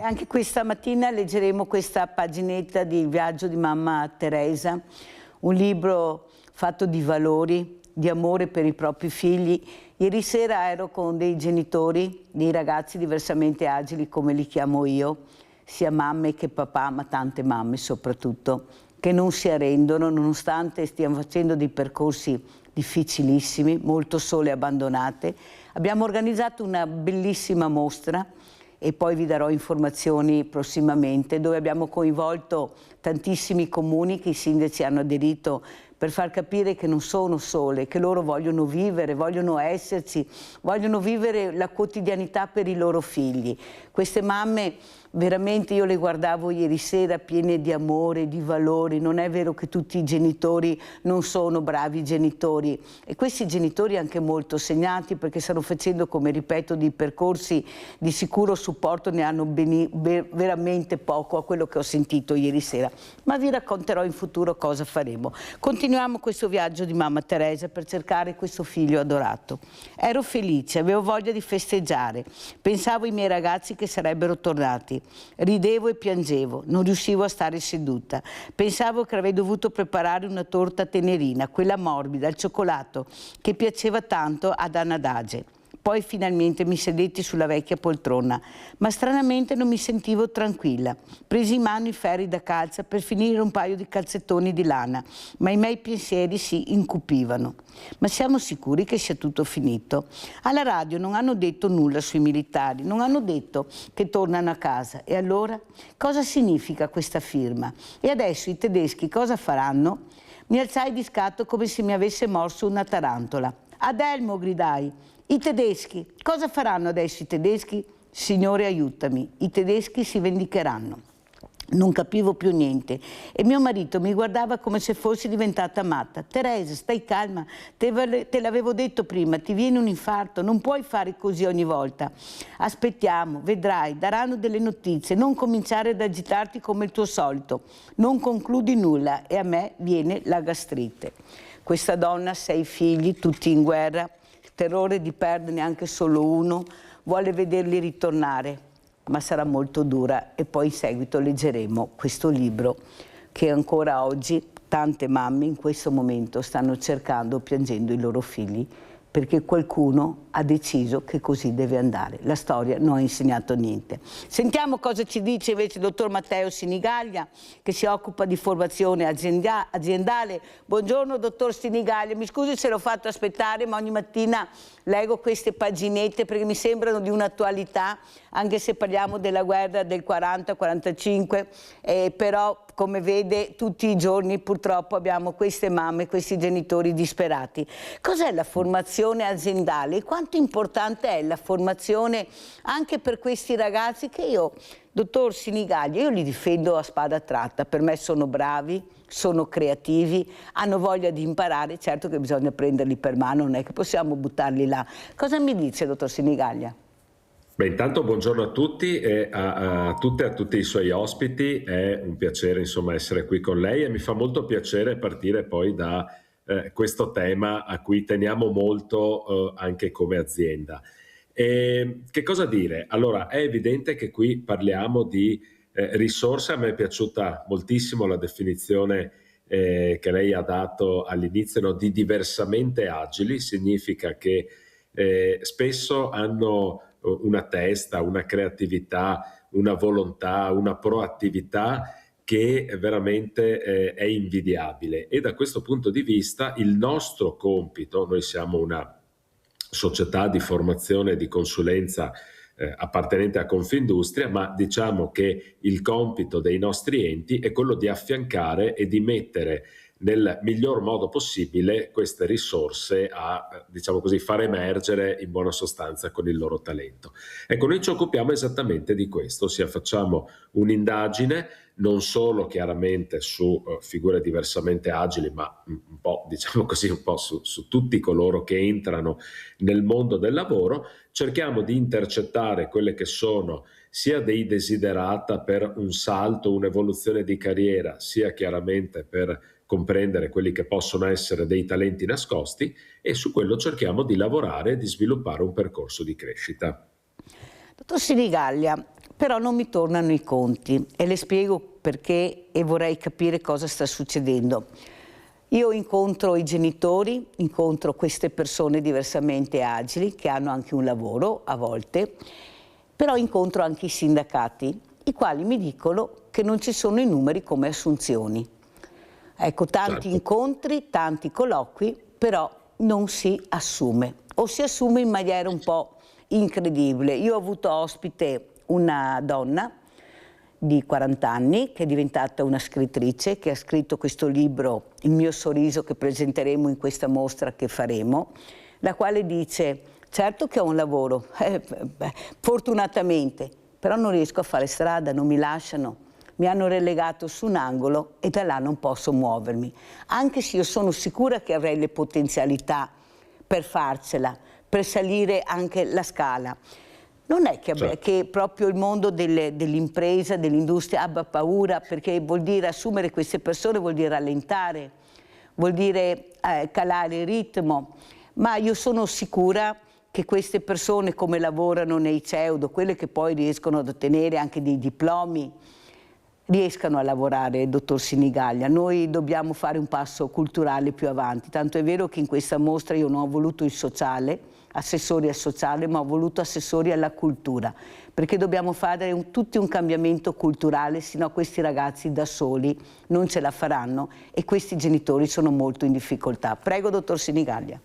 Anche questa mattina leggeremo questa paginetta di Il viaggio di mamma Teresa, un libro fatto di valori, di amore per i propri figli. Ieri sera ero con dei genitori, dei ragazzi diversamente agili come li chiamo io, sia mamme che papà, ma tante mamme soprattutto, che non si arrendono nonostante stiamo facendo dei percorsi difficilissimi, molto sole e abbandonate. Abbiamo organizzato una bellissima mostra e poi vi darò informazioni prossimamente, dove abbiamo coinvolto tantissimi comuni che i sindaci hanno aderito per far capire che non sono sole, che loro vogliono vivere, vogliono esserci, vogliono vivere la quotidianità per i loro figli. Queste mamme veramente io le guardavo ieri sera piene di amore, di valori. Non è vero che tutti i genitori non sono bravi genitori, e questi genitori anche molto segnati perché stanno facendo, come ripeto, dei percorsi di sicuro supporto, ne hanno veramente poco a quello che ho sentito ieri sera, ma vi racconterò in futuro cosa faremo. Continuiamo questo viaggio di mamma Teresa per cercare questo figlio adorato. Ero felice, avevo voglia di festeggiare, pensavo ai miei ragazzi che sarebbero tornati. Ridevo e piangevo, non riuscivo a stare seduta. Pensavo che avrei dovuto preparare una torta tenerina, quella morbida, al cioccolato, che piaceva tanto ad Anna Dage. Poi finalmente mi sedetti sulla vecchia poltrona, ma stranamente non mi sentivo tranquilla. Presi in mano i ferri da calza per finire un paio di calzettoni di lana, ma i miei pensieri si incupivano. Ma siamo sicuri che sia tutto finito? Alla radio non hanno detto nulla sui militari, non hanno detto che tornano a casa. E allora? Cosa significa questa firma? E adesso i tedeschi cosa faranno? Mi alzai di scatto come se mi avesse morso una tarantola. Adelmo, gridai. I tedeschi, cosa faranno adesso i tedeschi? Signore, aiutami, i tedeschi si vendicheranno. Non capivo più niente e mio marito mi guardava come se fossi diventata matta. Teresa, stai calma, te l'avevo detto prima, ti viene un infarto, non puoi fare così ogni volta. Aspettiamo, vedrai, daranno delle notizie, non cominciare ad agitarti come il tuo solito, non concludi nulla e a me viene la gastrite. Questa donna ha 6 figli, tutti in guerra, terrore di perderne anche solo uno, vuole vederli ritornare, ma sarà molto dura. E poi in seguito leggeremo questo libro che ancora oggi tante mamme in questo momento stanno cercando, piangendo i loro figli, perché qualcuno ha deciso che così deve andare. La storia non ha insegnato niente. Sentiamo cosa ci dice invece il dottor Matteo Sinigaglia, che si occupa di formazione aziendale. Buongiorno dottor Sinigaglia, mi scusi se l'ho fatto aspettare, ma ogni mattina leggo queste paginette perché mi sembrano di un'attualità, anche se parliamo della guerra del 40-45, però come vede tutti i giorni purtroppo abbiamo queste mamme, questi genitori disperati. Cos'è la formazione aziendale? Quanto importante è la formazione anche per questi ragazzi che io, dottor Sinigaglia, io li difendo a spada tratta. Per me sono bravi, sono creativi, hanno voglia di imparare, certo che bisogna prenderli per mano, non è che possiamo buttarli là. Cosa mi dice, dottor Sinigaglia? Beh, intanto buongiorno a tutti e a tutte e a tutti i suoi ospiti. È un piacere insomma essere qui con lei e mi fa molto piacere partire poi da questo tema a cui teniamo molto anche come azienda. Che cosa dire? Allora, è evidente che qui parliamo di risorse. A me è piaciuta moltissimo la definizione che lei ha dato all'inizio, no? Di diversamente agili. Significa che spesso hanno una testa, una creatività, una volontà, una proattività che veramente è invidiabile. E da questo punto di vista il nostro compito, noi siamo una società di formazione e di consulenza appartenente a Confindustria, ma diciamo che il compito dei nostri enti è quello di affiancare e di mettere nel miglior modo possibile queste risorse a, diciamo così, far emergere in buona sostanza con il loro talento. Ecco, noi ci occupiamo esattamente di questo, ossia facciamo un'indagine non solo chiaramente su figure diversamente agili, ma un po', diciamo così, un po' su tutti coloro che entrano nel mondo del lavoro. Cerchiamo di intercettare quelle che sono sia dei desiderata per un salto, un'evoluzione di carriera, sia chiaramente per comprendere quelli che possono essere dei talenti nascosti, e su quello cerchiamo di lavorare e di sviluppare un percorso di crescita. Dottor Sinigaglia, però non mi tornano i conti e le spiego perché e vorrei capire cosa sta succedendo. Io incontro i genitori, incontro queste persone diversamente agili che hanno anche un lavoro a volte, però incontro anche i sindacati, i quali mi dicono che non ci sono i numeri come assunzioni. Ecco, tanti Certo. incontri, tanti colloqui, però non si assume o si assume in maniera un po' incredibile. Io ho avuto ospite una donna di 40 anni che è diventata una scrittrice, che ha scritto questo libro, Il mio sorriso, che presenteremo in questa mostra che faremo, la quale dice: certo che ho un lavoro, fortunatamente, però non riesco a fare strada, non mi lasciano. Mi hanno relegato su un angolo e da là non posso muovermi, anche se io sono sicura che avrei le potenzialità per farcela, per salire anche la scala. Non è Certo. che proprio il mondo dell'impresa, dell'industria abbia paura, perché vuol dire assumere queste persone, vuol dire rallentare, vuol dire calare il ritmo, ma io sono sicura che queste persone, come lavorano nei CEUD, quelle che poi riescono ad ottenere anche dei diplomi, riescano a lavorare, dottor Sinigaglia. Noi dobbiamo fare un passo culturale più avanti, tanto è vero che in questa mostra io non ho voluto il sociale, assessori al sociale, ma ho voluto assessori alla cultura, perché dobbiamo fare tutti un cambiamento culturale, sino a questi ragazzi da soli non ce la faranno e questi genitori sono molto in difficoltà. Prego, dottor Sinigaglia.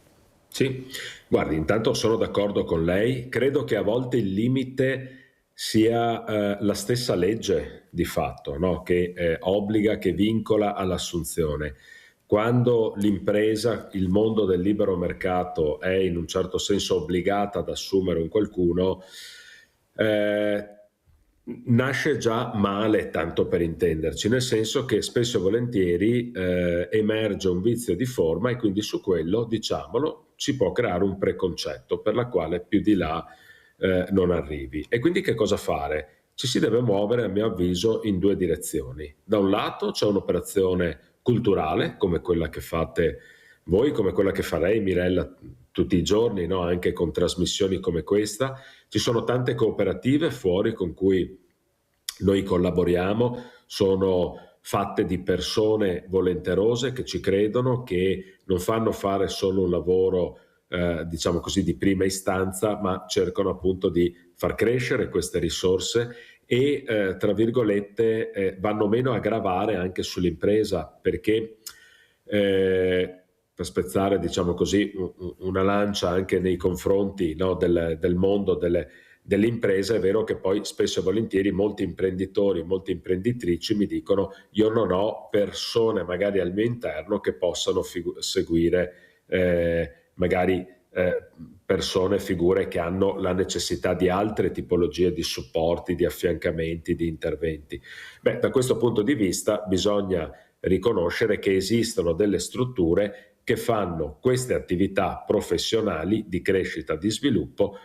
Sì, guardi, intanto sono d'accordo con lei, credo che a volte il limite sia la stessa legge di fatto, no? Che obbliga, che vincola all'assunzione. Quando l'impresa, il mondo del libero mercato è in un certo senso obbligata ad assumere un qualcuno, eh, nasce già male, tanto per intenderci, nel senso che spesso e volentieri emerge un vizio di forma e quindi su quello, diciamolo, si può creare un preconcetto per la quale più di là non arrivi. E quindi che cosa fare? Ci si deve muovere, a mio avviso, in due direzioni. Da un lato c'è un'operazione culturale, come quella che fate voi, come quella che farei, Mirella, tutti i giorni, no? Anche con trasmissioni come questa. Ci sono tante cooperative fuori con cui noi collaboriamo, sono fatte di persone volenterose che ci credono, che non fanno fare solo un lavoro diciamo così di prima istanza, ma cercano appunto di far crescere queste risorse e tra virgolette vanno meno a gravare anche sull'impresa, perché per spezzare diciamo così una lancia anche nei confronti, no, del mondo delle imprese, è vero che poi spesso e volentieri molti imprenditori, molte imprenditrici mi dicono: io non ho persone magari al mio interno che possano seguire magari persone, figure che hanno la necessità di altre tipologie di supporti, di affiancamenti, di interventi. Beh, da questo punto di vista bisogna riconoscere che esistono delle strutture che fanno queste attività professionali di crescita, di sviluppo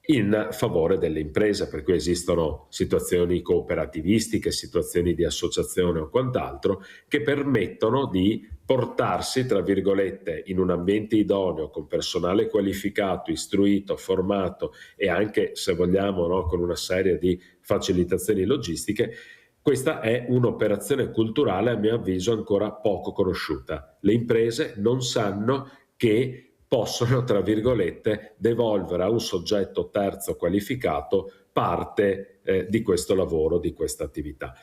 in favore delle imprese, per cui esistono situazioni cooperativistiche, situazioni di associazione o quant'altro che permettono di portarsi, tra virgolette, in un ambiente idoneo, con personale qualificato, istruito, formato e anche, se vogliamo, no, con una serie di facilitazioni logistiche. Questa è un'operazione culturale, a mio avviso, ancora poco conosciuta. Le imprese non sanno che possono, tra virgolette, devolvere a un soggetto terzo qualificato parte di questo lavoro, di questa attività.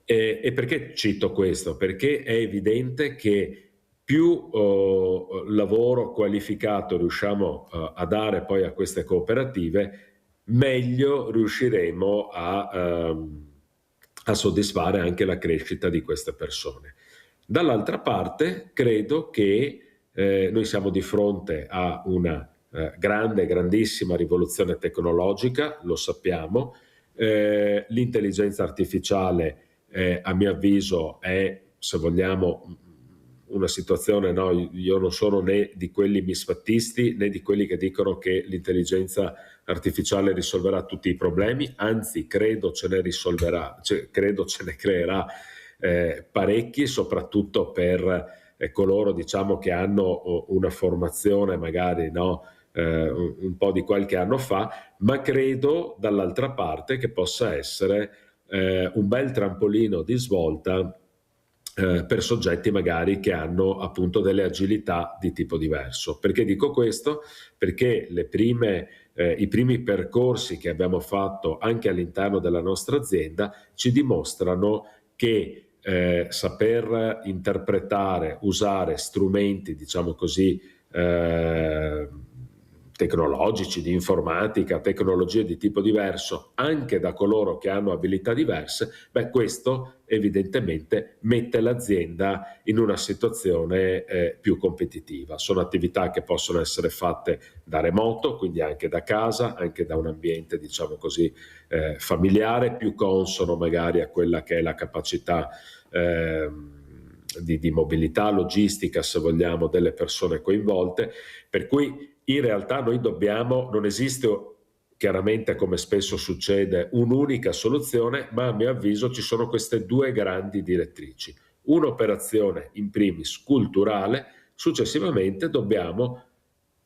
E perché cito questo? Perché è evidente che più lavoro qualificato riusciamo a dare poi a queste cooperative, meglio riusciremo a soddisfare anche la crescita di queste persone. Dall'altra parte, credo che noi siamo di fronte a una grandissima rivoluzione tecnologica, lo sappiamo. L'intelligenza artificiale, a mio avviso, è, se vogliamo, una situazione, no, io non sono né di quelli misfattisti né di quelli che dicono che l'intelligenza artificiale risolverà tutti i problemi, anzi credo ce ne risolverà, credo ce ne creerà parecchi, soprattutto per coloro, diciamo, che hanno una formazione magari, no, un po' di qualche anno fa, ma credo dall'altra parte che possa essere un bel trampolino di svolta per soggetti magari che hanno appunto delle agilità di tipo diverso. Perché dico questo? Perché i primi percorsi che abbiamo fatto anche all'interno della nostra azienda ci dimostrano che saper interpretare, usare strumenti, diciamo così, tecnologici, di informatica, tecnologie di tipo diverso, anche da coloro che hanno abilità diverse, questo evidentemente mette l'azienda in una situazione più competitiva. Sono attività che possono essere fatte da remoto, quindi anche da casa, anche da un ambiente, diciamo così, familiare, più consono magari a quella che è la capacità di mobilità logistica, se vogliamo, delle persone coinvolte, per cui in realtà non esiste chiaramente, come spesso succede, un'unica soluzione, ma a mio avviso ci sono queste due grandi direttrici. Un'operazione in primis culturale, successivamente dobbiamo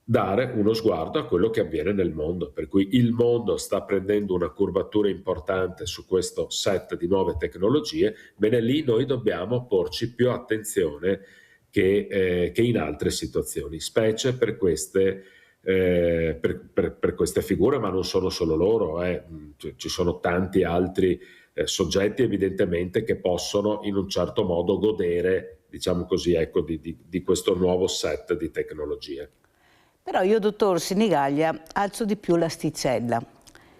dare uno sguardo a quello che avviene nel mondo, per cui il mondo sta prendendo una curvatura importante su questo set di nuove tecnologie, bene lì noi dobbiamo porci più attenzione che in altre situazioni, specie per queste figure, ma non sono solo loro, ci sono tanti altri soggetti evidentemente che possono in un certo modo godere, diciamo così, ecco, di questo nuovo set di tecnologie. Però io, dottor Sinigaglia, alzo di più l'asticella.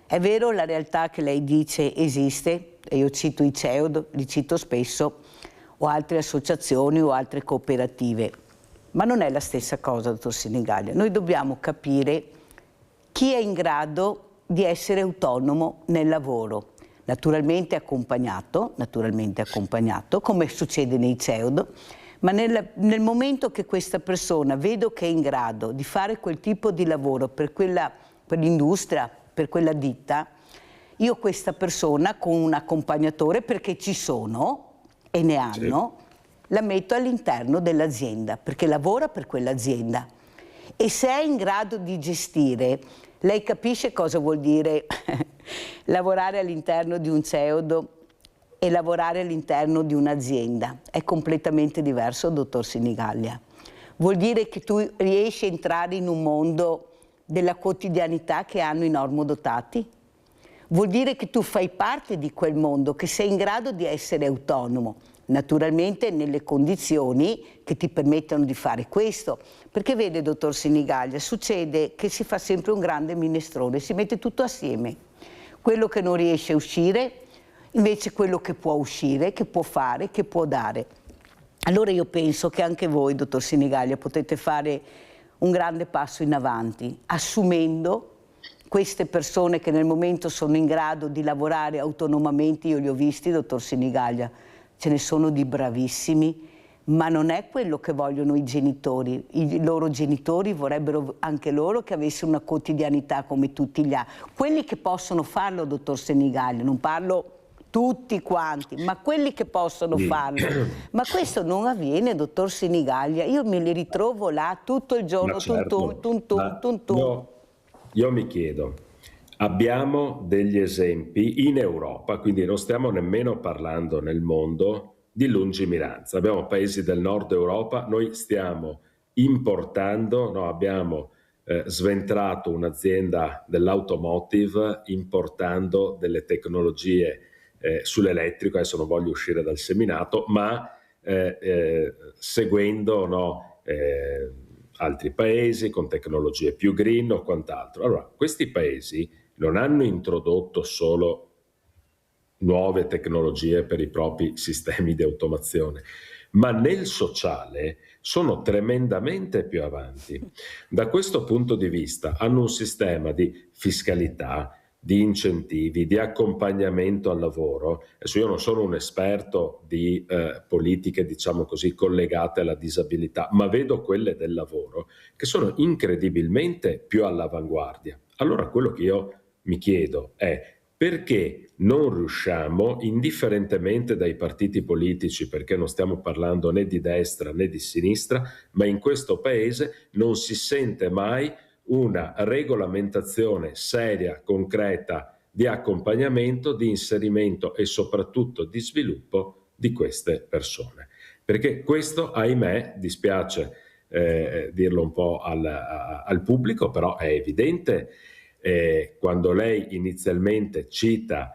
È vero, la realtà che lei dice esiste, e io cito i CEOD, li cito spesso, o altre associazioni o altre cooperative, ma non è la stessa cosa, dottor Sinigaglia. Noi dobbiamo capire chi è in grado di essere autonomo nel lavoro, naturalmente accompagnato, come succede nei CEOD, ma nel momento che questa persona vedo che è in grado di fare quel tipo di lavoro per l'industria, per quella ditta, io questa persona con un accompagnatore, perché ci sono e ne hanno, sì, la metto all'interno dell'azienda, perché lavora per quell'azienda. E se è in grado di gestire, lei capisce cosa vuol dire lavorare all'interno di un CEOD e lavorare all'interno di un'azienda. È completamente diverso, dottor Sinigaglia. Vuol dire che tu riesci a entrare in un mondo della quotidianità che hanno i normodotati? Vuol dire che tu fai parte di quel mondo, che sei in grado di essere autonomo, naturalmente nelle condizioni che ti permettono di fare questo. Perché vede, dottor Sinigaglia, succede che si fa sempre un grande minestrone, si mette tutto assieme. Quello che non riesce a uscire, invece quello che può uscire, che può fare, che può dare. Allora io penso che anche voi, dottor Sinigaglia, potete fare un grande passo in avanti, assumendo queste persone che nel momento sono in grado di lavorare autonomamente. Io li ho visti, dottor Sinigaglia, ce ne sono di bravissimi, ma non è quello che vogliono i genitori. I loro genitori vorrebbero anche loro che avessero una quotidianità come tutti gli altri. Quelli che possono farlo, dottor Sinigaglia, non parlo tutti quanti, ma quelli che possono farlo. Ma questo non avviene, dottor Sinigaglia. Io me li ritrovo là tutto il giorno, Certo, io mi chiedo, abbiamo degli esempi in Europa, quindi non stiamo nemmeno parlando nel mondo di lungimiranza. Abbiamo paesi del nord Europa, noi stiamo importando, no, abbiamo sventrato un'azienda dell'automotive importando delle tecnologie sull'elettrico. Adesso non voglio uscire dal seminato, ma seguendo, no, altri paesi con tecnologie più green o quant'altro. Allora, questi paesi non hanno introdotto solo nuove tecnologie per i propri sistemi di automazione, ma nel sociale sono tremendamente più avanti. Da questo punto di vista hanno un sistema di fiscalità, di incentivi, di accompagnamento al lavoro. Adesso io non sono un esperto di politiche, diciamo così, collegate alla disabilità, ma vedo quelle del lavoro che sono incredibilmente più all'avanguardia. Allora quello che io mi chiedo è: perché non riusciamo, indifferentemente dai partiti politici, perché non stiamo parlando né di destra né di sinistra, ma in questo paese non si sente mai una regolamentazione seria, concreta, di accompagnamento, di inserimento e soprattutto di sviluppo di queste persone. Perché questo, ahimè, dispiace dirlo un po' al pubblico, però è evidente, quando lei inizialmente cita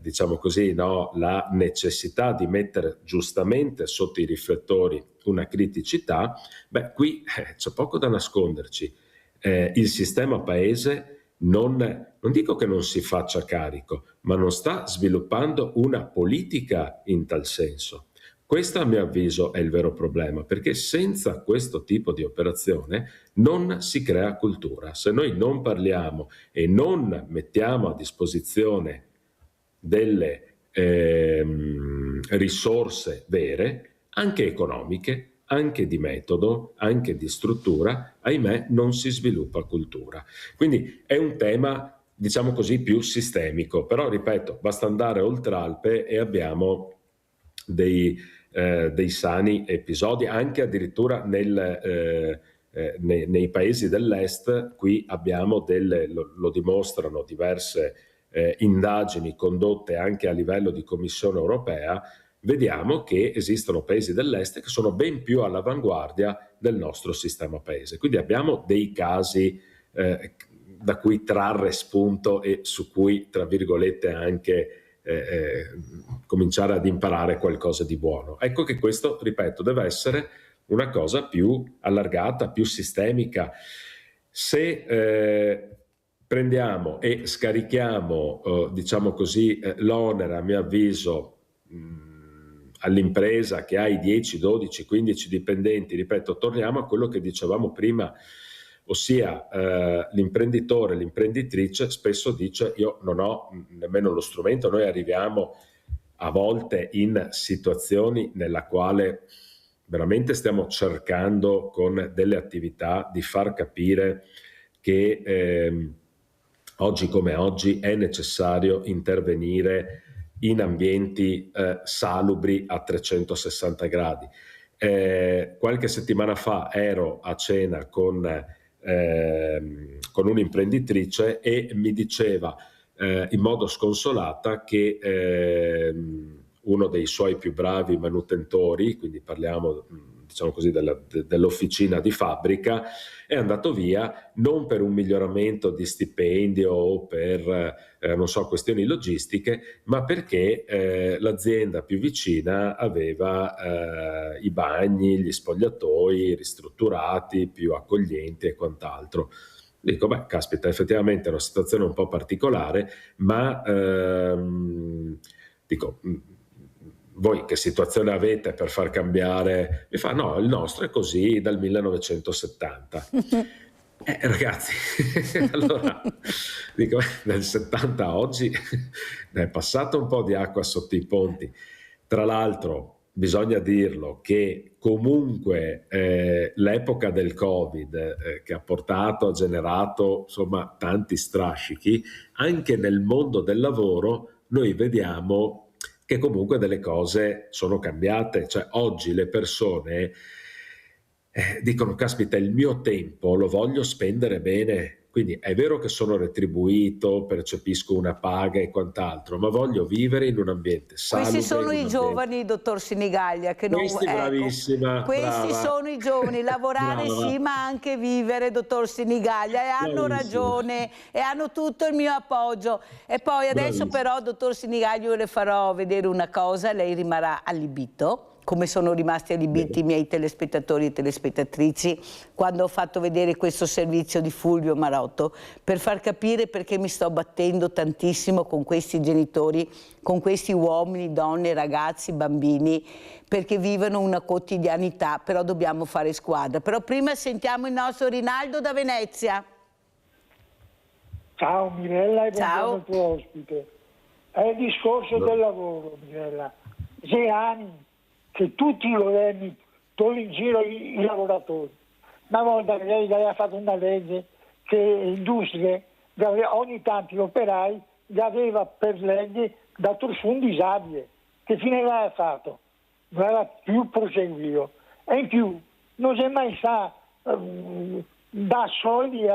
diciamo così, no, la necessità di mettere giustamente sotto i riflettori una criticità, beh, qui c'è poco da nasconderci. Il sistema paese non dico che non si faccia carico, ma non sta sviluppando una politica in tal senso. Questo, a mio avviso, è il vero problema, perché senza questo tipo di operazione non si crea cultura. Se noi non parliamo e non mettiamo a disposizione delle risorse vere, anche economiche, anche di metodo, anche di struttura, ahimè non si sviluppa cultura. Quindi è un tema, diciamo così, più sistemico, però ripeto, basta andare oltre Alpe e abbiamo dei sani episodi, anche addirittura nei paesi dell'est. Qui abbiamo lo dimostrano diverse indagini condotte anche a livello di Commissione europea. Vediamo che esistono paesi dell'est che sono ben più all'avanguardia del nostro sistema paese. Quindi abbiamo dei casi da cui trarre spunto e su cui, tra virgolette, anche cominciare ad imparare qualcosa di buono. Ecco che questo, ripeto, deve essere una cosa più allargata, più sistemica. Se prendiamo e scarichiamo, diciamo così, l'onere, a mio avviso, all'impresa che ha i 10, 12, 15 dipendenti, ripeto, torniamo a quello che dicevamo prima, ossia l'imprenditore, l'imprenditrice spesso dice: io non ho nemmeno lo strumento. Noi arriviamo a volte in situazioni nella quale veramente stiamo cercando con delle attività di far capire che oggi come oggi è necessario intervenire in ambienti salubri a 360 gradi. Qualche settimana fa ero a cena con un'imprenditrice e mi diceva in modo sconsolata che uno dei suoi più bravi manutentori, quindi parliamo diciamo così dell'officina di fabbrica, è andato via non per un miglioramento di stipendio o per non so, questioni logistiche, ma perché l'azienda più vicina aveva i bagni, gli spogliatoi ristrutturati, più accoglienti e quant'altro. Dico, beh, caspita, effettivamente è una situazione un po' particolare, ma dico, voi che situazione avete per far cambiare? Mi fa, no, il nostro è così dal 1970. Ragazzi, allora dico, dal 70 a oggi è passato un po' di acqua sotto i ponti. Tra l'altro bisogna dirlo che comunque l'epoca del Covid che ha generato insomma tanti strascichi, anche nel mondo del lavoro noi vediamo che comunque delle cose sono cambiate. Cioè oggi le persone dicono, caspita, il mio tempo lo voglio spendere bene, quindi è vero che sono retribuito, percepisco una paga e quant'altro, ma voglio vivere in un ambiente salubre. Questi sono i giovani, dottor Sinigaglia, che non... Questi, bravissima, questi brava. sono i giovani, lavorare Brava. sì, ma anche vivere, dottor Sinigaglia, e hanno ragione e hanno tutto il mio appoggio. E poi adesso però, dottor Sinigaglia, io le farò vedere una cosa, lei rimarrà allibito, come sono rimasti allibiti i miei telespettatori e telespettatrici quando ho fatto vedere questo servizio di Fulvio Marotto, per far capire perché mi sto battendo tantissimo con questi genitori, con questi uomini, donne, ragazzi, bambini, perché vivono una quotidianità, però dobbiamo fare squadra. Però prima sentiamo il nostro Rinaldo da Venezia. Ciao Mirella e ciao al tuo ospite. È il discorso del lavoro, Mirella. 6 anni che tutti i governi tolgono in giro i lavoratori. Una volta lei aveva fatto una legge che le industrie, ogni tanto gli operai, gli aveva per legge dato su un disabile. Che fine aveva fatto? Non aveva più proseguito. E in più non si è mai stato dà soldi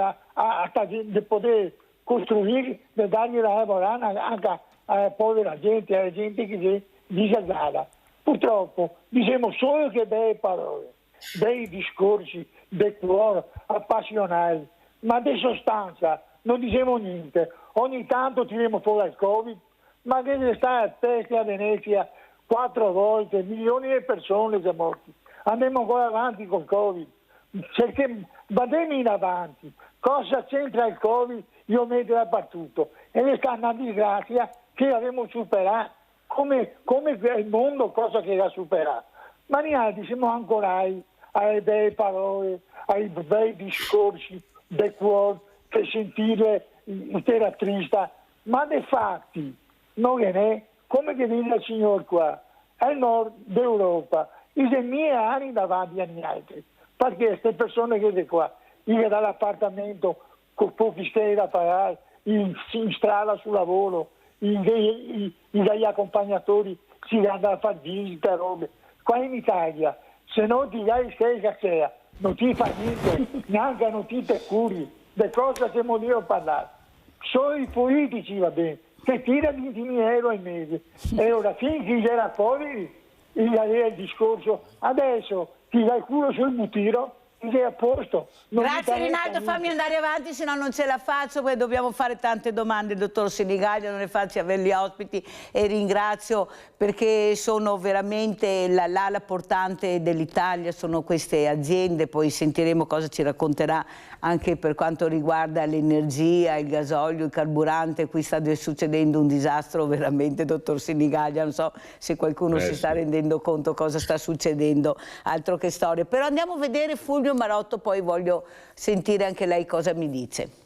di poter costruire, di dargli la lavorare anche alla povera gente, alla gente che è disagiata. Purtroppo diciamo solo che belle parole, bei discorsi, dei cuori appassionati, ma di sostanza non diciamo niente. Ogni tanto tiriamo fuori il Covid, ma che sta a peste a Venezia 4 volte, milioni di persone sono morti. Andiamo ancora avanti col Covid. Vadiamo in avanti. Cosa c'entra il Covid? Io metto dappertutto. E è stata una disgrazia che abbiamo superato. Come il mondo, cosa che l'ha superato. Ma noi siamo ancora alle belle parole, ai bei discorsi del cuore, che sentire era triste, ma dei fatti non è come che dice il signor qua, è il nord d'Europa, i miei anni davanti agli altri, perché queste persone che sono qua, io dall'appartamento con pochi stelle da pagare, in strada sul lavoro, gli accompagnatori si vanno a fare visite, robe. Qua in Italia, se non ti dai stelle che c'è, non ti fa niente, neanche non ti te curi, le cose che voglio parlare. Sono i politici, va bene, che tirano 20.000 euro al mese. E ora, finché era poveri, il discorso, adesso ti dai il culo sul butiro, sei a posto. Grazie Rinaldo, fammi andare avanti, se no non ce la faccio, poi dobbiamo fare tante domande. Il dottor Sinigaglia, non è facile avere gli ospiti, e ringrazio perché sono veramente l'ala portante dell'Italia, sono queste aziende, poi sentiremo cosa ci racconterà anche per quanto riguarda l'energia, il gasolio, il carburante. Qui sta succedendo un disastro veramente, dottor Sinigaglia, non so se qualcuno si sta rendendo conto cosa sta succedendo, altro che storie. Però andiamo a vedere Fulvio Marotto, poi voglio sentire anche lei cosa mi dice.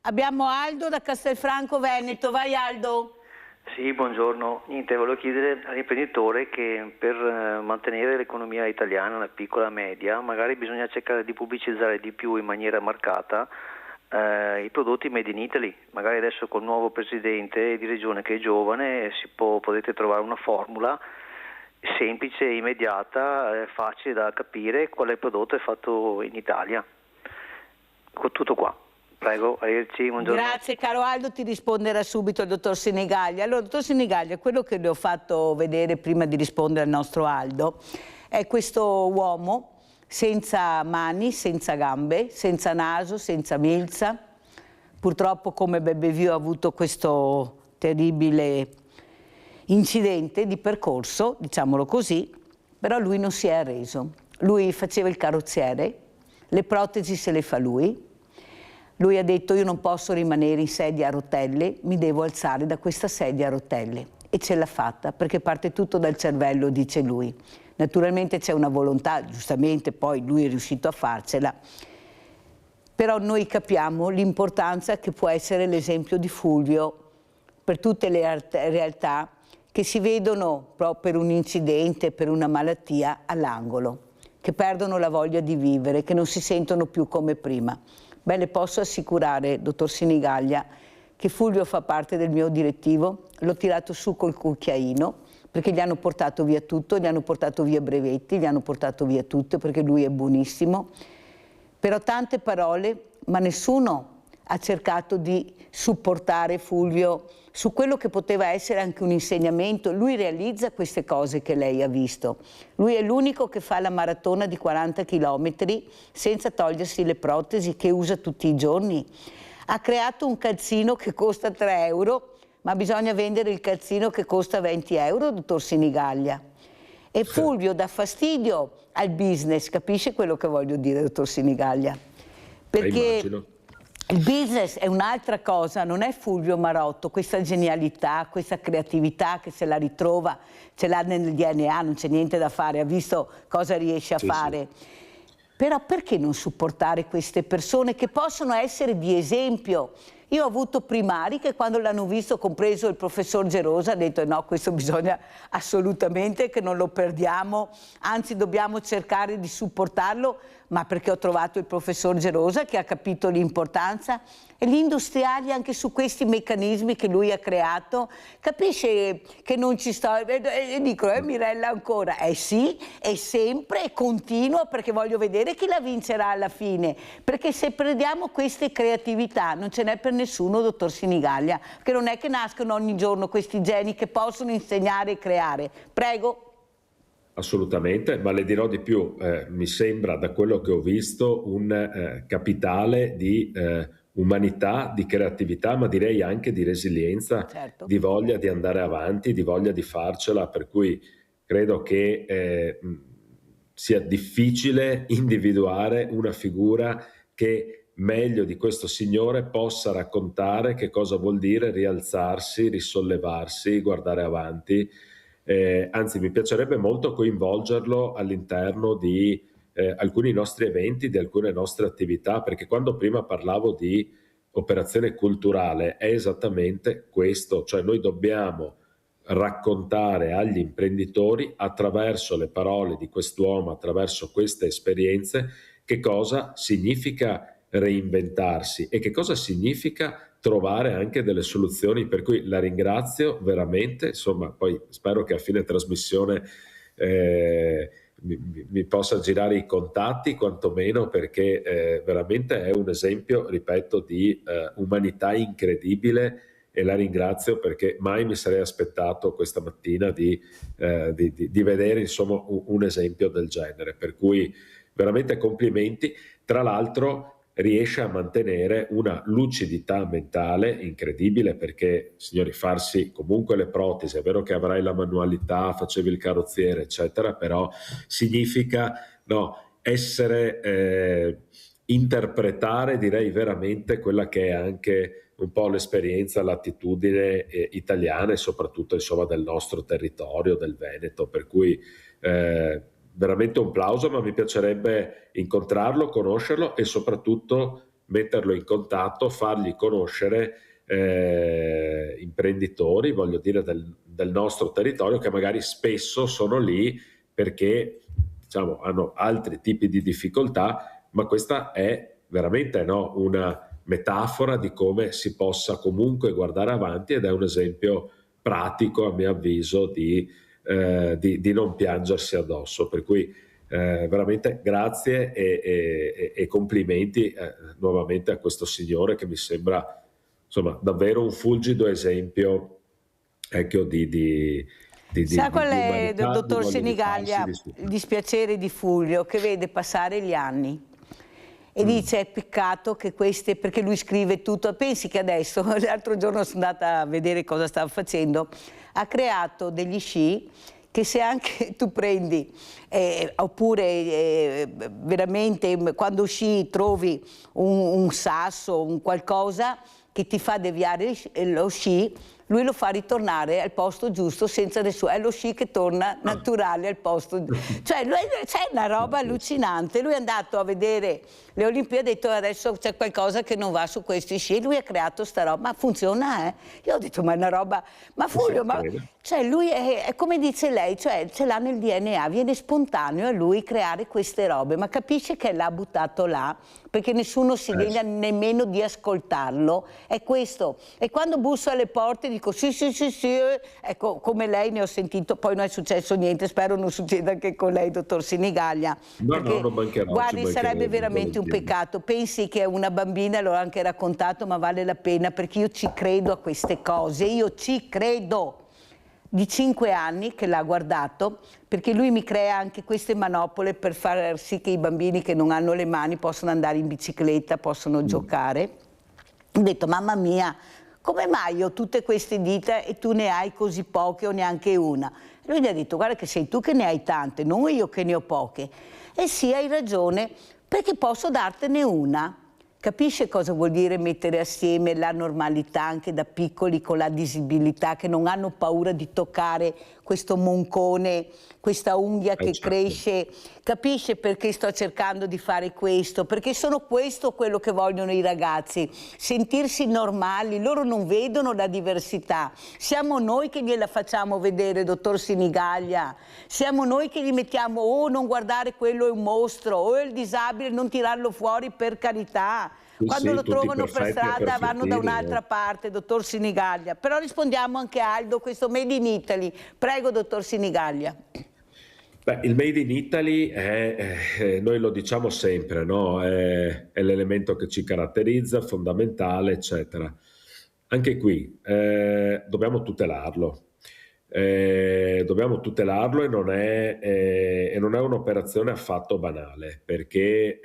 Abbiamo Aldo da Castelfranco Veneto, vai Aldo. Sì, buongiorno. Niente, volevo chiedere all'imprenditore che per mantenere l'economia italiana, una piccola media, magari bisogna cercare di pubblicizzare di più in maniera marcata i prodotti made in Italy. Magari adesso col nuovo presidente di regione che è giovane potete trovare una formula semplice, immediata, facile da capire quale prodotto è fatto in Italia. Tutto qua. Prego, arrivederci, buongiorno. Grazie caro Aldo, ti risponderà subito il dottor Sinigaglia. Allora, dottor Sinigaglia, quello che le ho fatto vedere prima di rispondere al nostro Aldo è questo uomo senza mani, senza gambe, senza naso, senza milza. Purtroppo come Bebbeview ha avuto questo terribile incidente di percorso, diciamolo così, però lui non si è arreso. Lui faceva il carrozziere le protesi se le fa lui. Lui ha detto: io non posso rimanere in sedia a rotelle, mi devo alzare da questa sedia a rotelle. E ce l'ha fatta, perché parte tutto dal cervello, dice lui. Naturalmente c'è una volontà, giustamente poi lui è riuscito a farcela, però noi capiamo l'importanza che può essere l'esempio di Fulvio per tutte le realtà che si vedono proprio per un incidente, per una malattia all'angolo, che perdono la voglia di vivere, che non si sentono più come prima. Beh, le posso assicurare, dottor Sinigaglia, che Fulvio fa parte del mio direttivo, l'ho tirato su col cucchiaino, perché gli hanno portato via tutto, gli hanno portato via brevetti, gli hanno portato via tutto, perché lui è buonissimo. Però tante parole, ma nessuno ha cercato di supportare Fulvio su quello che poteva essere anche un insegnamento. Lui realizza queste cose che lei ha visto. Lui è l'unico che fa la maratona di 40 chilometri senza togliersi le protesi, che usa tutti i giorni. Ha creato un calzino che costa 3 euro, ma bisogna vendere il calzino che costa 20 euro, dottor Sinigaglia. E Fulvio dà fastidio al business, capisce quello che voglio dire, dottor Sinigaglia? Perché il business è un'altra cosa, non è Fulvio Marotto, questa genialità, questa creatività che se la ritrova, ce l'ha nel DNA, non c'è niente da fare, ha visto cosa riesce a fare. Sì. Però perché non supportare queste persone che possono essere di esempio? Io ho avuto primari che quando l'hanno visto, compreso il professor Gerosa, ha detto no, questo bisogna assolutamente che non lo perdiamo, anzi dobbiamo cercare di supportarlo, ma perché ho trovato il professor Gerosa che ha capito l'importanza, e gli industriali anche su questi meccanismi che lui ha creato, capisce che non ci sto, e dico, Mirella ancora, sì, e sempre, e continuo, perché voglio vedere chi la vincerà alla fine, perché se perdiamo queste creatività non ce n'è per nessuno, dottor Sinigaglia, che non è che nascono ogni giorno questi geni che possono insegnare e creare. Prego. Assolutamente, ma le dirò di più, mi sembra da quello che ho visto un capitale di umanità, di creatività, ma direi anche di resilienza, certo, di voglia di andare avanti, di voglia di farcela, per cui credo che sia difficile individuare una figura che meglio di questo signore possa raccontare che cosa vuol dire rialzarsi, risollevarsi, guardare avanti. Anzi, mi piacerebbe molto coinvolgerlo all'interno di alcuni nostri eventi, di alcune nostre attività, perché quando prima parlavo di operazione culturale è esattamente questo, cioè noi dobbiamo raccontare agli imprenditori attraverso le parole di quest'uomo, attraverso queste esperienze, che cosa significa reinventarsi e che cosa significa trovare anche delle soluzioni, per cui la ringrazio veramente, insomma, poi spero che a fine trasmissione mi possa girare i contatti quantomeno, perché veramente è un esempio, ripeto, di umanità incredibile, e la ringrazio perché mai mi sarei aspettato questa mattina di vedere insomma un esempio del genere, per cui veramente complimenti. Tra l'altro riesce a mantenere una lucidità mentale incredibile, perché, signori, farsi comunque le protesi, è vero che avrai la manualità, facevi il carrozziere, eccetera, però significa essere, interpretare, direi veramente quella che è anche un po' l'esperienza, l'attitudine italiana e soprattutto insomma del nostro territorio, del Veneto, per cui veramente un plauso, ma mi piacerebbe incontrarlo, conoscerlo e soprattutto metterlo in contatto, fargli conoscere imprenditori, voglio dire, del nostro territorio, che magari spesso sono lì perché diciamo hanno altri tipi di difficoltà, ma questa è veramente una metafora di come si possa comunque guardare avanti, ed è un esempio pratico, a mio avviso, di non piangersi addosso, per cui veramente grazie e complimenti nuovamente a questo signore, che mi sembra insomma davvero un fulgido esempio, ecco, sa qual è, dottor Sinigaglia, il dispiacere di Fulvio, che vede passare gli anni e dice è peccato che queste, perché lui scrive tutto, pensi che adesso, l'altro giorno sono andata a vedere cosa stava facendo, ha creato degli sci che se anche tu prendi, oppure veramente quando sci trovi un sasso, un qualcosa che ti fa deviare lo sci, lui lo fa ritornare al posto giusto senza nessuno, è lo sci che torna naturale al posto. Cioè, c'è una roba allucinante. Lui è andato a vedere le Olimpiadi e ha detto adesso c'è qualcosa che non va su questi sci. Lui ha creato sta roba, ma funziona, eh? Io ho detto ma è una roba, ma Fulvio, ma cioè lui è come dice lei, cioè ce l'ha nel DNA, viene spontaneo a lui creare queste robe, ma capisce che l'ha buttato là perché nessuno si degna nemmeno di ascoltarlo, è questo. E quando busso alle porte dico sì, ecco, come lei ne ho sentito, poi non è successo niente, spero non succeda anche con lei, dottor Sinigaglia. No, non mancherò. Guardi, sarebbe veramente un peccato. Pensi che è una bambina, l'ho anche raccontato, ma vale la pena perché io ci credo a queste cose, io ci credo. Di 5 anni che l'ha guardato, perché lui mi crea anche queste manopole per far sì che i bambini che non hanno le mani possano andare in bicicletta, possono giocare. Ho detto, mamma mia, come mai io ho tutte queste dita e tu ne hai così poche o neanche una? E lui gli ha detto, guarda che sei tu che ne hai tante, non io che ne ho poche. E sì, hai ragione, perché posso dartene una. Capisce cosa vuol dire mettere assieme la normalità anche da piccoli con la disabilità, che non hanno paura di toccare questo moncone, questa unghia che cresce? Capisce perché sto cercando di fare questo? Perché sono questo quello che vogliono i ragazzi, sentirsi normali, loro non vedono la diversità. Siamo noi che gliela facciamo vedere, dottor Sinigaglia, siamo noi che gli mettiamo, oh non guardare quello è un mostro, o è il disabile non tirarlo fuori per carità. Quando lo trovano per strada vanno da un'altra parte, dottor Sinigaglia. Però rispondiamo anche a Aldo, questo Made in Italy. Prego, dottor Sinigaglia. Beh, il Made in Italy noi lo diciamo sempre, no? È l'elemento che ci caratterizza, fondamentale, eccetera. Anche qui dobbiamo tutelarlo. Dobbiamo tutelarlo e non è un'operazione affatto banale, perché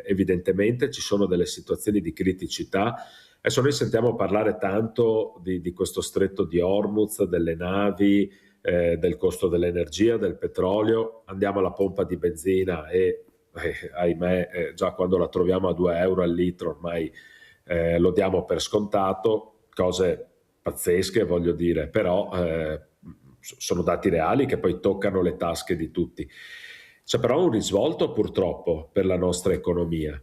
evidentemente ci sono delle situazioni di criticità. Adesso noi sentiamo parlare tanto di questo stretto di Hormuz, delle navi, del costo dell'energia, del petrolio. Andiamo alla pompa di benzina e ahimè già quando la troviamo a 2 euro al litro ormai lo diamo per scontato, cose pazzesche voglio dire, però sono dati reali che poi toccano le tasche di tutti. C'è però un risvolto purtroppo per la nostra economia.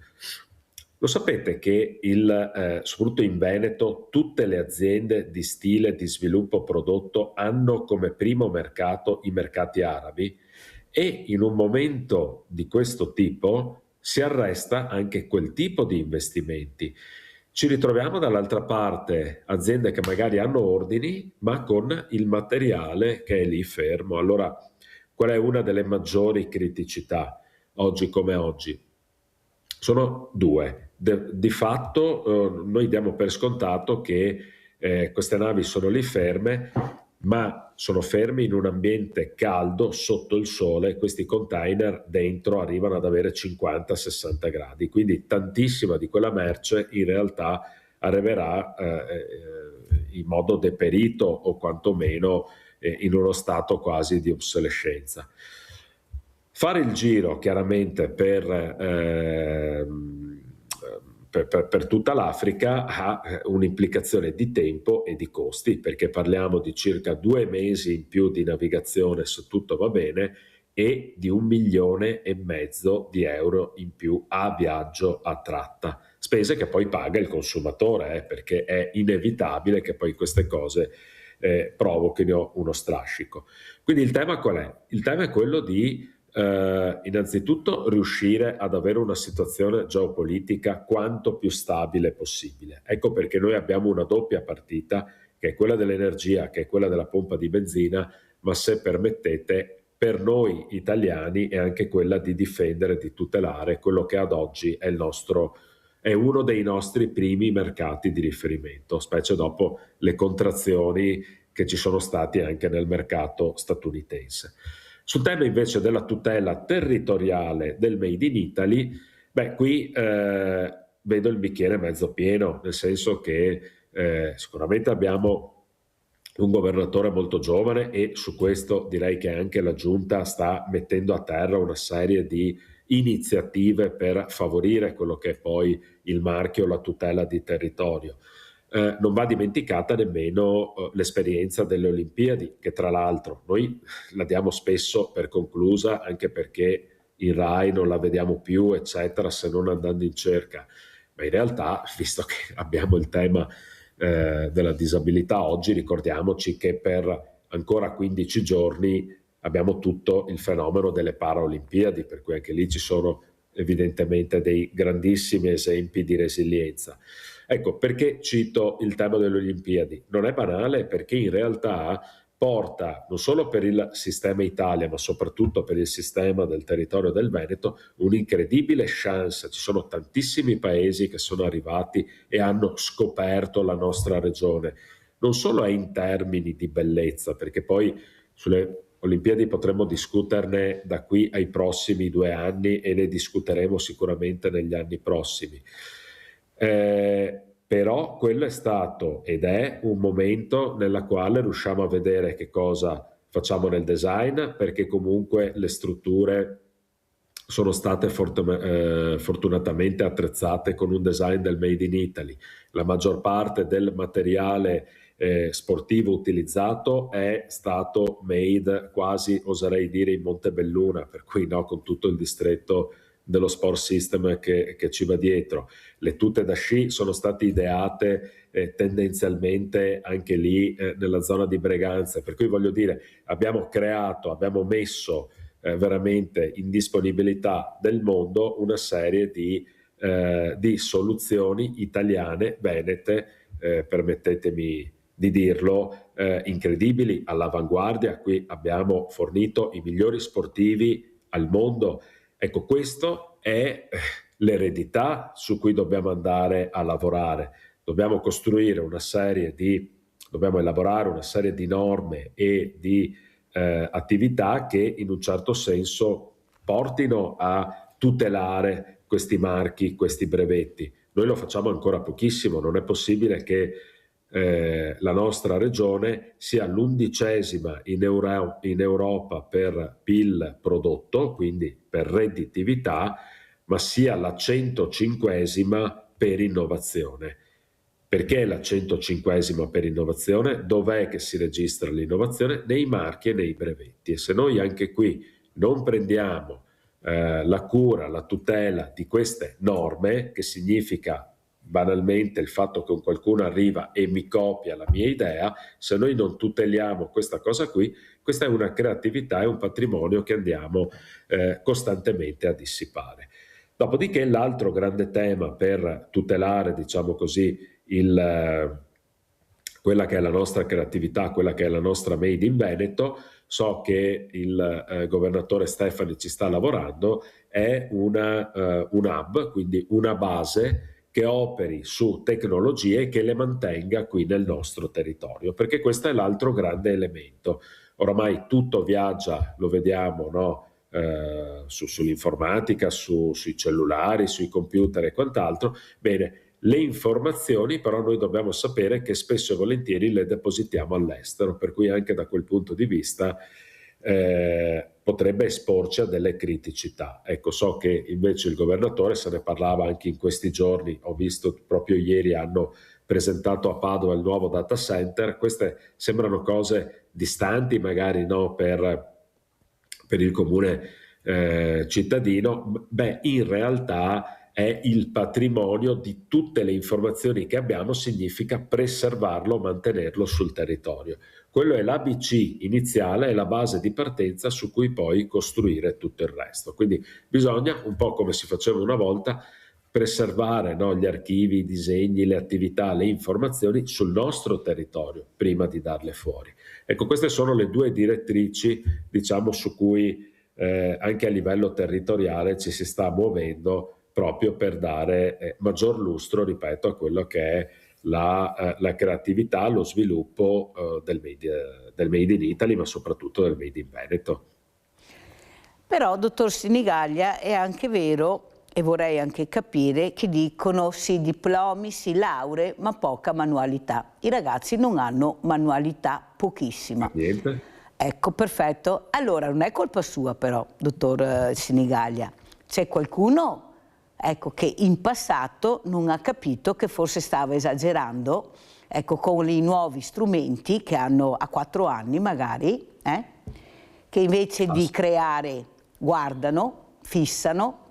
Lo sapete che soprattutto in Veneto tutte le aziende di stile di sviluppo prodotto hanno come primo mercato i mercati arabi, e in un momento di questo tipo si arresta anche quel tipo di investimenti. Ci ritroviamo dall'altra parte aziende che magari hanno ordini, ma con il materiale che è lì fermo. Allora, qual è una delle maggiori criticità oggi come oggi? Sono due. Di fatto noi diamo per scontato che queste navi sono lì ferme, ma sono fermi in un ambiente caldo, sotto il sole. Questi container dentro arrivano ad avere 50-60 gradi, quindi tantissima di quella merce in realtà arriverà in modo deperito o quantomeno in uno stato quasi di obsolescenza. Fare il giro chiaramente per tutta l'Africa ha un'implicazione di tempo e di costi, perché parliamo di circa 2 mesi in più di navigazione se tutto va bene e di 1,5 milioni di euro in più a viaggio a tratta, spese che poi paga il consumatore, perché è inevitabile che poi queste cose provochino uno strascico. Quindi il tema qual è? Il tema è quello di innanzitutto riuscire ad avere una situazione geopolitica quanto più stabile possibile. Ecco perché noi abbiamo una doppia partita, che è quella dell'energia, che è quella della pompa di benzina, ma se permettete, per noi italiani è anche quella di difendere, di tutelare quello che ad oggi è uno dei nostri primi mercati di riferimento, specie dopo le contrazioni che ci sono state anche nel mercato statunitense. Sul tema invece della tutela territoriale del Made in Italy, qui vedo il bicchiere mezzo pieno, nel senso che sicuramente abbiamo un governatore molto giovane, e su questo direi che anche la Giunta sta mettendo a terra una serie di iniziative per favorire quello che è poi il marchio, la tutela di territorio. Non va dimenticata nemmeno l'esperienza delle Olimpiadi, che tra l'altro noi la diamo spesso per conclusa, anche perché in Rai non la vediamo più, eccetera, se non andando in cerca. Ma in realtà, visto che abbiamo il tema della disabilità oggi, ricordiamoci che per ancora 15 giorni abbiamo tutto il fenomeno delle Paraolimpiadi, per cui anche lì ci sono evidentemente dei grandissimi esempi di resilienza. Ecco, perché cito il tema delle Olimpiadi? Non è banale, perché in realtà porta non solo per il sistema Italia, ma soprattutto per il sistema del territorio del Veneto, un'incredibile chance. Ci sono tantissimi paesi che sono arrivati e hanno scoperto la nostra regione. Non solo è in termini di bellezza, perché poi sulle Olimpiadi potremmo discuterne da qui ai prossimi 2 anni, e ne discuteremo sicuramente negli anni prossimi. Però quello è stato ed è un momento nella quale riusciamo a vedere che cosa facciamo nel design, perché comunque le strutture sono state fortunatamente attrezzate con un design del Made in Italy. La maggior parte del materiale sportivo utilizzato è stato made, quasi oserei dire, in Montebelluna, per cui no, con tutto il distretto dello Sport System che ci va dietro. Le tute da sci sono state ideate tendenzialmente anche lì nella zona di Breganze, per cui voglio dire, abbiamo messo veramente in disponibilità del mondo una serie di soluzioni italiane, venete, permettetemi di dirlo, incredibili, all'avanguardia. Qui abbiamo fornito i migliori sportivi al mondo. Ecco, questo è l'eredità su cui dobbiamo andare a lavorare. Dobbiamo elaborare una serie di norme e di attività che in un certo senso portino a tutelare questi marchi, questi brevetti. Noi lo facciamo ancora pochissimo, non è possibile che la nostra regione sia l'11ª in Europa per PIL prodotto, quindi per redditività, ma sia la 105ª per innovazione. Perché la 105ª per innovazione? Dov'è che si registra l'innovazione? Nei marchi e nei brevetti. E se noi anche qui non prendiamo la cura, la tutela di queste norme, che significa banalmente il fatto che qualcuno arriva e mi copia la mia idea, se noi non tuteliamo questa cosa qui, questa è una creatività e un patrimonio che andiamo costantemente a dissipare. Dopodiché l'altro grande tema per tutelare, diciamo così, quella che è la nostra creatività, quella che è la nostra Made in Veneto, so che il governatore Stefani ci sta lavorando, è un hub, quindi una base che operi su tecnologie e che le mantenga qui nel nostro territorio, perché questo è l'altro grande elemento. Oramai tutto viaggia, lo vediamo, no? Sull'informatica, sui cellulari, sui computer e quant'altro. Bene, le informazioni però noi dobbiamo sapere che spesso e volentieri le depositiamo all'estero, per cui anche da quel punto di vista potrebbe esporci a delle criticità. Ecco, so che invece il governatore, se ne parlava anche in questi giorni, ho visto proprio ieri hanno presentato a Padova il nuovo data center. Queste sembrano cose distanti magari, no, per il comune cittadino. Beh, in realtà è il patrimonio di tutte le informazioni che abbiamo, significa preservarlo, mantenerlo sul territorio. Quello è l'ABC iniziale, è la base di partenza su cui poi costruire tutto il resto. Quindi bisogna, un po' come si faceva una volta, preservare, no, gli archivi, i disegni, le attività, le informazioni sul nostro territorio prima di darle fuori. Ecco, queste sono le due direttrici, diciamo, su cui anche a livello territoriale ci si sta muovendo, proprio per dare maggior lustro, ripeto, a quello che è la creatività, lo sviluppo del made in Italy, ma soprattutto del Made in Veneto. Però, dottor Sinigaglia, è anche vero e vorrei anche capire, che dicono sì diplomi, sì lauree, ma poca manualità. I ragazzi non hanno manualità, pochissima. Niente. Ecco, perfetto. Allora, non è colpa sua però, dottor Sinigaglia. C'è qualcuno, ecco, che in passato non ha capito che forse stava esagerando, ecco, con i nuovi strumenti che hanno a 4 anni magari, che invece di creare guardano, fissano,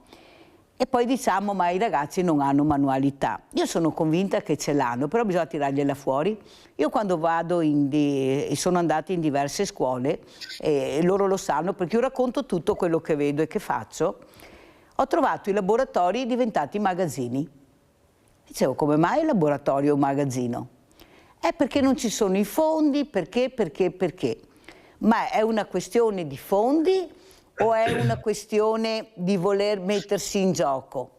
e poi diciamo ma i ragazzi non hanno manualità. Io sono convinta che ce l'hanno, però bisogna tirargliela fuori. Io quando vado sono andata in diverse scuole, e loro lo sanno perché io racconto tutto quello che vedo e che faccio, ho trovato i laboratori diventati magazzini. Dicevo, come mai il laboratorio è un magazzino? Perché non ci sono i fondi, perché? Ma è una questione di fondi o è una questione di voler mettersi in gioco?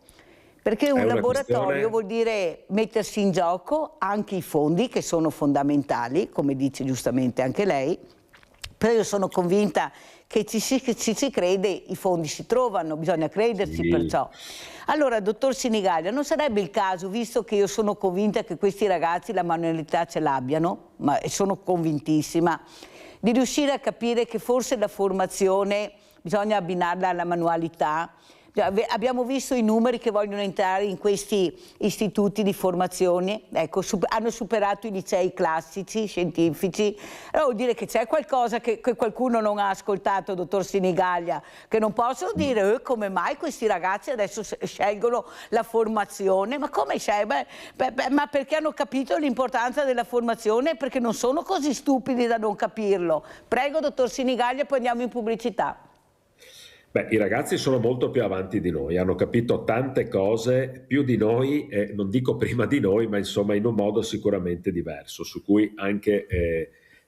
Perché un laboratorio vuol dire mettersi in gioco anche i fondi, che sono fondamentali, come dice giustamente anche lei, però io sono convinta che ci si crede, i fondi si trovano, bisogna crederci perciò. Allora, dottor Sinigaglia, non sarebbe il caso, visto che io sono convinta che questi ragazzi la manualità ce l'abbiano, ma sono convintissima, di riuscire a capire che forse la formazione bisogna abbinarla alla manualità. Abbiamo visto i numeri che vogliono entrare in questi istituti di formazione, ecco, hanno superato i licei classici, scientifici. Allora vuol dire che c'è qualcosa che qualcuno non ha ascoltato, dottor Sinigaglia, che non possono dire come mai questi ragazzi adesso scelgono la formazione, ma come scelgono? Ma perché hanno capito l'importanza della formazione, perché non sono così stupidi da non capirlo. Prego, dottor Sinigaglia, poi andiamo in pubblicità. Beh, i ragazzi sono molto più avanti di noi, hanno capito tante cose più di noi, non dico prima di noi, ma insomma in un modo sicuramente diverso, su cui anche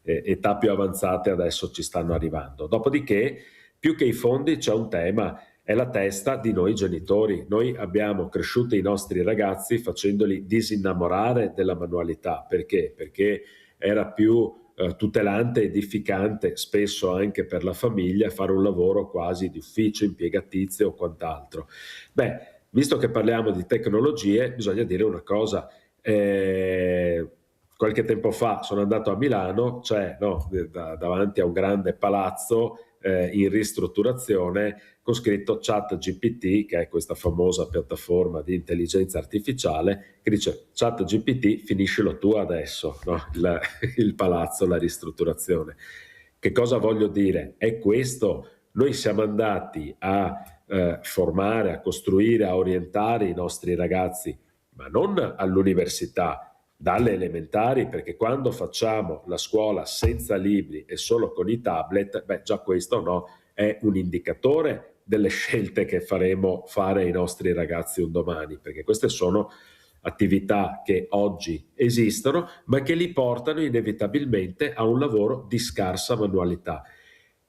età più avanzate adesso ci stanno arrivando. Dopodiché, più che i fondi c'è un tema, è la testa di noi genitori. Noi abbiamo cresciuto i nostri ragazzi facendoli disinnamorare della manualità. Perché? Perché era più tutelante, edificante, spesso anche per la famiglia, fare un lavoro quasi di ufficio, impiegatizio o quant'altro. Beh, visto che parliamo di tecnologie, bisogna dire una cosa. Qualche tempo fa sono andato a Milano, davanti a un grande palazzo in ristrutturazione con scritto ChatGPT, che è questa famosa piattaforma di intelligenza artificiale, che dice ChatGPT finiscilo tu adesso, no? Il palazzo, la ristrutturazione. Che cosa voglio dire? È questo, noi siamo andati a formare, a costruire, a orientare i nostri ragazzi, ma non all'università, dalle elementari, perché quando facciamo la scuola senza libri e solo con i tablet, beh, già questo no, è un indicatore delle scelte che faremo fare ai nostri ragazzi un domani, perché queste sono attività che oggi esistono, ma che li portano inevitabilmente a un lavoro di scarsa manualità.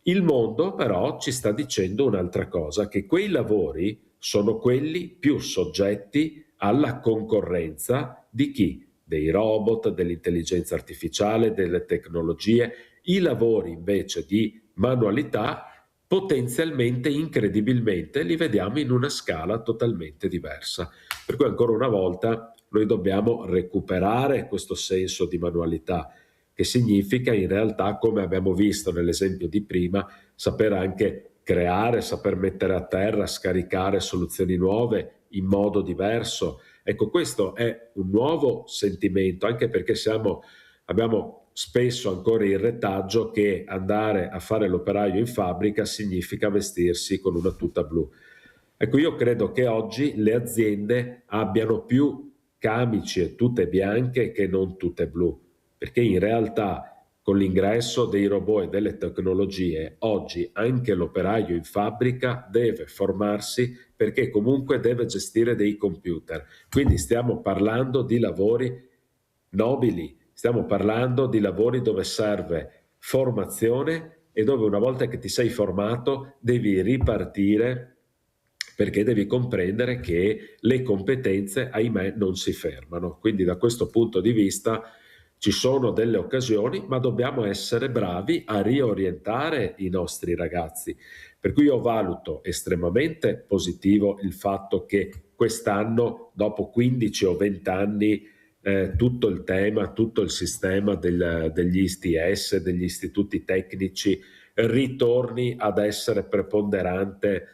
Il mondo però ci sta dicendo un'altra cosa, che quei lavori sono quelli più soggetti alla concorrenza di chi? Dei robot, dell'intelligenza artificiale, delle tecnologie. I lavori invece di manualità potenzialmente, incredibilmente, li vediamo in una scala totalmente diversa. Per cui ancora una volta noi dobbiamo recuperare questo senso di manualità, che significa in realtà, come abbiamo visto nell'esempio di prima, saper anche creare, saper mettere a terra, scaricare soluzioni nuove in modo diverso. Ecco, questo è un nuovo sentimento, anche perché abbiamo spesso ancora il retaggio che andare a fare l'operaio in fabbrica significa vestirsi con una tuta blu. Ecco, io credo che oggi le aziende abbiano più camici e tute bianche che non tute blu, perché in realtà con l'ingresso dei robot e delle tecnologie, oggi anche l'operaio in fabbrica deve formarsi, perché comunque deve gestire dei computer. Quindi stiamo parlando di lavori nobili, stiamo parlando di lavori dove serve formazione e dove una volta che ti sei formato devi ripartire, perché devi comprendere che le competenze, ahimè, non si fermano. Quindi da questo punto di vista ci sono delle occasioni, ma dobbiamo essere bravi a riorientare i nostri ragazzi. Per cui io valuto estremamente positivo il fatto che quest'anno, dopo 15 o 20 anni, tutto il tema, tutto il sistema degli ISTS, degli istituti tecnici, ritorni ad essere preponderante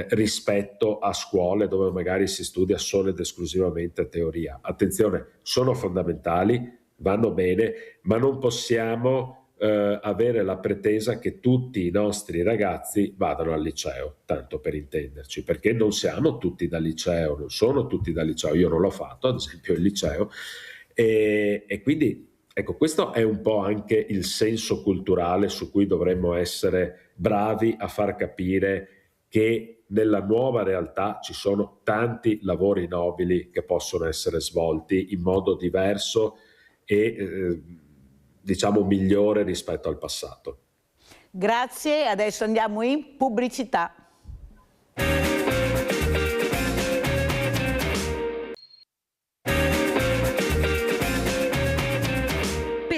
rispetto a scuole dove magari si studia solo ed esclusivamente teoria. Attenzione, sono fondamentali, vanno bene, ma non possiamo avere la pretesa che tutti i nostri ragazzi vadano al liceo, tanto per intenderci, perché non siamo tutti da liceo, non sono tutti da liceo, io non l'ho fatto, ad esempio, il liceo, e quindi ecco, questo è un po' anche il senso culturale su cui dovremmo essere bravi a far capire che nella nuova realtà ci sono tanti lavori nobili che possono essere svolti in modo diverso e diciamo migliore rispetto al passato. Grazie, adesso andiamo in pubblicità.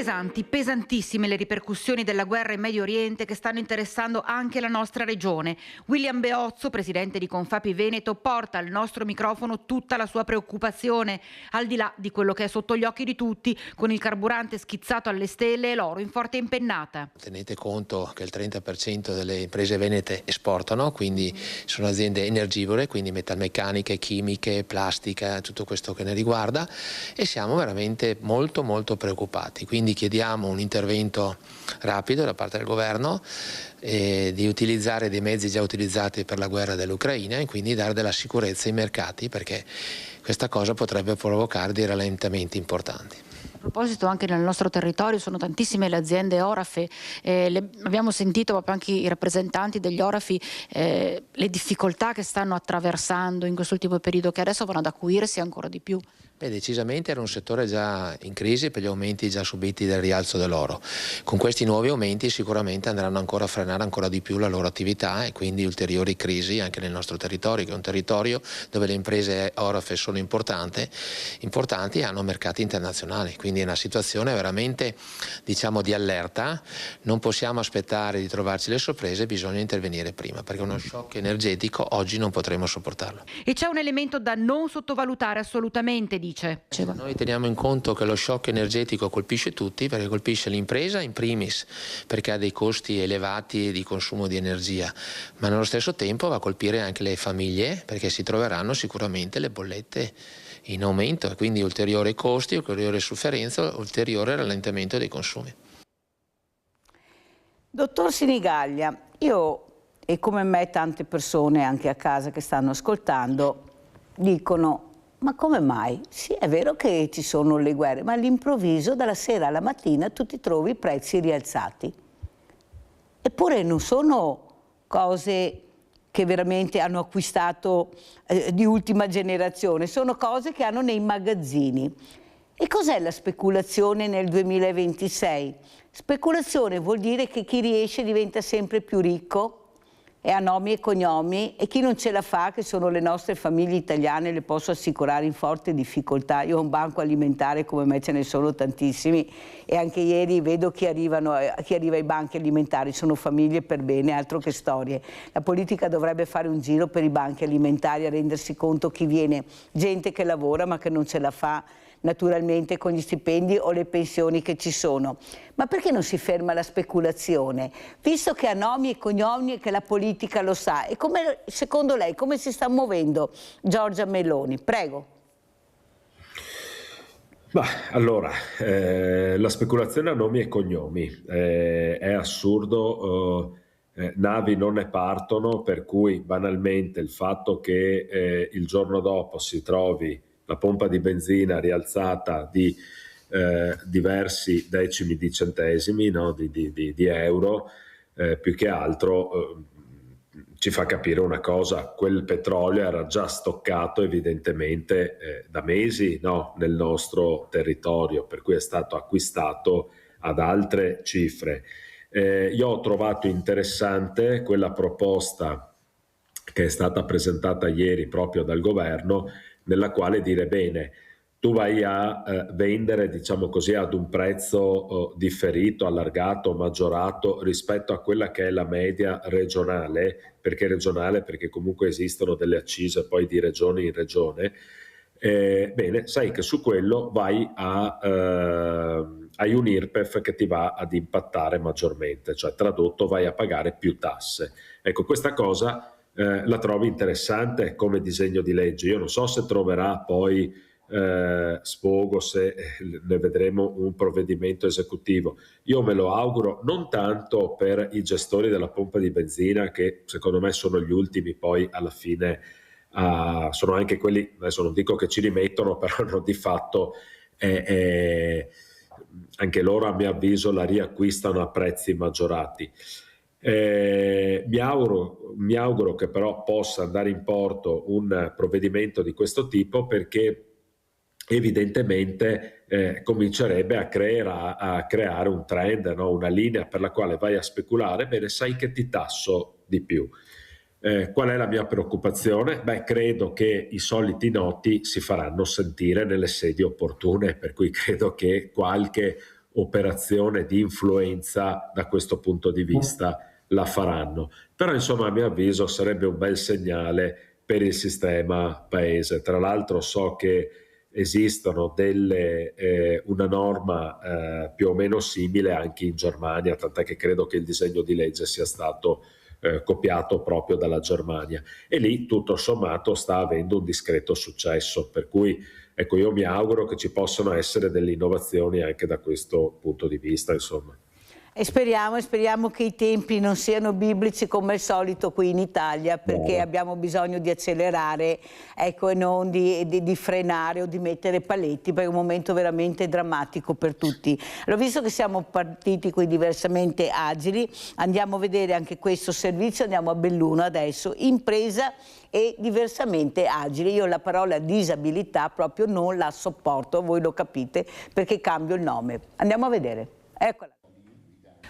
Pesanti, pesantissime le ripercussioni della guerra in Medio Oriente che stanno interessando anche la nostra regione. William Beozzo, presidente di Confapi Veneto, porta al nostro microfono tutta la sua preoccupazione, al di là di quello che è sotto gli occhi di tutti, con il carburante schizzato alle stelle e l'oro in forte impennata. Tenete conto che il 30% delle imprese venete esportano, quindi sono aziende energivore, quindi metalmeccaniche, chimiche, plastica, tutto questo che ne riguarda, e siamo veramente molto preoccupati. Quindi chiediamo un intervento rapido da parte del governo, di utilizzare dei mezzi già utilizzati per la guerra dell'Ucraina e quindi dare della sicurezza ai mercati, perché questa cosa potrebbe provocare dei rallentamenti importanti. A proposito, anche nel nostro territorio sono tantissime le aziende orafe, abbiamo sentito proprio anche i rappresentanti degli orafi le difficoltà che stanno attraversando in quest'ultimo periodo, che adesso vanno ad acuirsi ancora di più. Decisamente era un settore già in crisi per gli aumenti già subiti del rialzo dell'oro. Con questi nuovi aumenti sicuramente andranno ancora a frenare ancora di più la loro attività e quindi ulteriori crisi anche nel nostro territorio, che è un territorio dove le imprese orafe sono importanti e hanno mercati internazionali, quindi è una situazione veramente, diciamo, di allerta. Non possiamo aspettare di trovarci le sorprese, bisogna intervenire prima, perché uno shock energetico oggi non potremo sopportarlo. E c'è un elemento da non sottovalutare assolutamente, dice. Noi teniamo in conto che lo shock energetico colpisce tutti, perché colpisce l'impresa in primis, perché ha dei costi elevati di consumo di energia, ma nello stesso tempo va a colpire anche le famiglie, perché si troveranno sicuramente le bollette in aumento e quindi ulteriori costi, ulteriore sofferenza, ulteriore rallentamento dei consumi. Dottor Sinigaglia, io e come me tante persone anche a casa che stanno ascoltando dicono: ma come mai? Sì, è vero che ci sono le guerre, ma all'improvviso, dalla sera alla mattina, tu ti trovi i prezzi rialzati. Eppure non sono cose che veramente hanno acquistato di ultima generazione, sono cose che hanno nei magazzini. E cos'è la speculazione nel 2026? Speculazione vuol dire che chi riesce diventa sempre più ricco, e ha nomi e cognomi, e chi non ce la fa, che sono le nostre famiglie italiane, le posso assicurare in forte difficoltà. Io ho un banco alimentare, come me ce ne sono tantissimi, e anche ieri vedo chi arriva ai banchi alimentari, sono famiglie per bene, altro che storie. La politica dovrebbe fare un giro per i banchi alimentari a rendersi conto chi viene, gente che lavora ma che non ce la fa naturalmente con gli stipendi o le pensioni che ci sono. Ma perché non si ferma la speculazione? Visto che ha nomi e cognomi e che la politica lo sa, e come, secondo lei come si sta muovendo Giorgia Meloni? Prego. Allora, la speculazione a nomi e cognomi è assurdo, navi non ne partono, per cui banalmente il fatto che il giorno dopo si trovi la pompa di benzina rialzata di diversi decimi di centesimi, no? di euro, più che altro ci fa capire una cosa: quel petrolio era già stoccato evidentemente da mesi, no? nel nostro territorio, per cui è stato acquistato ad altre cifre. Io ho trovato interessante quella proposta che è stata presentata ieri proprio dal governo, nella quale dire: bene, tu vai a vendere, diciamo così, ad un prezzo differito, allargato, maggiorato rispetto a quella che è la media regionale, perché comunque esistono delle accise poi di regione in regione, bene, sai che su quello vai hai un IRPEF che ti va ad impattare maggiormente, cioè tradotto vai a pagare più tasse. Ecco, questa cosa la trovi interessante come disegno di legge. Io non so se troverà poi sfogo, se ne vedremo un provvedimento esecutivo. Io me lo auguro non tanto per i gestori della pompa di benzina, che secondo me sono gli ultimi poi alla fine, sono anche quelli, adesso non dico che ci rimettono, però no, di fatto anche loro a mio avviso la riacquistano a prezzi maggiorati. Mi auguro che però possa andare in porto un provvedimento di questo tipo, perché evidentemente comincerebbe a creare un trend, no? Una linea per la quale vai a speculare, bene, sai che ti tasso di più. Qual è la mia preoccupazione? Beh, credo che i soliti noti si faranno sentire nelle sedi opportune, per cui credo che qualche operazione di influenza da questo punto di vista la faranno. Però insomma, a mio avviso sarebbe un bel segnale per il sistema paese. Tra l'altro so che esistono una norma più o meno simile anche in Germania, tant'è che credo che il disegno di legge sia stato copiato proprio dalla Germania, e lì tutto sommato sta avendo un discreto successo, per cui ecco, io mi auguro che ci possano essere delle innovazioni anche da questo punto di vista, insomma. E speriamo che i tempi non siano biblici come al solito qui in Italia, perché abbiamo bisogno di accelerare, ecco, e non di frenare o di mettere paletti, perché è un momento veramente drammatico per tutti. Allora, visto che siamo partiti qui diversamente agili, andiamo a vedere anche questo servizio, andiamo a Belluno adesso, impresa e diversamente agili. Io la parola disabilità proprio non la sopporto, voi lo capite, perché cambio il nome. Andiamo a vedere, eccola.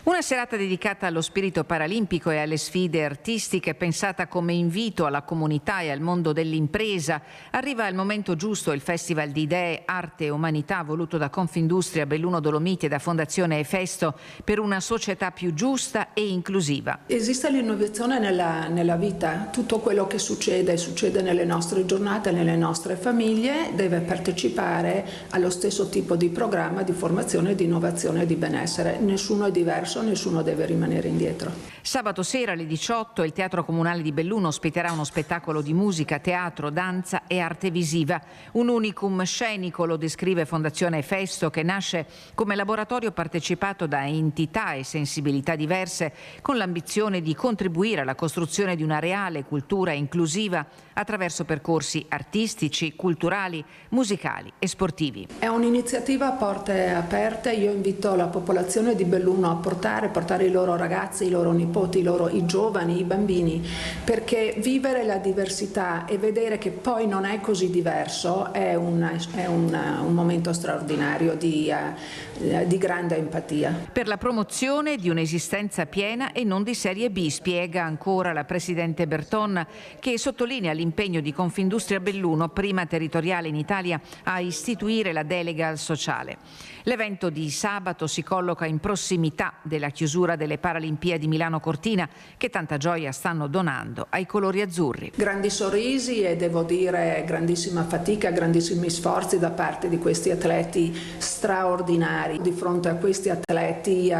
Una serata dedicata allo spirito paralimpico e alle sfide artistiche, pensata come invito alla comunità e al mondo dell'impresa. Arriva al momento giusto il Festival di Idee, Arte e Umanità voluto da Confindustria Belluno Dolomiti e da Fondazione Efesto per una società più giusta e inclusiva. Esiste l'innovazione nella vita, tutto quello che succede nelle nostre giornate, nelle nostre famiglie, deve partecipare allo stesso tipo di programma di formazione, di innovazione e di benessere. Nessuno è diverso, nessuno deve rimanere indietro. Sabato sera alle 18 il Teatro Comunale di Belluno ospiterà uno spettacolo di musica, teatro, danza e arte visiva. Un unicum scenico, lo descrive Fondazione Efesto, che nasce come laboratorio partecipato da entità e sensibilità diverse, con l'ambizione di contribuire alla costruzione di una reale cultura inclusiva attraverso percorsi artistici, culturali, musicali e sportivi. È un'iniziativa a porte aperte. Io invito la popolazione di Belluno a portare i loro ragazzi, i loro nipoti, i giovani, i bambini, perché vivere la diversità e vedere che poi non è così diverso è un momento straordinario di grande empatia. Per la promozione di un'esistenza piena e non di serie B, spiega ancora la Presidente Berton, che sottolinea l'impegno di Confindustria Belluno, prima territoriale in Italia a istituire la delega al sociale. L'evento di sabato si colloca in prossimità della chiusura delle Paralimpiadi Milano-Cortina, che tanta gioia stanno donando ai colori azzurri. Grandi sorrisi e devo dire grandissima fatica, grandissimi sforzi da parte di questi atleti straordinari. Di fronte a questi atleti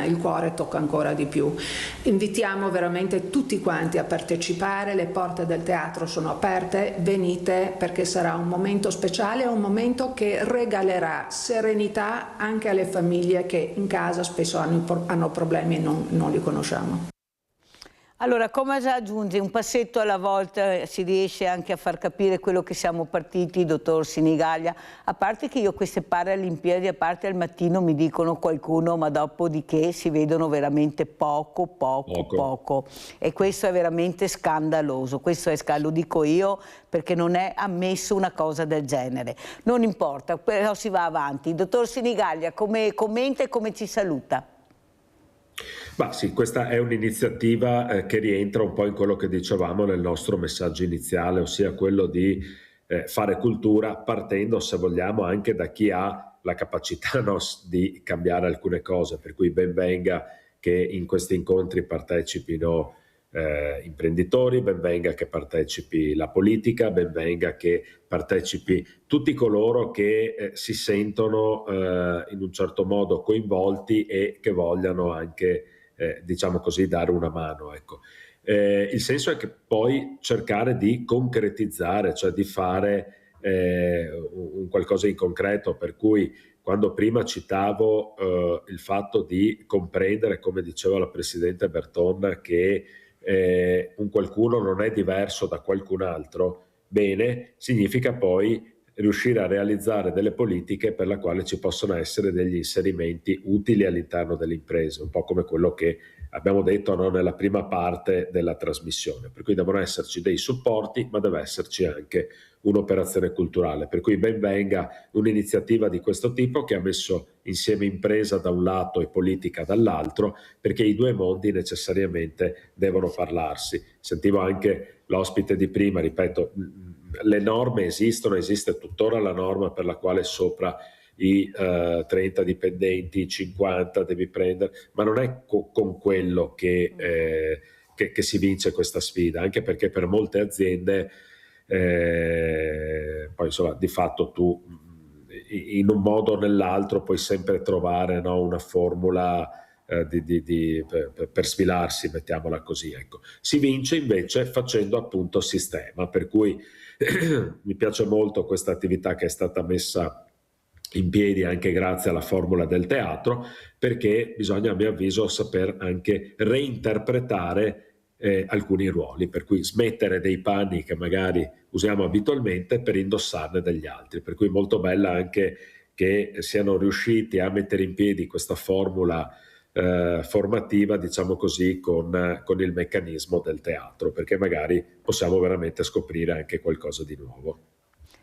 il cuore tocca ancora di più. Invitiamo veramente tutti quanti a partecipare, le porte del teatro sono aperte, venite perché sarà un momento speciale, un momento che regalerà serenità anche alle famiglie che in casa spesso hanno problemi e non li conosciamo. Allora, come già aggiunge, un passetto alla volta si riesce anche a far capire quello che siamo partiti, dottor Sinigaglia. A parte che io queste Paralimpiadi, a parte al mattino mi dicono qualcuno, ma dopodiché si vedono veramente poco. E questo è veramente scandaloso, lo dico io perché non è ammesso una cosa del genere. Non importa, però si va avanti. Dottor Sinigaglia, come commenta e come ci saluta? Ma sì, questa è un'iniziativa che rientra un po' in quello che dicevamo nel nostro messaggio iniziale, ossia quello di fare cultura, partendo, se vogliamo, anche da chi ha la capacità di cambiare alcune cose, per cui ben venga che in questi incontri partecipino imprenditori, ben venga che partecipi la politica, ben venga che partecipi tutti coloro che si sentono in un certo modo coinvolti e che vogliano anche, diciamo così, dare una mano, ecco. Il senso è che poi cercare di concretizzare, cioè di fare un qualcosa in concreto, per cui quando prima citavo il fatto di comprendere, come diceva la Presidente Berton, che un qualcuno non è diverso da qualcun altro, bene, significa poi riuscire a realizzare delle politiche per la quale ci possono essere degli inserimenti utili all'interno delle imprese, un po' come quello che abbiamo detto, no, nella prima parte della trasmissione, per cui devono esserci dei supporti, ma deve esserci anche un'operazione culturale, per cui ben venga un'iniziativa di questo tipo che ha messo insieme impresa da un lato e politica dall'altro, perché i due mondi necessariamente devono parlarsi. Sentivo anche l'ospite di prima, ripeto, le norme esistono, esiste tuttora la norma per la quale sopra i 30 dipendenti, 50 devi prendere, ma non è con quello che si vince questa sfida, anche perché per molte aziende poi insomma di fatto tu in un modo o nell'altro puoi sempre trovare, no, una formula per sfilarsi, mettiamola così, ecco. Si vince invece facendo appunto sistema, per cui mi piace molto questa attività che è stata messa in piedi anche grazie alla formula del teatro, perché bisogna, a mio avviso, saper anche reinterpretare alcuni ruoli, per cui smettere dei panni che magari usiamo abitualmente per indossarne degli altri, per cui molto bella anche che siano riusciti a mettere in piedi questa formula formativa, diciamo così, con il meccanismo del teatro, perché magari possiamo veramente scoprire anche qualcosa di nuovo.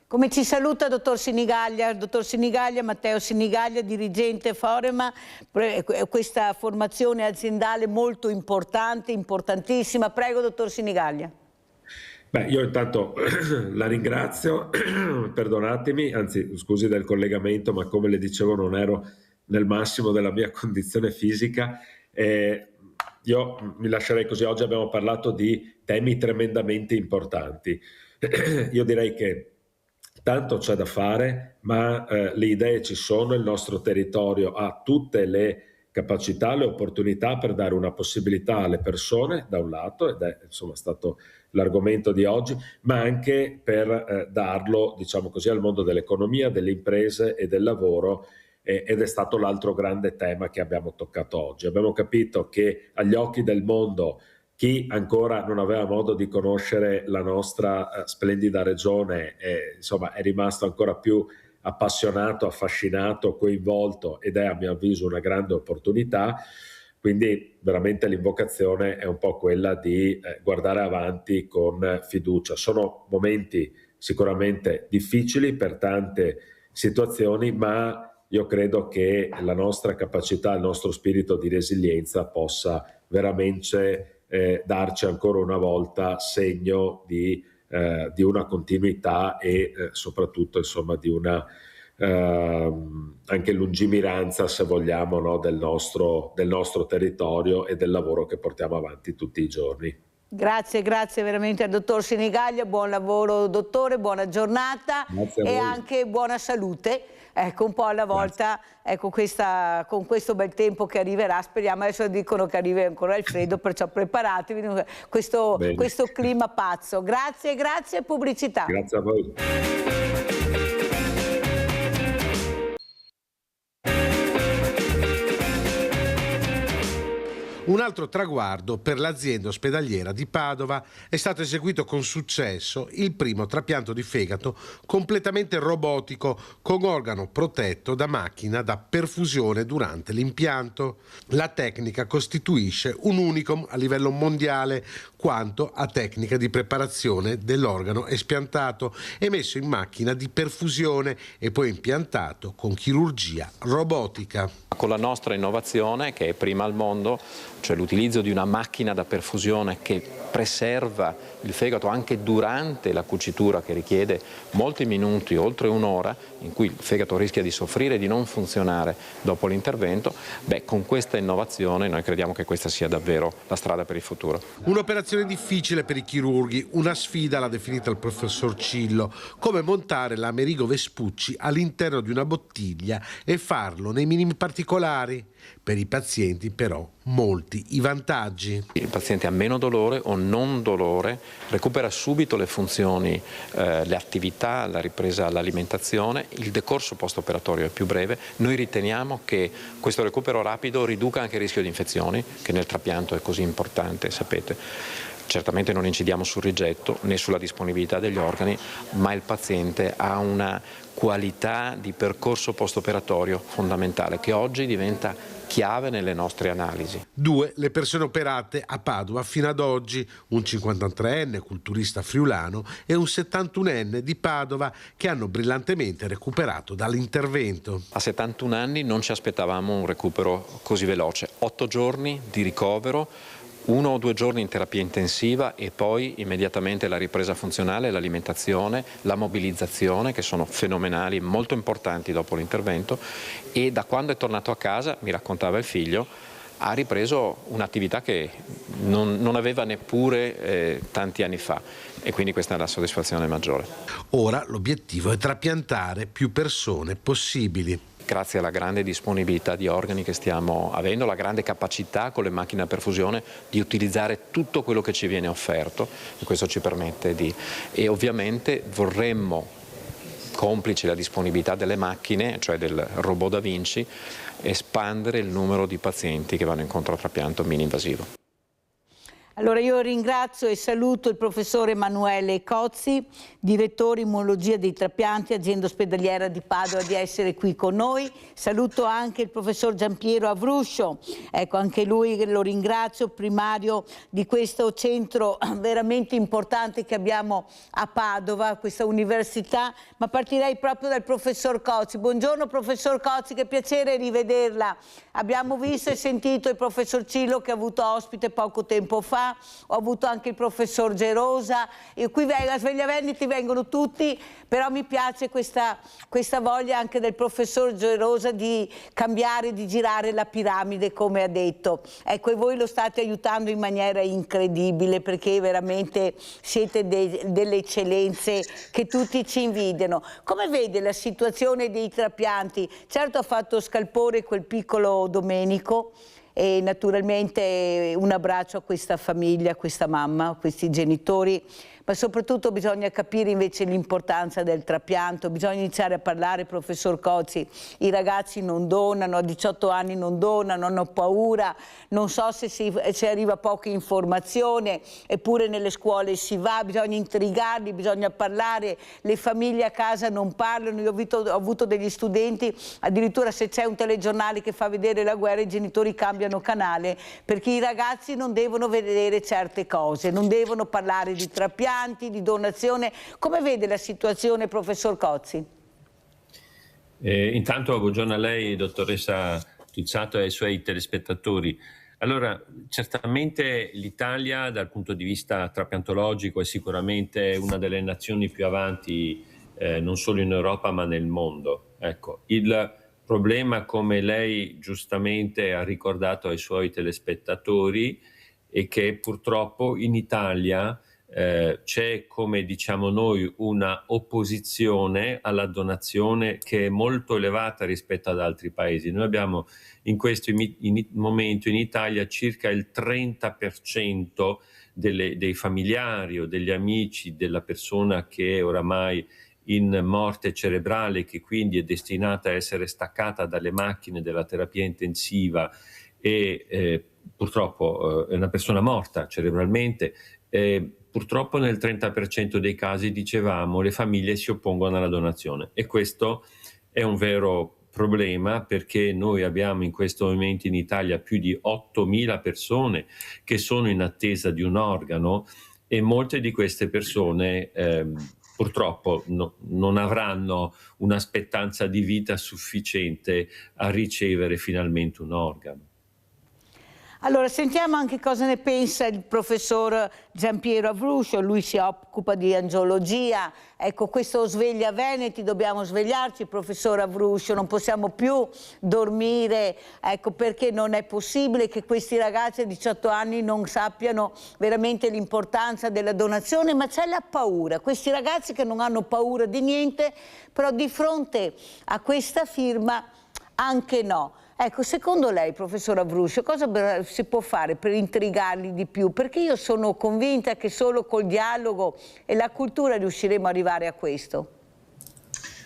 Come ci saluta dottor Sinigaglia, Matteo Sinigaglia, dirigente Forema, questa formazione aziendale molto importante, importantissima. Prego, dottor Sinigaglia. Beh, io intanto la ringrazio, perdonatemi, anzi scusi del collegamento, ma come le dicevo non ero nel massimo della mia condizione fisica. Io mi lascerei così. Oggi abbiamo parlato di temi tremendamente importanti. Io direi che tanto c'è da fare, ma le idee ci sono, il nostro territorio ha tutte le capacità, le opportunità per dare una possibilità alle persone, da un lato, ed è insomma stato l'argomento di oggi, ma anche per darlo, diciamo così, al mondo dell'economia, delle imprese e del lavoro, ed è stato l'altro grande tema che abbiamo toccato oggi. Abbiamo capito che agli occhi del mondo chi ancora non aveva modo di conoscere la nostra splendida regione insomma, è rimasto ancora più appassionato, affascinato, coinvolto, ed è a mio avviso una grande opportunità. Quindi veramente l'invocazione è un po' quella di guardare avanti con fiducia. Sono momenti sicuramente difficili per tante situazioni, ma io credo che la nostra capacità, il nostro spirito di resilienza possa veramente darci ancora una volta segno di una continuità e soprattutto insomma di una anche lungimiranza, se vogliamo, no, del nostro territorio e del lavoro che portiamo avanti tutti i giorni. Grazie veramente al dottor Sinigaglia, buon lavoro dottore, buona giornata e anche buona salute. Ecco, un po' alla volta, ecco, con questo bel tempo che arriverà, speriamo, adesso dicono che arrivi ancora il freddo, perciò preparatevi, questo clima pazzo. Grazie, pubblicità. Grazie a voi. Un altro traguardo per l'azienda ospedaliera di Padova: è stato eseguito con successo il primo trapianto di fegato completamente robotico con organo protetto da macchina da perfusione durante l'impianto. La tecnica costituisce un unicum a livello mondiale quanto a tecnica di preparazione dell'organo espiantato e messo in macchina di perfusione e poi impiantato con chirurgia robotica. Con la nostra innovazione, che è prima al mondo, cioè l'utilizzo di una macchina da perfusione che preserva il fegato anche durante la cucitura, che richiede molti minuti, oltre un'ora, in cui il fegato rischia di soffrire e di non funzionare dopo l'intervento, con questa innovazione noi crediamo che questa sia davvero la strada per il futuro. Un'operazione difficile per i chirurghi, una sfida l'ha definita il professor Cillo, come montare l'Amerigo Vespucci all'interno di una bottiglia e farlo nei minimi particolari. Per i pazienti però molti i vantaggi. Il paziente ha meno dolore o non dolore, recupera subito le funzioni, le attività, la ripresa all'alimentazione, il decorso post-operatorio è più breve. Noi riteniamo che questo recupero rapido riduca anche il rischio di infezioni, che nel trapianto è così importante, sapete. Certamente non incidiamo sul rigetto né sulla disponibilità degli organi, ma il paziente ha una qualità di percorso post-operatorio fondamentale che oggi diventa chiave nelle nostre analisi. 2 le persone operate a Padova fino ad oggi, un 53enne culturista friulano e un 71enne di Padova che hanno brillantemente recuperato dall'intervento. A 71 anni non ci aspettavamo un recupero così veloce, 8 giorni di ricovero, 1 o 2 giorni in terapia intensiva e poi immediatamente la ripresa funzionale, l'alimentazione, la mobilizzazione, che sono fenomenali, molto importanti dopo l'intervento, e da quando è tornato a casa, mi raccontava il figlio, ha ripreso un'attività che non aveva neppure tanti anni fa, e quindi questa è la soddisfazione maggiore. Ora l'obiettivo è trapiantare più persone possibili. Grazie alla grande disponibilità di organi che stiamo avendo, la grande capacità con le macchine a perfusione di utilizzare tutto quello che ci viene offerto, e questo ci permette di... E ovviamente vorremmo, complice la disponibilità delle macchine, cioè del robot Da Vinci, espandere il numero di pazienti che vanno incontro a trapianto mini-invasivo. Allora io ringrazio e saluto il professor Emanuele Cozzi, direttore immunologia dei trapianti, azienda ospedaliera di Padova, di essere qui con noi. Saluto anche il professor Giampiero Avruscio, ecco, anche lui lo ringrazio, primario di questo centro veramente importante che abbiamo a Padova, questa università, ma partirei proprio dal professor Cozzi. Buongiorno professor Cozzi, che piacere rivederla. Abbiamo visto e sentito il professor Cillo che ha avuto ospite poco tempo fa, ho avuto anche il professor Gerosa, e qui a Sveglia Veneti vengono tutti, però mi piace questa voglia anche del professor Gerosa di cambiare, di girare la piramide, come ha detto. Ecco, e voi lo state aiutando in maniera incredibile, perché veramente siete delle eccellenze che tutti ci invidiano. Come vede la situazione dei trapianti? Certo ha fatto scalpore quel piccolo Domenico, e naturalmente un abbraccio a questa famiglia, a questa mamma, a questi genitori, ma soprattutto bisogna capire invece l'importanza del trapianto, bisogna iniziare a parlare, professor Cozzi, i ragazzi non donano, a 18 anni non donano, hanno paura, non so se arriva poca informazione, eppure nelle scuole si va, bisogna intrigarli, bisogna parlare, le famiglie a casa non parlano. Io ho avuto degli studenti, addirittura se c'è un telegiornale che fa vedere la guerra i genitori cambiano canale, perché i ragazzi non devono vedere certe cose, non devono parlare di trapianti, di donazione. Come vede la situazione, professor Cozzi? Intanto buongiorno a lei, dottoressa Tuzzato, e ai suoi telespettatori. Allora, certamente l'Italia dal punto di vista trapiantologico è sicuramente una delle nazioni più avanti, non solo in Europa ma nel mondo. Ecco, il problema, come lei giustamente ha ricordato ai suoi telespettatori, è che purtroppo in Italia c'è, come diciamo noi, una opposizione alla donazione che è molto elevata rispetto ad altri paesi. Noi abbiamo in questo momento in Italia circa il 30% dei familiari o degli amici della persona che è oramai in morte cerebrale, che quindi è destinata a essere staccata dalle macchine della terapia intensiva e purtroppo è una persona morta cerebralmente. Purtroppo nel 30% dei casi, dicevamo, le famiglie si oppongono alla donazione, e questo è un vero problema, perché noi abbiamo in questo momento in Italia più di 8.000 persone che sono in attesa di un organo, e molte di queste persone purtroppo non avranno un'aspettanza di vita sufficiente a ricevere finalmente un organo. Allora, sentiamo anche cosa ne pensa il professor Giampiero Avruscio, lui si occupa di angiologia. Ecco, questo sveglia Veneti, dobbiamo svegliarci, professor Avruscio, non possiamo più dormire, ecco, perché non è possibile che questi ragazzi a 18 anni non sappiano veramente l'importanza della donazione, ma c'è la paura, questi ragazzi che non hanno paura di niente, però di fronte a questa firma anche no. Ecco, secondo lei, professor Avruscio, cosa si può fare per intrigarli di più? Perché io sono convinta che solo col dialogo e la cultura riusciremo ad arrivare a questo.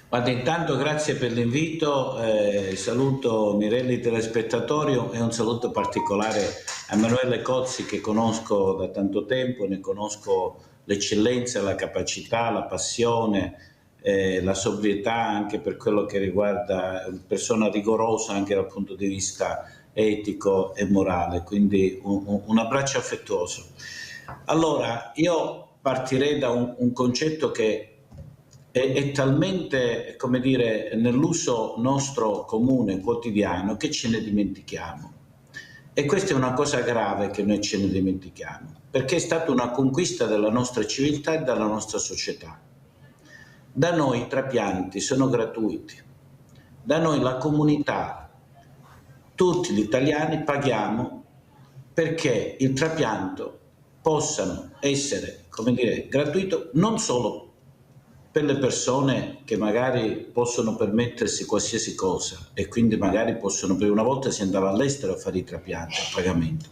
Guarda, intanto grazie per l'invito, saluto Mirelli telespettatori e un saluto particolare a Emanuele Cozzi, che conosco da tanto tempo, ne conosco l'eccellenza, la capacità, la passione, la sobrietà anche per quello che riguarda una persona rigorosa anche dal punto di vista etico e morale, quindi un abbraccio affettuoso. Allora, io partirei da un concetto che è talmente, come dire, nell'uso nostro comune, quotidiano, che ce ne dimentichiamo. E questa è una cosa grave, che noi ce ne dimentichiamo, perché è stata una conquista della nostra civiltà e della nostra società. Da noi i trapianti sono gratuiti, da noi la comunità, tutti gli italiani paghiamo perché il trapianto possano essere, come dire, gratuito non solo per le persone che magari possono permettersi qualsiasi cosa e quindi magari possono, per una volta si andava all'estero a fare i trapianti a pagamento.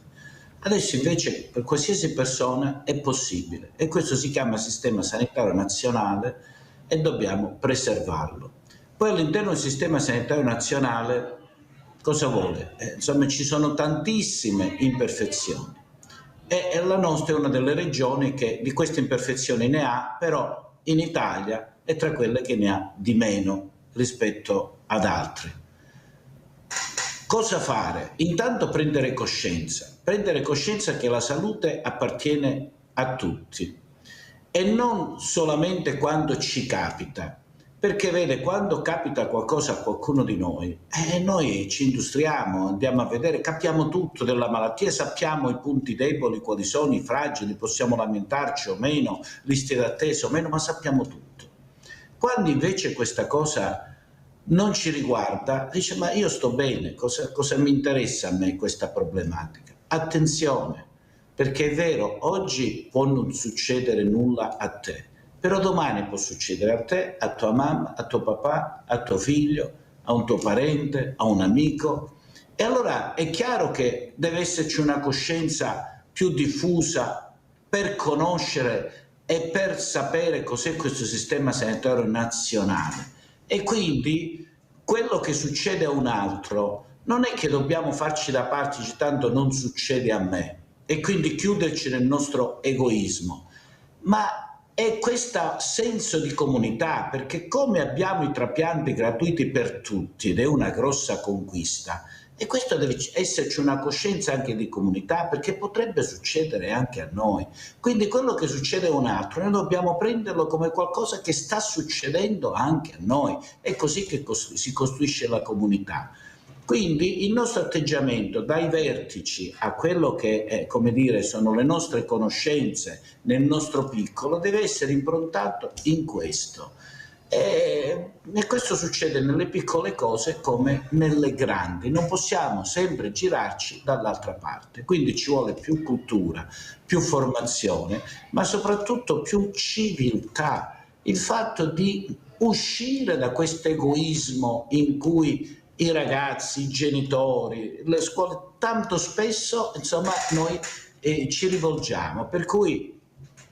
Adesso invece per qualsiasi persona è possibile e questo si chiama Sistema Sanitario Nazionale e dobbiamo preservarlo. Poi all'interno del Sistema Sanitario Nazionale cosa vuole? Insomma, ci sono tantissime imperfezioni e la nostra è una delle regioni che di queste imperfezioni ne ha, però in Italia è tra quelle che ne ha di meno rispetto ad altre. Cosa fare? Intanto prendere coscienza che la salute appartiene a tutti e non solamente quando ci capita, perché vede, quando capita qualcosa a qualcuno di noi, noi ci industriamo, andiamo a vedere, capiamo tutto della malattia, sappiamo i punti deboli, quali sono i fragili, possiamo lamentarci o meno, liste d'attesa o meno, ma sappiamo tutto. Quando invece questa cosa non ci riguarda, dice: ma io sto bene, cosa mi interessa a me questa problematica? Attenzione, perché è vero, oggi può non succedere nulla a te, però domani può succedere a te, a tua mamma, a tuo papà, a tuo figlio, a un tuo parente, a un amico. E allora è chiaro che deve esserci una coscienza più diffusa per conoscere e per sapere cos'è questo sistema sanitario nazionale. E quindi quello che succede a un altro non è che dobbiamo farci da parte, tanto non succede a me, e quindi chiuderci nel nostro egoismo, ma è questo senso di comunità, perché come abbiamo i trapianti gratuiti per tutti, ed è una grossa conquista, e questo deve esserci una coscienza anche di comunità, perché potrebbe succedere anche a noi. Quindi quello che succede a un altro, noi dobbiamo prenderlo come qualcosa che sta succedendo anche a noi, è così che si costruisce la comunità. Quindi il nostro atteggiamento dai vertici a quello che come dire, sono le nostre conoscenze nel nostro piccolo deve essere improntato in questo. E questo succede nelle piccole cose come nelle grandi, non possiamo sempre girarci dall'altra parte, quindi ci vuole più cultura, più formazione, ma soprattutto più civiltà, il fatto di uscire da questo egoismo in cui i ragazzi, i genitori, le scuole, tanto spesso insomma noi ci rivolgiamo, per cui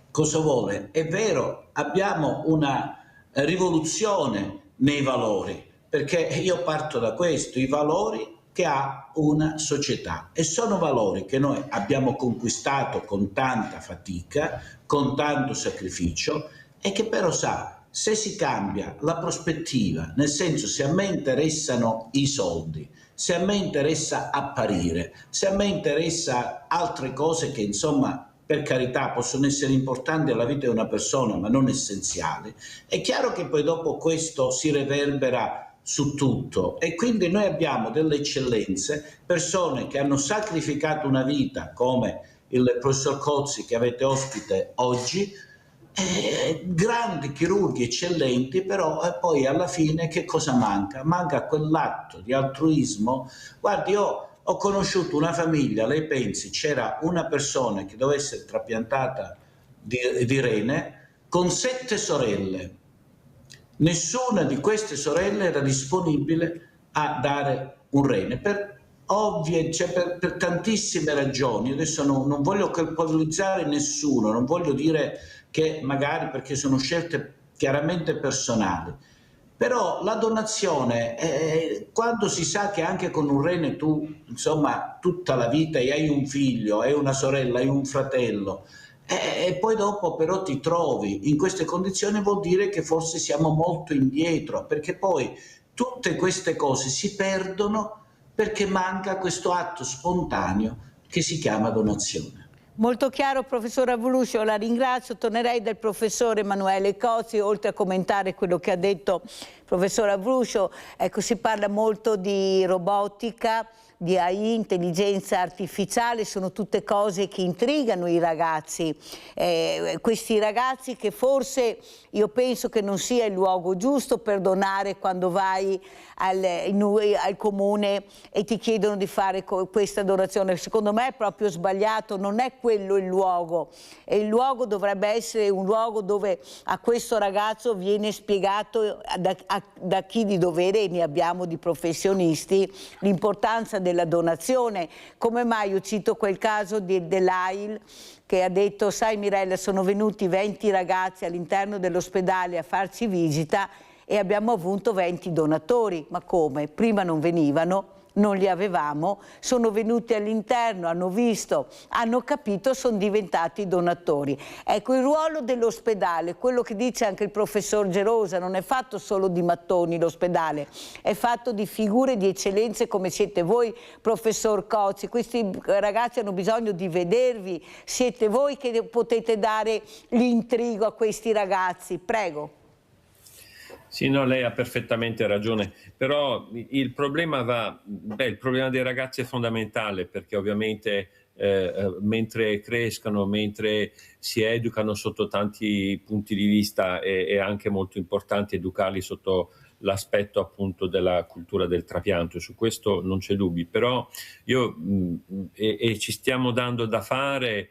cosa vuole? È vero, abbiamo una rivoluzione nei valori, perché io parto da questo, i valori che ha una società, e sono valori che noi abbiamo conquistato con tanta fatica, con tanto sacrificio, e che però se si cambia la prospettiva, nel senso, se a me interessano i soldi, se a me interessa apparire, se a me interessa altre cose che insomma per carità possono essere importanti alla vita di una persona ma non essenziali, è chiaro che poi dopo questo si riverbera su tutto, e quindi noi abbiamo delle eccellenze, persone che hanno sacrificato una vita come il professor Cozzi che avete ospite oggi, grandi chirurghi eccellenti, però poi alla fine che cosa manca? Manca quell'atto di altruismo. Guardi, io ho conosciuto una famiglia, lei pensi, c'era una persona che doveva essere trapiantata di rene con 7 sorelle. Nessuna di queste sorelle era disponibile a dare un rene per ovvie, cioè per tantissime ragioni. Adesso non voglio colpevolizzare nessuno, non voglio dire che magari perché sono scelte chiaramente personali, però la donazione, quando si sa che anche con un rene tu, insomma, tutta la vita hai un figlio, hai una sorella, hai un fratello, e poi dopo però ti trovi in queste condizioni, vuol dire che forse siamo molto indietro, perché poi tutte queste cose si perdono perché manca questo atto spontaneo che si chiama donazione. Molto chiaro, professor Avruccio, la ringrazio. Tornerei dal professore Emanuele Cozzi, oltre a commentare quello che ha detto il professor Avruccio. Ecco, si parla molto di robotica, di AI, intelligenza artificiale, sono tutte cose che intrigano i ragazzi, questi ragazzi che forse io penso che non sia il luogo giusto per donare quando vai al comune e ti chiedono di fare questa donazione. Secondo me è proprio sbagliato, non è quello il luogo, e il luogo dovrebbe essere un luogo dove a questo ragazzo viene spiegato da chi di dovere, e ne abbiamo di professionisti, l'importanza della donazione. Come mai io cito quel caso dell'AIL che ha detto: sai Mirella, sono venuti 20 ragazzi all'interno dell'ospedale a farci visita e abbiamo avuto 20 donatori. Ma come? Prima non venivano, non li avevamo, sono venuti all'interno, hanno visto, hanno capito, sono diventati donatori. Ecco, il ruolo dell'ospedale, quello che dice anche il professor Gerosa, non è fatto solo di mattoni l'ospedale, è fatto di figure di eccellenze come siete voi, professor Cozzi. Questi ragazzi hanno bisogno di vedervi, siete voi che potete dare l'intrigo a questi ragazzi. Prego. Sì, no, lei ha perfettamente ragione, però il problema il problema dei ragazzi è fondamentale, perché ovviamente mentre crescano, mentre si educano sotto tanti punti di vista, è anche molto importante educarli sotto l'aspetto appunto della cultura del trapianto, su questo non c'è dubbio, però e ci stiamo dando da fare,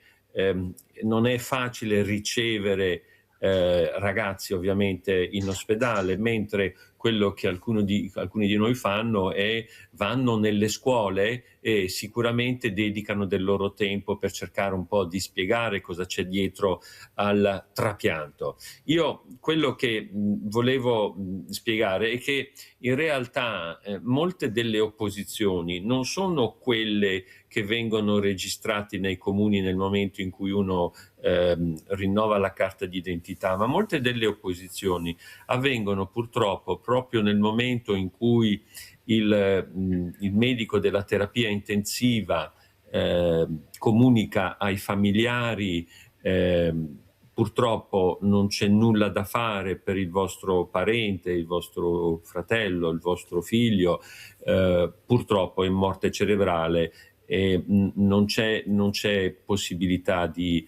non è facile ricevere ragazzi ovviamente in ospedale, mentre quello che alcuni di noi fanno è vanno nelle scuole e sicuramente dedicano del loro tempo per cercare un po' di spiegare cosa c'è dietro al trapianto. Io quello che volevo spiegare è che in realtà molte delle opposizioni non sono quelle che vengono registrate nei comuni nel momento in cui uno rinnova la carta d'identità, ma molte delle opposizioni avvengono purtroppo proprio nel momento in cui il medico della terapia intensiva comunica ai familiari: purtroppo non c'è nulla da fare per il vostro parente, il vostro fratello, il vostro figlio, purtroppo è in morte cerebrale e non c'è possibilità di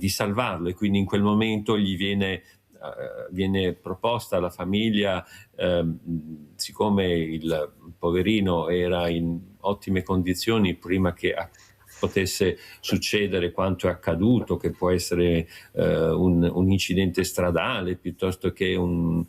salvarlo, e quindi in quel momento gli viene proposta alla famiglia, siccome il poverino era in ottime condizioni prima che potesse succedere quanto è accaduto, che può essere un incidente stradale piuttosto che un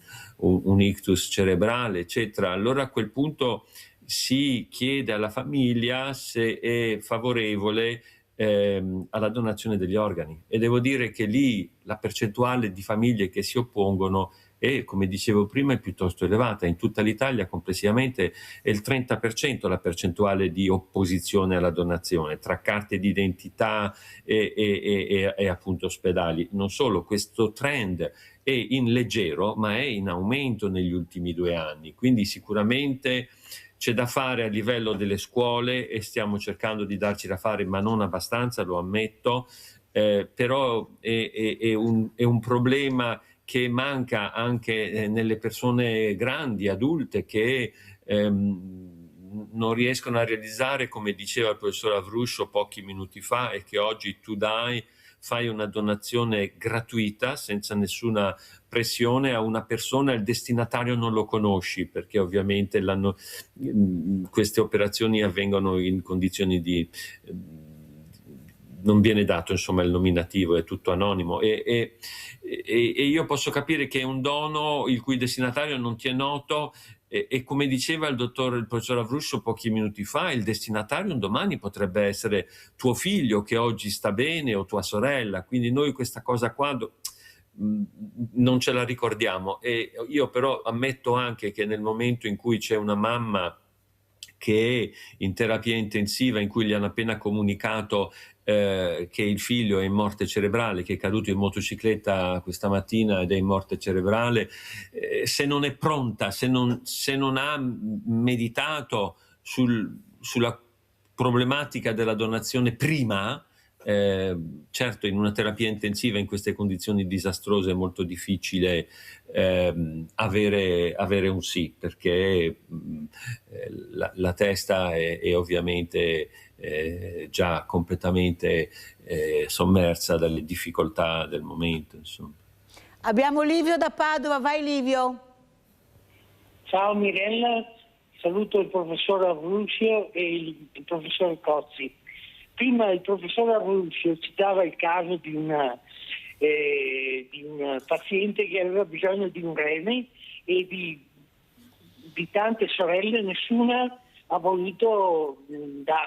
ictus cerebrale, eccetera, allora a quel punto si chiede alla famiglia se è favorevole alla donazione degli organi, e devo dire che lì la percentuale di famiglie che si oppongono è, come dicevo prima, è piuttosto elevata. In tutta l'Italia complessivamente è il 30% la percentuale di opposizione alla donazione, tra carte d'identità e appunto ospedali. Non solo, questo trend è in leggero, ma è in aumento negli ultimi 2 anni, quindi sicuramente c'è da fare a livello delle scuole e stiamo cercando di darci da fare, ma non abbastanza, lo ammetto, però è un problema che manca anche nelle persone grandi, adulte, che non riescono a realizzare, come diceva il professor Avruscio pochi minuti fa, e che oggi tu fai una donazione gratuita senza nessuna pressione a una persona, il destinatario non lo conosci, perché ovviamente queste operazioni avvengono in condizioni di non viene dato insomma il nominativo, è tutto anonimo, e io posso capire che è un dono il cui destinatario non ti è noto, e come diceva il professor Avruscio pochi minuti fa, il destinatario un domani potrebbe essere tuo figlio che oggi sta bene, o tua sorella, quindi noi questa cosa qua non ce la ricordiamo. E io però ammetto anche che nel momento in cui c'è una mamma che è in terapia intensiva, in cui gli hanno appena comunicato che il figlio è in morte cerebrale, che è caduto in motocicletta questa mattina ed è in morte cerebrale, se non è pronta, se non ha meditato sulla problematica della donazione prima, certo in una terapia intensiva in queste condizioni disastrose è molto difficile avere un sì, perché la testa è ovviamente già completamente sommersa dalle difficoltà del momento, insomma. Abbiamo Livio da Padova, vai Livio. Ciao Mirella, saluto il professor Avruscio e il professor Cozzi. Prima il professor Avruscio citava il caso di un paziente che aveva bisogno di un rene e di tante sorelle, nessuna ha voluto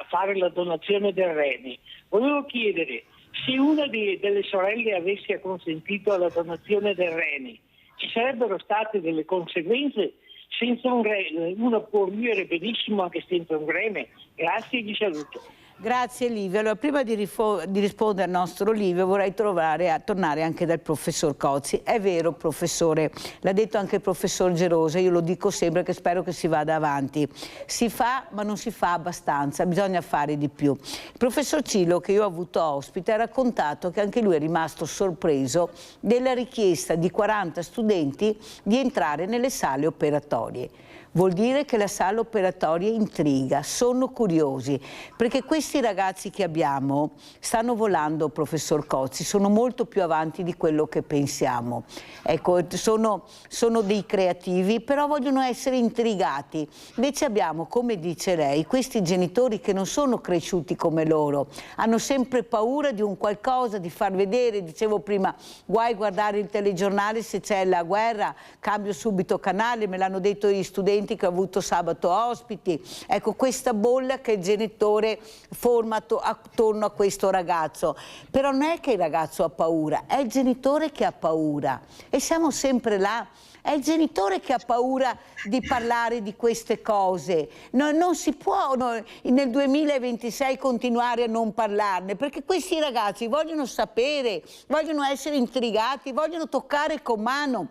fare la donazione del rene. Volevo chiedere, se una delle sorelle avesse acconsentito alla donazione del rene, ci sarebbero state delle conseguenze? Senza un rene uno può vivere benissimo anche senza un rene. Grazie e vi saluto. Grazie Livio. Allora, prima di rispondere al nostro Livio vorrei tornare anche dal professor Cozzi. È vero professore, l'ha detto anche il professor Gerosa, io lo dico sempre che spero che si vada avanti. Si fa ma non si fa abbastanza, bisogna fare di più. Il professor Cilo, che io ho avuto ospite, ha raccontato che anche lui è rimasto sorpreso della richiesta di 40 studenti di entrare nelle sale operatorie. Vuol dire che la sala operatoria intriga, sono curiosi, perché questi ragazzi che abbiamo stanno volando, professor Cozzi, sono molto più avanti di quello che pensiamo. Ecco, sono dei creativi, però vogliono essere intrigati. Invece abbiamo, come dice lei, questi genitori che non sono cresciuti come loro, hanno sempre paura di un qualcosa, di far vedere, dicevo prima, guai guardare il telegiornale se c'è la guerra, cambio subito canale, me l'hanno detto gli studenti che ho avuto sabato ospiti. Ecco, questa bolla che il genitore forma attorno a questo ragazzo. Però non è che il ragazzo ha paura, è il genitore che ha paura. E siamo sempre là. È il genitore che ha paura di parlare di queste cose. Non si può nel 2026 continuare a non parlarne, perché questi ragazzi vogliono sapere, vogliono essere intrigati, vogliono toccare con mano.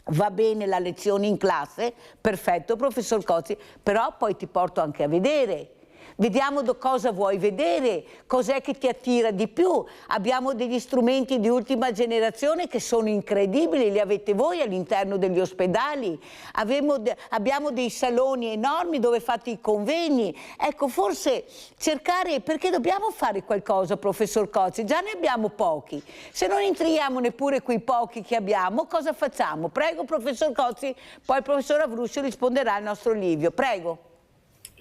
Va bene la lezione in classe, perfetto professor Cozzi, però poi ti porto anche a vedere. Vediamo cosa vuoi vedere, cos'è che ti attira di più. Abbiamo degli strumenti di ultima generazione che sono incredibili, li avete voi all'interno degli ospedali. Abbiamo dei saloni enormi dove fate i convegni. Ecco, forse cercare, perché dobbiamo fare qualcosa, professor Cozzi, già ne abbiamo pochi. Se non intrighiamo neppure quei pochi che abbiamo, cosa facciamo? Prego, professor Cozzi, poi il professor Avruscio risponderà al nostro Livio. Prego.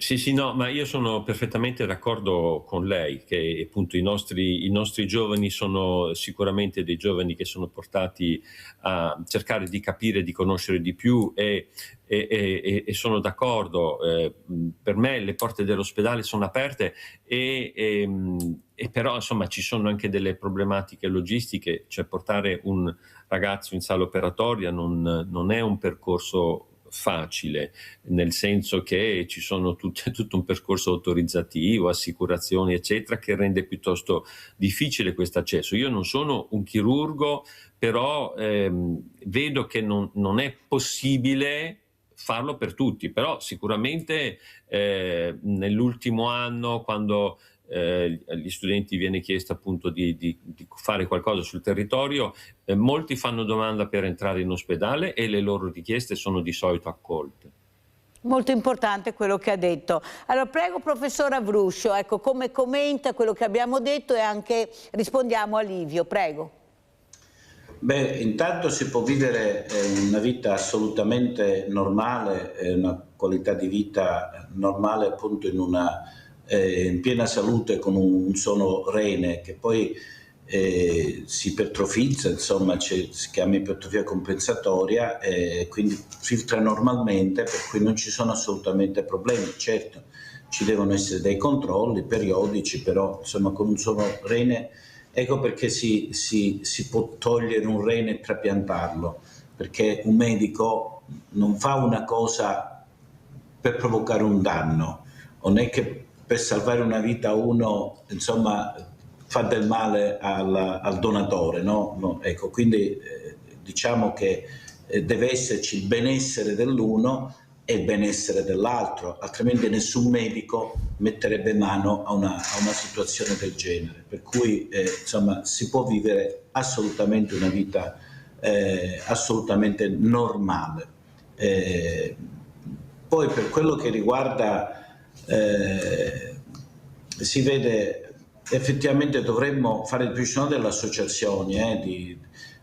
Sì, no, ma io sono perfettamente d'accordo con lei che appunto i nostri giovani sono sicuramente dei giovani che sono portati a cercare di capire, di conoscere di più e sono d'accordo. Per me le porte dell'ospedale sono aperte e però insomma ci sono anche delle problematiche logistiche, cioè portare un ragazzo in sala operatoria non è un percorso facile, nel senso che ci sono tutto un percorso autorizzativo, assicurazioni eccetera, che rende piuttosto difficile questo accesso. Io non sono un chirurgo, però vedo che non è possibile farlo per tutti, però sicuramente nell'ultimo anno, quando agli studenti viene chiesto appunto di fare qualcosa sul territorio, molti fanno domanda per entrare in ospedale e le loro richieste sono di solito accolte. Molto importante quello che ha detto. Allora prego professor Avruscio, ecco, come commenta quello che abbiamo detto e anche rispondiamo a Livio, prego. Beh, intanto si può vivere una vita assolutamente normale, una qualità di vita normale appunto in piena salute con un solo rene che poi si ipertrofizza, insomma si chiama ipertrofia compensatoria, quindi filtra normalmente, per cui non ci sono assolutamente problemi. Certo, ci devono essere dei controlli periodici, però insomma con un solo rene, ecco perché si può togliere un rene e trapiantarlo, perché un medico non fa una cosa per provocare un danno, non è che per salvare una vita uno insomma fa del male al donatore, no? No, ecco, quindi diciamo che deve esserci il benessere dell'uno e il benessere dell'altro, altrimenti nessun medico metterebbe mano a una situazione del genere, per cui insomma si può vivere assolutamente una vita assolutamente normale. Poi per quello che riguarda si vede effettivamente dovremmo fare il più, ci sono delle associazioni di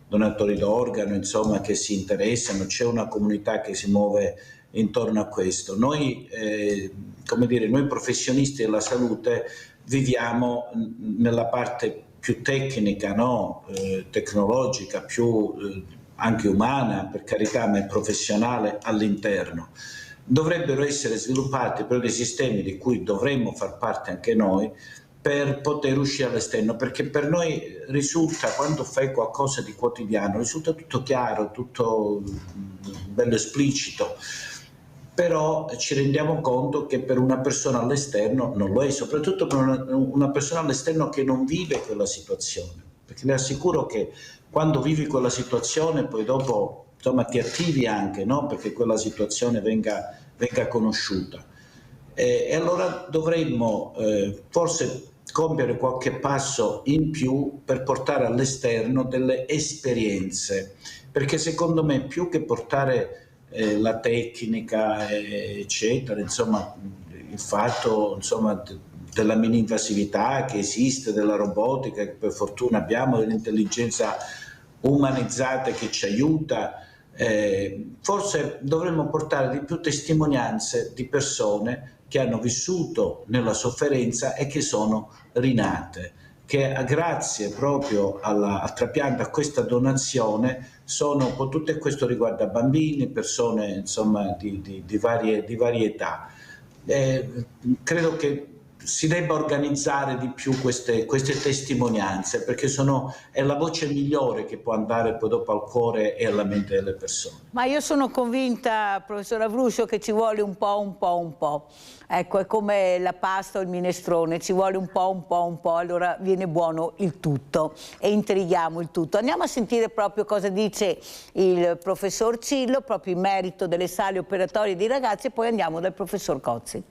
donatori d'organo, insomma, che si interessano, c'è una comunità che si muove intorno a questo. Noi, come dire, noi professionisti della salute viviamo nella parte più tecnica, no? Tecnologica, più anche umana, per carità, ma è professionale all'interno. Dovrebbero essere sviluppati però dei sistemi di cui dovremmo far parte anche noi, per poter uscire all'esterno, perché per noi risulta, quando fai qualcosa di quotidiano, risulta tutto chiaro, tutto bello esplicito, però ci rendiamo conto che per una persona all'esterno non lo è, soprattutto per una persona all'esterno che non vive quella situazione, perché le assicuro che quando vivi quella situazione poi dopo insomma ti attivi anche, no? Perché quella situazione venga conosciuta. E allora dovremmo forse compiere qualche passo in più per portare all'esterno delle esperienze, perché secondo me più che portare la tecnica eccetera, insomma il fatto insomma della mini-invasività che esiste, della robotica che per fortuna abbiamo, dell'intelligenza umanizzata che ci aiuta, forse dovremmo portare di più testimonianze di persone che hanno vissuto nella sofferenza e che sono rinate, che grazie proprio al trapianto, a questa donazione, sono potute, e questo riguarda bambini, persone insomma di varie età. Credo che si debba organizzare di più queste testimonianze, perché è la voce migliore che può andare poi dopo al cuore e alla mente delle persone. Ma io sono convinta, professor Avruscio, che ci vuole un po'. Ecco, è come la pasta o il minestrone, ci vuole un po', allora viene buono il tutto e intrighiamo il tutto. Andiamo a sentire proprio cosa dice il professor Cillo, proprio in merito delle sale operatorie dei ragazzi, e poi andiamo dal professor Cozzi.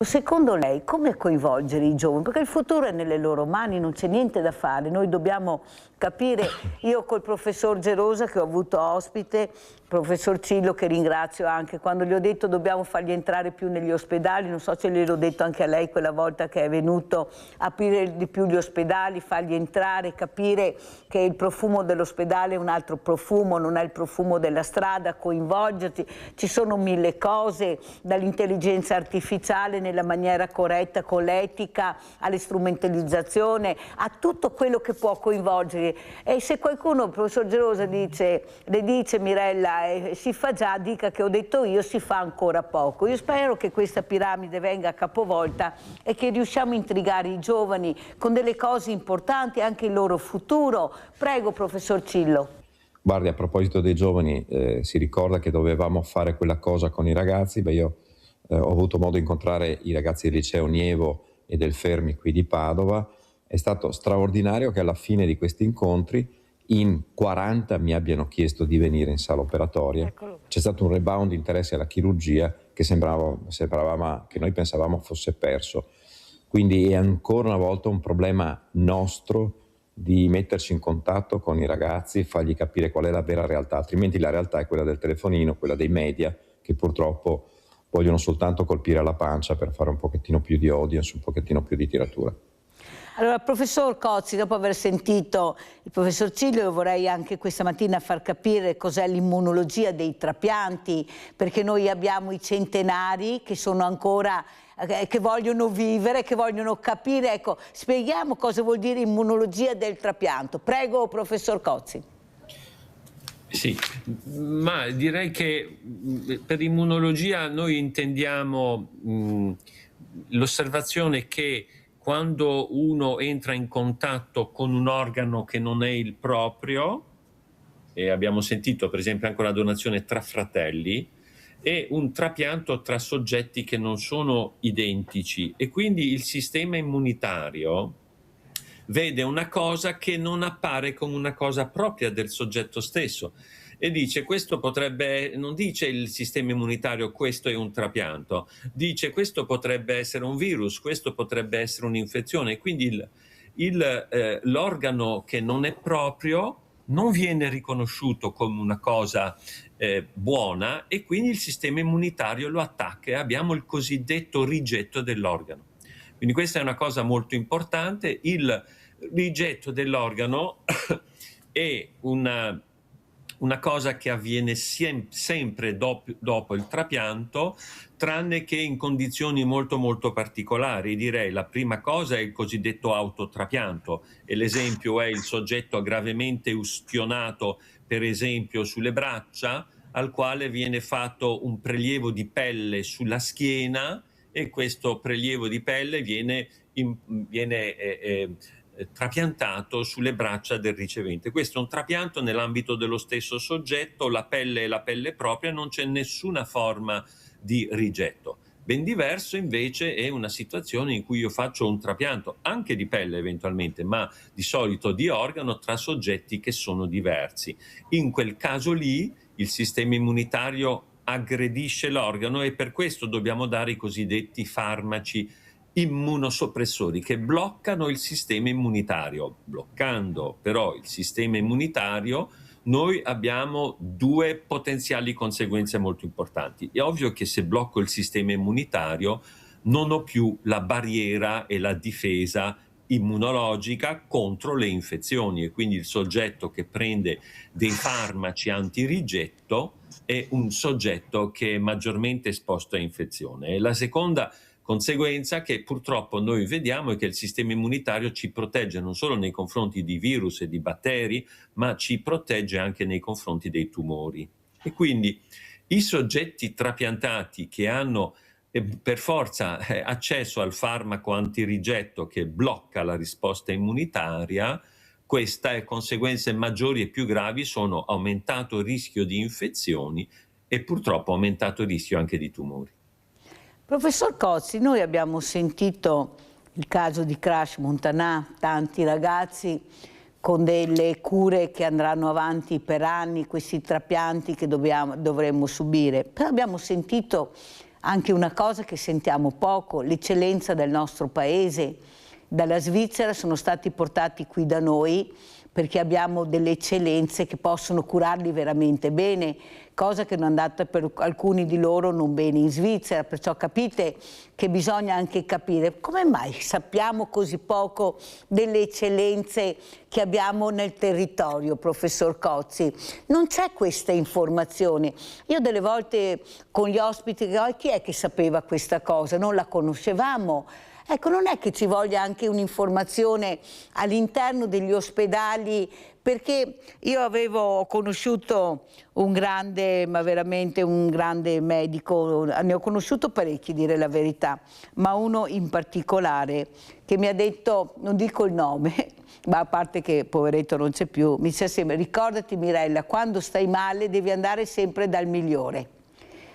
Secondo lei come coinvolgere i giovani? Perché il futuro è nelle loro mani, non c'è niente da fare, noi dobbiamo capire. Io col professor Gerosa che ho avuto ospite, professor Cillo che ringrazio anche, quando gli ho detto dobbiamo farli entrare più negli ospedali, non so se gliel'ho detto anche a lei quella volta che è venuto, aprire di più gli ospedali, farli entrare, capire che il profumo dell'ospedale è un altro profumo, non è il profumo della strada, coinvolgerti, ci sono mille cose, dall'intelligenza artificiale nella maniera corretta, con l'etica, alle strumentalizzazione, a tutto quello che può coinvolgere. E se qualcuno, professor Gerosa, le dice Mirella, si fa già, dica che ho detto io, si fa ancora poco. Io spero che questa piramide venga capovolta e che riusciamo a intrigare i giovani con delle cose importanti, anche il loro futuro. Prego, professor Cillo. Guardi, a proposito dei giovani, si ricorda che dovevamo fare quella cosa con i ragazzi. Beh, io ho avuto modo di incontrare i ragazzi del liceo Nievo e del Fermi qui di Padova. È stato straordinario che alla fine di questi incontri in 40 mi abbiano chiesto di venire in sala operatoria. C'è stato un rebound di interesse alla chirurgia che sembrava che noi pensavamo fosse perso. Quindi è ancora una volta un problema nostro di metterci in contatto con i ragazzi e fargli capire qual è la vera realtà, altrimenti la realtà è quella del telefonino, quella dei media, che purtroppo vogliono soltanto colpire alla pancia per fare un pochettino più di audience, un pochettino più di tiratura. Allora, professor Cozzi, dopo aver sentito il professor Ciglio, vorrei anche questa mattina far capire cos'è l'immunologia dei trapianti, perché noi abbiamo i centenari che sono ancora, che vogliono vivere, che vogliono capire. Ecco, spieghiamo cosa vuol dire immunologia del trapianto. Prego, professor Cozzi. Sì, ma direi che per immunologia noi intendiamo l'osservazione che quando uno entra in contatto con un organo che non è il proprio, e abbiamo sentito per esempio anche una donazione tra fratelli, e un trapianto tra soggetti che non sono identici, e quindi il sistema immunitario vede una cosa che non appare come una cosa propria del soggetto stesso e dice questo potrebbe, non dice il sistema immunitario questo è un trapianto, dice questo potrebbe essere un virus, questo potrebbe essere un'infezione, quindi l'organo che non è proprio non viene riconosciuto come una cosa buona e quindi il sistema immunitario lo attacca e abbiamo il cosiddetto rigetto dell'organo. Quindi questa è una cosa molto importante. Il rigetto dell'organo è una cosa che avviene sempre dopo il trapianto, tranne che in condizioni molto molto particolari. Direi la prima cosa è il cosiddetto autotrapianto, e l'esempio è il soggetto gravemente ustionato, per esempio sulle braccia, al quale viene fatto un prelievo di pelle sulla schiena, e questo prelievo di pelle viene trapiantato sulle braccia del ricevente. Questo è un trapianto nell'ambito dello stesso soggetto, la pelle è la pelle propria, non c'è nessuna forma di rigetto. Ben diverso invece è una situazione in cui io faccio un trapianto anche di pelle eventualmente, ma di solito di organo, tra soggetti che sono diversi. In quel caso lì il sistema immunitario aggredisce l'organo e per questo dobbiamo dare i cosiddetti farmaci immunosoppressori che bloccano il sistema immunitario. Bloccando però il sistema immunitario noi abbiamo due potenziali conseguenze molto importanti. È ovvio che se blocco il sistema immunitario non ho più la barriera e la difesa immunologica contro le infezioni e quindi il soggetto che prende dei farmaci antirigetto è un soggetto che è maggiormente esposto a infezione. E la seconda conseguenza che purtroppo noi vediamo è che il sistema immunitario ci protegge non solo nei confronti di virus e di batteri, ma ci protegge anche nei confronti dei tumori. E quindi i soggetti trapiantati che hanno per forza accesso al farmaco antirigetto che blocca la risposta immunitaria, queste conseguenze maggiori e più gravi sono aumentato rischio di infezioni e purtroppo aumentato rischio anche di tumori. Professor Cozzi, noi abbiamo sentito il caso di Crash Montanà, tanti ragazzi con delle cure che andranno avanti per anni, questi trapianti che dovremmo subire. Però abbiamo sentito anche una cosa che sentiamo poco, l'eccellenza del nostro paese. Dalla Svizzera sono stati portati qui da noi perché abbiamo delle eccellenze che possono curarli veramente bene, cosa che non è andata per alcuni di loro non bene in Svizzera, perciò capite che bisogna anche capire come mai sappiamo così poco delle eccellenze che abbiamo nel territorio, professor Cozzi. Non c'è questa informazione. Io delle volte con gli ospiti dico, chi è che sapeva questa cosa? Non la conoscevamo. Ecco, non è che ci voglia anche un'informazione all'interno degli ospedali, perché io ho conosciuto un grande, ma veramente un grande medico, ne ho conosciuto parecchi, dire la verità, ma uno in particolare che mi ha detto, non dico il nome, ma a parte che poveretto non c'è più, mi dice sempre, ricordati Mirella, quando stai male devi andare sempre dal migliore.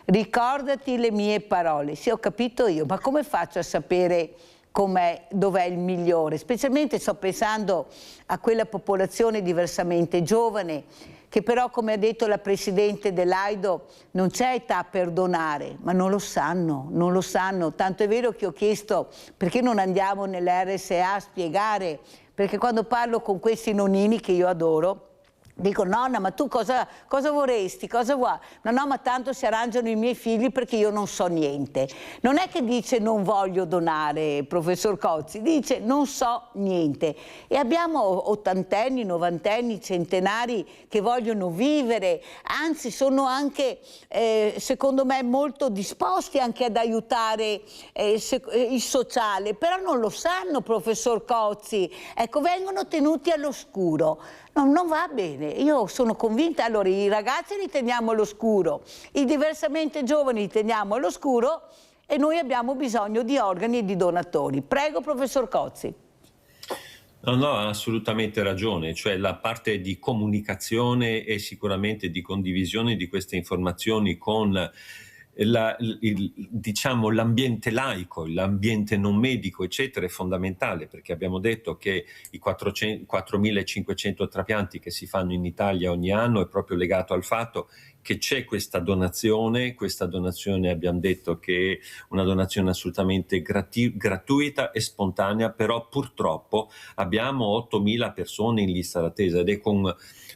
Ricordati le mie parole. Sì, ho capito io, ma come faccio a sapere dov'è il migliore, specialmente sto pensando a quella popolazione diversamente giovane che però, come ha detto la Presidente dell'AIDO, non c'è età per donare, ma non lo sanno, tanto è vero che ho chiesto perché non andiamo nell'RSA a spiegare, perché quando parlo con questi nonnini che io adoro, dico: nonna, ma tu cosa vorresti? Cosa vuoi? No, ma tanto si arrangiano i miei figli perché io non so niente. Non è che dice non voglio donare, professor Cozzi, dice non so niente. E abbiamo ottantenni, novantenni, centenari che vogliono vivere, anzi sono anche, secondo me, molto disposti anche ad aiutare il sociale, però non lo sanno, professor Cozzi. Ecco, vengono tenuti all'oscuro. No, non va bene, io sono convinta. Allora i ragazzi li teniamo all'oscuro, i diversamente giovani li teniamo all'oscuro e noi abbiamo bisogno di organi e di donatori. Prego, professor Cozzi. No, ha assolutamente ragione, cioè la parte di comunicazione e sicuramente di condivisione di queste informazioni con diciamo l'ambiente laico, l'ambiente non medico, eccetera, è fondamentale, perché abbiamo detto che i 4.500 trapianti che si fanno in Italia ogni anno è proprio legato al fatto che c'è questa donazione abbiamo detto che è una donazione assolutamente gratuita e spontanea, però purtroppo abbiamo 8.000 persone in lista d'attesa ed è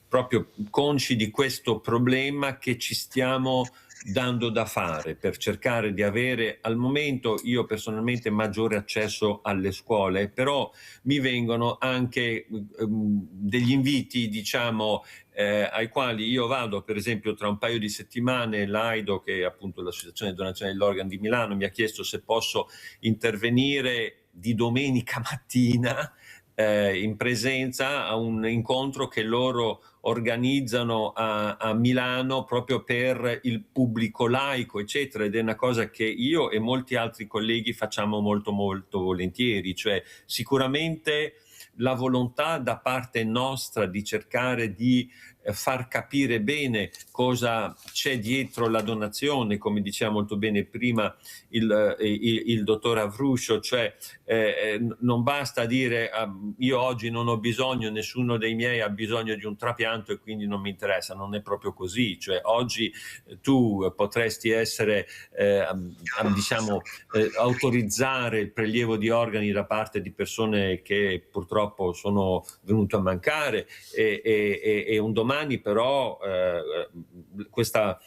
proprio consci di questo problema che ci stiamo dando da fare per cercare di avere al momento, io personalmente, maggiore accesso alle scuole, però mi vengono anche degli inviti, diciamo, ai quali io vado. Per esempio tra un paio di settimane l'AIDO, che è appunto l'Associazione di Donazione dell'Organo di Milano, mi ha chiesto se posso intervenire di domenica mattina in presenza a un incontro che loro organizzano a Milano proprio per il pubblico laico, eccetera, ed è una cosa che io e molti altri colleghi facciamo molto molto volentieri. Cioè sicuramente la volontà da parte nostra di cercare di far capire bene cosa c'è dietro la donazione, come diceva molto bene prima il dottor Avruscio, cioè non basta dire io oggi non ho bisogno, nessuno dei miei ha bisogno di un trapianto e quindi non mi interessa. Non è proprio così. Cioè oggi tu potresti essere diciamo autorizzare il prelievo di organi da parte di persone che purtroppo sono venute a mancare e un domani però questa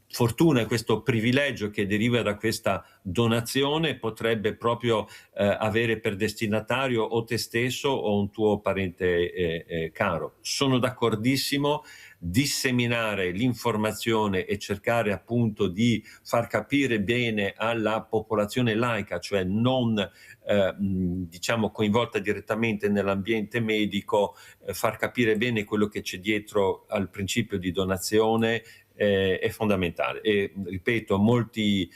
fortuna e questo privilegio che deriva da questa donazione potrebbe proprio avere per destinatario o te stesso o un tuo parente caro. Sono d'accordissimo. Disseminare l'informazione e cercare appunto di far capire bene alla popolazione laica, cioè non diciamo coinvolta direttamente nell'ambiente medico, far capire bene quello che c'è dietro al principio di donazione è fondamentale. E ripeto, molti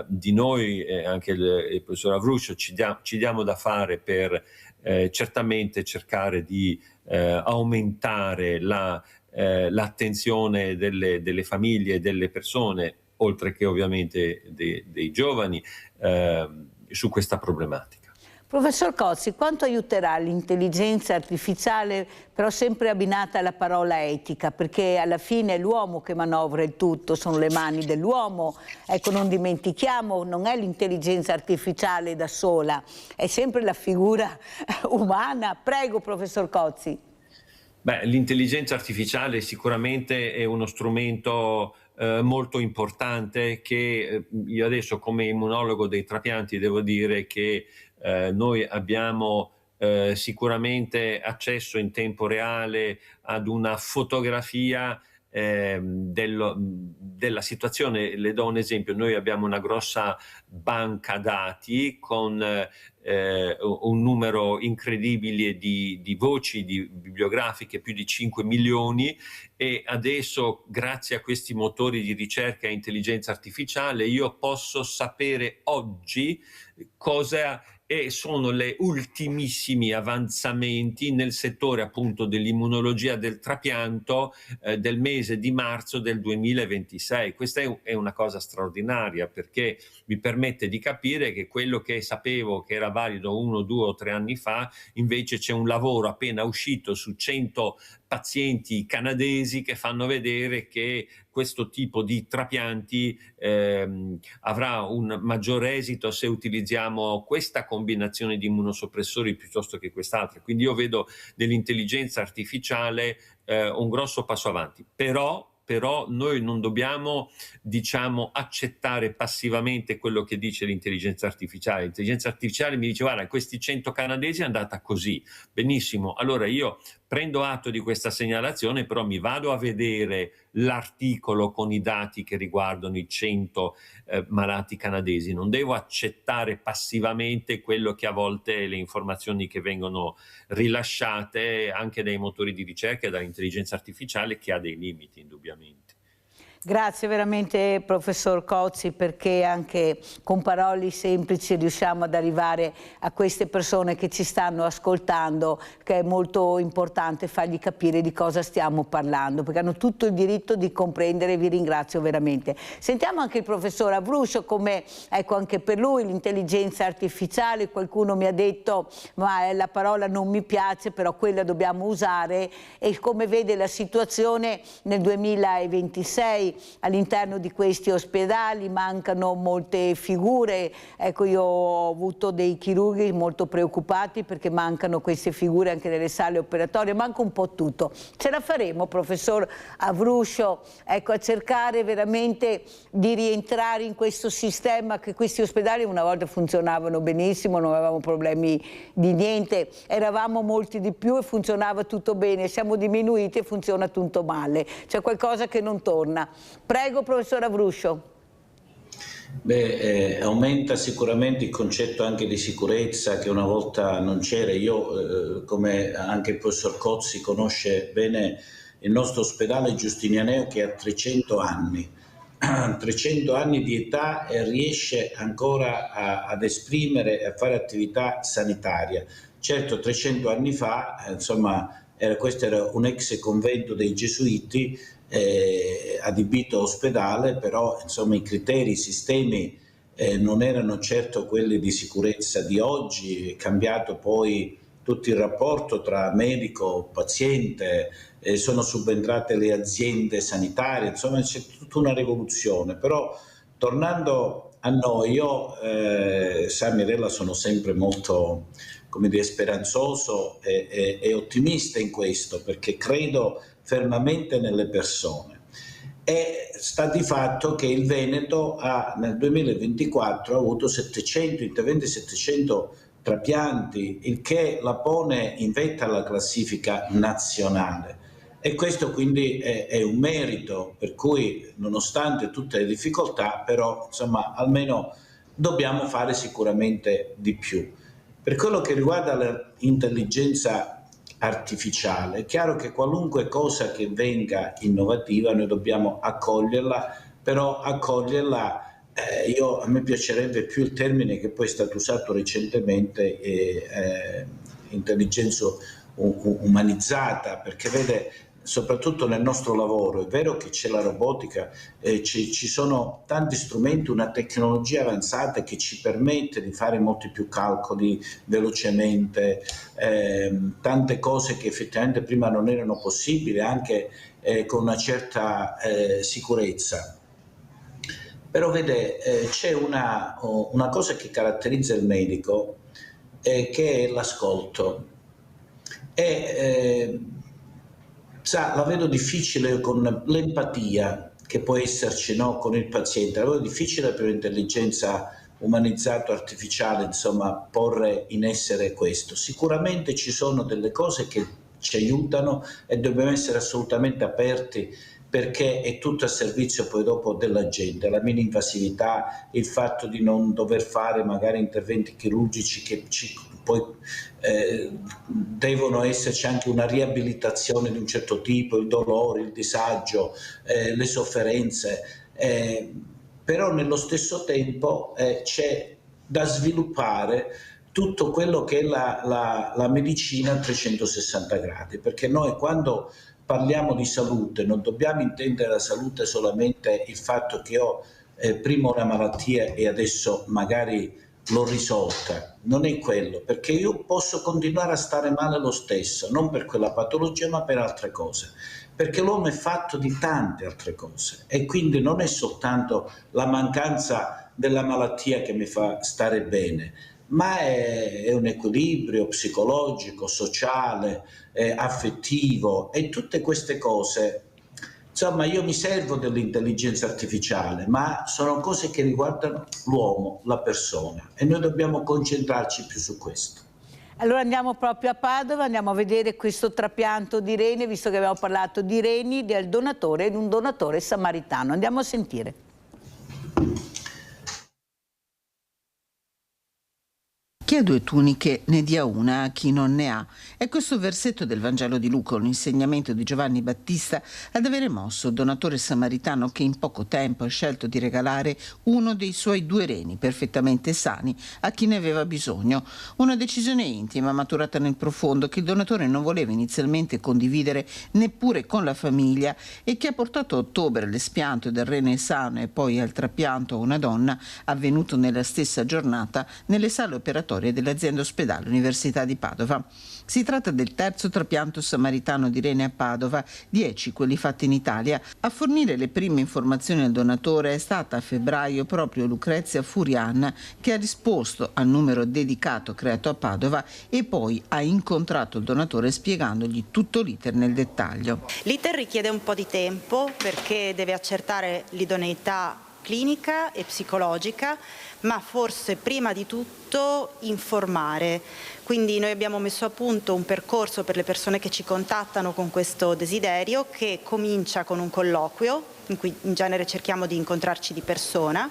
di noi, anche il professor Avruscio, ci diamo da fare per certamente cercare di aumentare l'attenzione delle famiglie e delle persone, oltre che ovviamente dei giovani, su questa problematica. Professor Cozzi, quanto aiuterà l'intelligenza artificiale, però sempre abbinata alla parola etica, perché alla fine è l'uomo che manovra il tutto, sono le mani dell'uomo. Ecco, non dimentichiamo, non è l'intelligenza artificiale da sola, è sempre la figura umana. Prego, professor Cozzi. Beh, l'intelligenza artificiale sicuramente è uno strumento molto importante che io adesso, come immunologo dei trapianti, devo dire che noi abbiamo sicuramente accesso in tempo reale ad una fotografia della situazione. Le do un esempio: noi abbiamo una grossa banca dati con un numero incredibile di voci bibliografiche, più di 5 milioni, e adesso grazie a questi motori di ricerca e intelligenza artificiale io posso sapere oggi cosa e sono le ultimissimi avanzamenti nel settore appunto dell'immunologia del trapianto del mese di marzo del 2026. Questa è una cosa straordinaria, perché mi permette di capire che quello che sapevo che era valido 1, 2 o 3 anni fa, invece c'è un lavoro appena uscito su 100 pazienti canadesi che fanno vedere che questo tipo di trapianti avrà un maggiore esito se utilizziamo questa combinazione di immunosoppressori piuttosto che quest'altra. Quindi io vedo nell'intelligenza artificiale un grosso passo avanti, però noi non dobbiamo, diciamo, accettare passivamente quello che dice l'intelligenza artificiale. L'intelligenza artificiale mi dice: guarda, questi 100 canadesi è andata così, benissimo, allora io prendo atto di questa segnalazione, però mi vado a vedere l'articolo con i dati che riguardano i 100 malati canadesi. Non devo accettare passivamente quello che a volte le informazioni che vengono rilasciate anche dai motori di ricerca e dall'intelligenza artificiale, che ha dei limiti indubbiamente. Grazie veramente professor Cozzi, perché anche con parole semplici riusciamo ad arrivare a queste persone che ci stanno ascoltando, che è molto importante fargli capire di cosa stiamo parlando, perché hanno tutto il diritto di comprendere. Vi ringrazio veramente. Sentiamo anche il professor Avruscio, come ecco anche per lui l'intelligenza artificiale. Qualcuno mi ha detto ma la parola non mi piace, però quella dobbiamo usare, e come vede la situazione nel 2026 all'interno di questi ospedali mancano molte figure. Ecco, io ho avuto dei chirurghi molto preoccupati perché mancano queste figure anche nelle sale operatorie, manca un po' tutto. Ce la faremo, professor Avruscio, ecco, a cercare veramente di rientrare in questo sistema, che questi ospedali una volta funzionavano benissimo, non avevamo problemi di niente, eravamo molti di più e funzionava tutto bene, siamo diminuiti e funziona tutto male, c'è qualcosa che non torna. Prego, professor Avruscio. Aumenta sicuramente il concetto anche di sicurezza che una volta non c'era. Io, come anche il professor Cozzi conosce bene il nostro ospedale Giustinianeo, che ha 300 anni, 300 anni di età, e riesce ancora ad esprimere e a fare attività sanitaria. Certo, 300 anni fa, insomma, questo era un ex convento dei Gesuiti, adibito ospedale, però insomma i criteri, i sistemi non erano certo quelli di sicurezza di oggi. È cambiato poi tutto il rapporto tra medico e paziente, sono subentrate le aziende sanitarie, insomma c'è tutta una rivoluzione. Però tornando a noi, io sa Mirella, sono sempre molto, come dire, speranzoso e ottimista in questo, perché credo fermamente nelle persone. E sta di fatto che il Veneto nel 2024 ha avuto 700 interventi, 700 trapianti, il che la pone in vetta alla classifica nazionale, e questo quindi è un merito, per cui nonostante tutte le difficoltà, però insomma almeno dobbiamo fare sicuramente di più. Per quello che riguarda l'intelligenza artificiale, è chiaro che qualunque cosa che venga innovativa noi dobbiamo accoglierla, però accoglierla, a me piacerebbe più il termine che poi è stato usato recentemente, intelligenza umanizzata, perché vede, soprattutto nel nostro lavoro, è vero che c'è la robotica, ci sono tanti strumenti, una tecnologia avanzata che ci permette di fare molti più calcoli velocemente, tante cose che effettivamente prima non erano possibili, anche con una certa sicurezza. Però vede, c'è una cosa che caratterizza il medico, che è l'ascolto. La vedo difficile con l'empatia che può esserci, no, con il paziente, la vedo difficile per l'intelligenza umanizzata artificiale, insomma, porre in essere questo. Sicuramente ci sono delle cose che ci aiutano e dobbiamo essere assolutamente aperti, perché è tutto a servizio poi dopo della gente, la mini-invasività, il fatto di non dover fare magari interventi chirurgici che poi devono esserci anche una riabilitazione di un certo tipo, il dolore, il disagio, le sofferenze, però nello stesso tempo c'è da sviluppare tutto quello che è la medicina a 360 gradi, perché noi quando parliamo di salute non dobbiamo intendere la salute solamente il fatto che ho prima una malattia e adesso magari l'ho risolta, non è quello, perché io posso continuare a stare male lo stesso, non per quella patologia ma per altre cose, perché l'uomo è fatto di tante altre cose e quindi non è soltanto la mancanza della malattia che mi fa stare bene, ma è un equilibrio psicologico, sociale, affettivo, e tutte queste cose. Insomma, io mi servo dell'intelligenza artificiale, ma sono cose che riguardano l'uomo, la persona, e noi dobbiamo concentrarci più su questo. Allora andiamo proprio a Padova, andiamo a vedere questo trapianto di rene, visto che abbiamo parlato di reni, del donatore ed un donatore samaritano. Andiamo a sentire. Chi ha 2 tuniche ne dia una a chi non ne ha. È questo versetto del Vangelo di Luca, un insegnamento di Giovanni Battista, ad avere mosso il donatore samaritano che in poco tempo ha scelto di regalare uno dei suoi 2 reni perfettamente sani a chi ne aveva bisogno. Una decisione intima, maturata nel profondo, che il donatore non voleva inizialmente condividere neppure con la famiglia e che ha portato a ottobre l'espianto del rene sano e poi al trapianto a una donna, avvenuto nella stessa giornata nelle sale operatorie dell'azienda ospedale Università di Padova. Si tratta del 3° trapianto samaritano di rene a Padova, 10 quelli fatti in Italia. A fornire le prime informazioni al donatore è stata a febbraio proprio Lucrezia Furian, che ha risposto al numero dedicato creato a Padova e poi ha incontrato il donatore spiegandogli tutto l'iter nel dettaglio. L'iter richiede un po' di tempo perché deve accertare l'idoneità clinica e psicologica, ma forse prima di tutto informare. Quindi noi abbiamo messo a punto un percorso per le persone che ci contattano con questo desiderio, che comincia con un colloquio in cui in genere cerchiamo di incontrarci di persona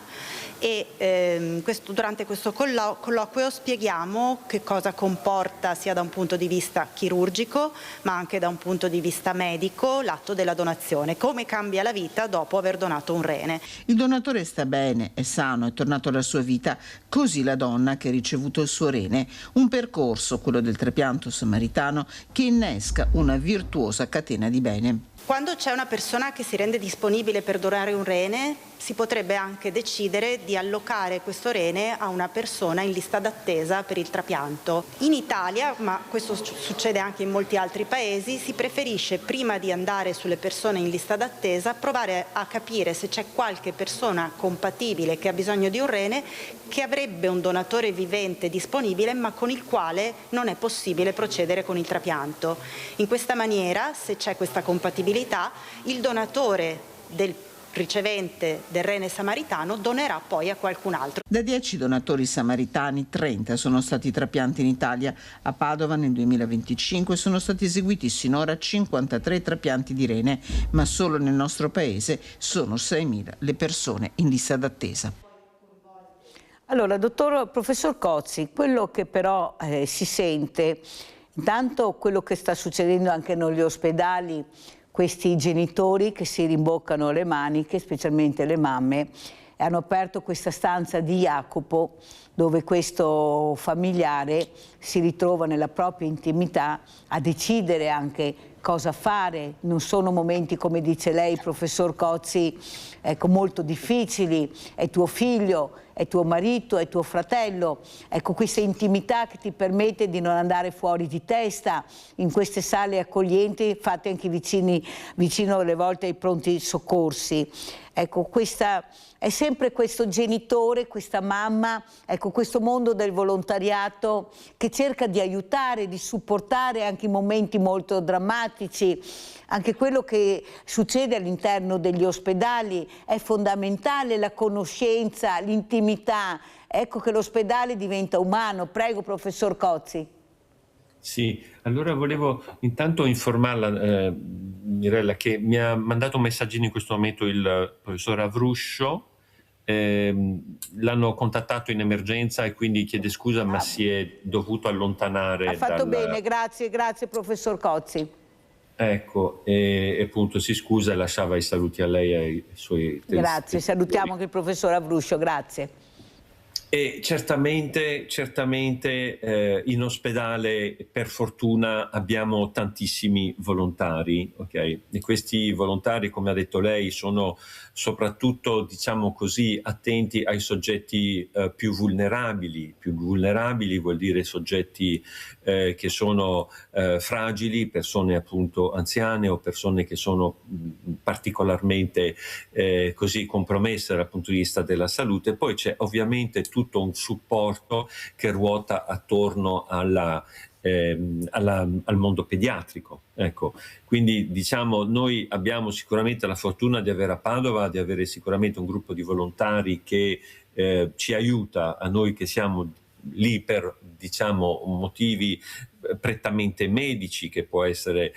e durante questo colloquio spieghiamo che cosa comporta sia da un punto di vista chirurgico ma anche da un punto di vista medico l'atto della donazione, come cambia la vita dopo aver donato un rene. Il donatore sta bene, è sano, è tornato alla sua vita, così la donna che ha ricevuto il suo rene. Un percorso, quello del trapianto samaritano, che innesca una virtuosa catena di bene. Quando c'è una persona che si rende disponibile per donare un rene, si potrebbe anche decidere di allocare questo rene a una persona in lista d'attesa per il trapianto. In Italia, ma questo succede anche in molti altri paesi, si preferisce, prima di andare sulle persone in lista d'attesa, provare a capire se c'è qualche persona compatibile che ha bisogno di un rene, che avrebbe un donatore vivente disponibile ma con il quale non è possibile procedere con il trapianto. In questa maniera, se c'è questa compatibilità, il donatore del ricevente del rene samaritano donerà poi a qualcun altro. Da 10 donatori samaritani, 30 sono stati trapianti in Italia. A Padova nel 2025 sono stati eseguiti sinora 53 trapianti di rene, ma solo nel nostro paese sono 6.000 le persone in lista d'attesa. Allora, professor Cozzi, quello che però si sente, intanto quello che sta succedendo anche negli ospedali, questi genitori che si rimboccano le maniche, specialmente le mamme, e hanno aperto questa stanza di Jacopo dove questo familiare si ritrova nella propria intimità a decidere anche cosa fare. Non sono momenti, come dice lei, professor Cozzi, ecco, molto difficili. È tuo figlio, è tuo marito, è tuo fratello. Ecco, questa intimità che ti permette di non andare fuori di testa in queste sale accoglienti fatte anche vicino alle volte ai pronti soccorsi. Ecco, è sempre questo genitore, questa mamma, ecco, questo mondo del volontariato che cerca di aiutare, di supportare anche in momenti molto drammatici. Anche quello che succede all'interno degli ospedali è fondamentale, la conoscenza, l'intimità. Ecco che l'ospedale diventa umano. Prego, professor Cozzi. Sì, allora volevo intanto informarla, Mirella, che mi ha mandato un messaggino in questo momento il professor Avruscio. L'hanno contattato in emergenza e quindi chiede scusa, ma si è dovuto allontanare. Ha fatto bene, grazie professor Cozzi. Ecco, e appunto si scusa e lasciava i saluti a lei e ai suoi Grazie, salutiamo anche il professor Avruscio, grazie. E certamente in ospedale per fortuna abbiamo tantissimi volontari, ok? E questi volontari, come ha detto lei, sono soprattutto, diciamo così, attenti ai soggetti più vulnerabili. Più vulnerabili vuol dire soggetti che sono fragili, persone appunto anziane o persone che sono particolarmente così compromesse dal punto di vista della salute. Poi c'è ovviamente tutto un supporto che ruota attorno al mondo pediatrico. Ecco, quindi diciamo noi abbiamo sicuramente la fortuna di avere a Padova, di avere sicuramente un gruppo di volontari che ci aiuta a noi che siamo lì per, diciamo, motivi prettamente medici, che può essere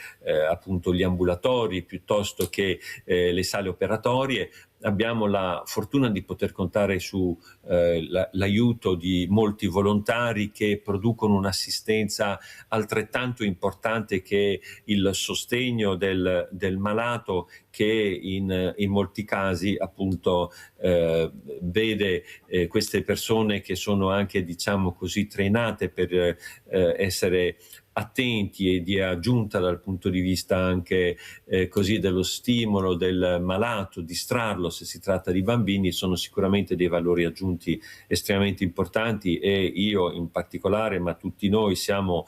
appunto gli ambulatori piuttosto che le sale operatorie. Abbiamo la fortuna di poter contare su l'aiuto di molti volontari che producono un'assistenza altrettanto importante che il sostegno del malato, che in molti casi appunto vede queste persone che sono anche, diciamo così, trainate per essere attenti e di aggiunta dal punto di vista anche così dello stimolo del malato, distrarlo se si tratta di bambini, sono sicuramente dei valori aggiunti estremamente importanti, e io in particolare, ma tutti noi siamo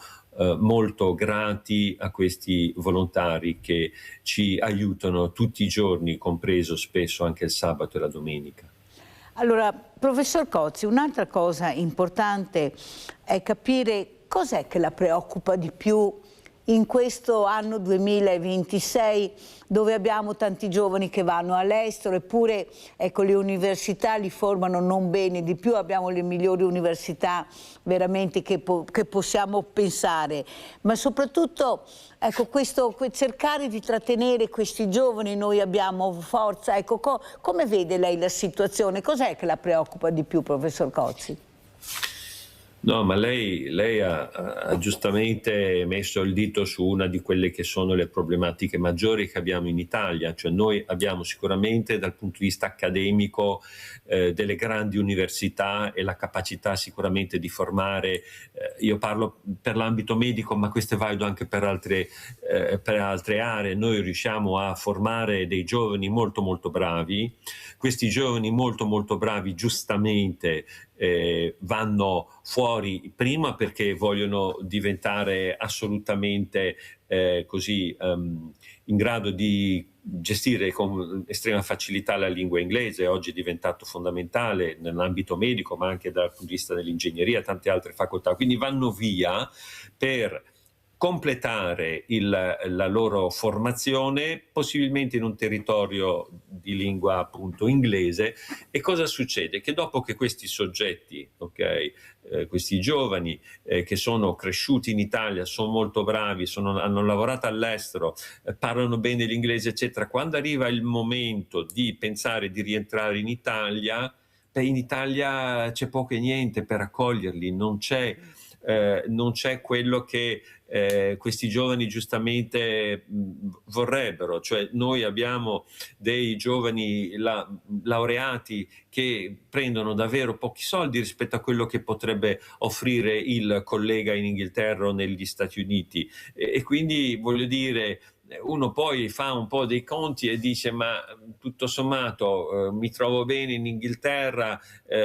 molto grati a questi volontari che ci aiutano tutti i giorni, compreso spesso anche il sabato e la domenica. Allora, professor Cozzi, un'altra cosa importante è capire cos'è che la preoccupa di più in questo anno 2026, dove abbiamo tanti giovani che vanno all'estero, eppure ecco, le università li formano non bene di più, abbiamo le migliori università veramente che possiamo pensare, ma soprattutto ecco, cercare di trattenere questi giovani. Noi abbiamo forza, ecco, come vede lei la situazione? Cos'è che la preoccupa di più, professor Cozzi? No, ma lei ha giustamente messo il dito su una di quelle che sono le problematiche maggiori che abbiamo in Italia, cioè noi abbiamo sicuramente dal punto di vista accademico delle grandi università e la capacità sicuramente di formare, io parlo per l'ambito medico, ma questo è valido anche per altre aree. Noi riusciamo a formare dei giovani molto molto bravi. Questi giovani molto molto bravi giustamente vanno fuori prima perché vogliono diventare assolutamente in grado di gestire con estrema facilità la lingua inglese. Oggi è diventato fondamentale nell'ambito medico, ma anche dal punto di vista dell'ingegneria e tante altre facoltà. Quindi vanno via per completare la loro formazione, possibilmente in un territorio di lingua appunto inglese. E cosa succede? Che dopo che questi soggetti, questi giovani che sono cresciuti in Italia, sono molto bravi, hanno lavorato all'estero, parlano bene l'inglese eccetera, quando arriva il momento di pensare di rientrare in Italia c'è poco e niente per accoglierli, non c'è quello che questi giovani giustamente vorrebbero. Cioè noi abbiamo dei giovani laureati che prendono davvero pochi soldi rispetto a quello che potrebbe offrire il collega in Inghilterra o negli Stati Uniti, e quindi voglio dire, uno poi fa un po' dei conti e dice ma tutto sommato mi trovo bene in Inghilterra,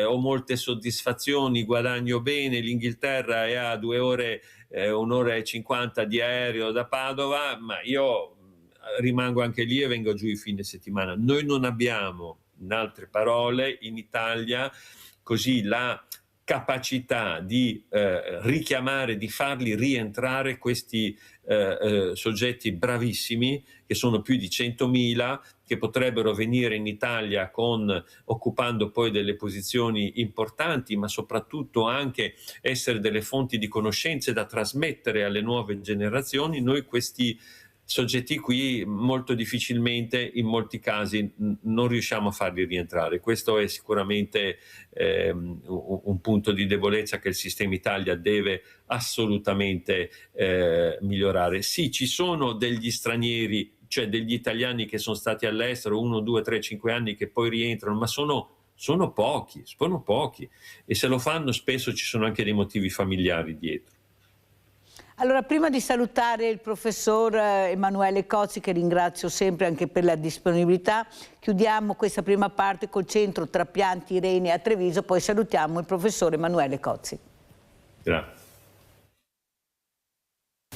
ho molte soddisfazioni, guadagno bene, l'Inghilterra è a 2 ore, 1 ora e 50 di aereo da Padova, ma io rimango anche lì e vengo giù il fine settimana. Noi non abbiamo, in altre parole, in Italia così la capacità di richiamare, di farli rientrare questi soggetti bravissimi, che sono più di 100.000, che potrebbero venire in Italia occupando poi delle posizioni importanti, ma soprattutto anche essere delle fonti di conoscenze da trasmettere alle nuove generazioni. Noi questi soggetti qui molto difficilmente, in molti casi, non riusciamo a farli rientrare. Questo è sicuramente un punto di debolezza che il sistema Italia deve assolutamente migliorare. Sì, ci sono degli stranieri, cioè degli italiani che sono stati all'estero 1, 2, 3, 5 anni, che poi rientrano, ma sono sono pochi, e se lo fanno spesso ci sono anche dei motivi familiari dietro. Allora, prima di salutare il professor Emanuele Cozzi, che ringrazio sempre anche per la disponibilità, chiudiamo questa prima parte col centro trapianti reni a Treviso, poi salutiamo il professor Emanuele Cozzi. Grazie.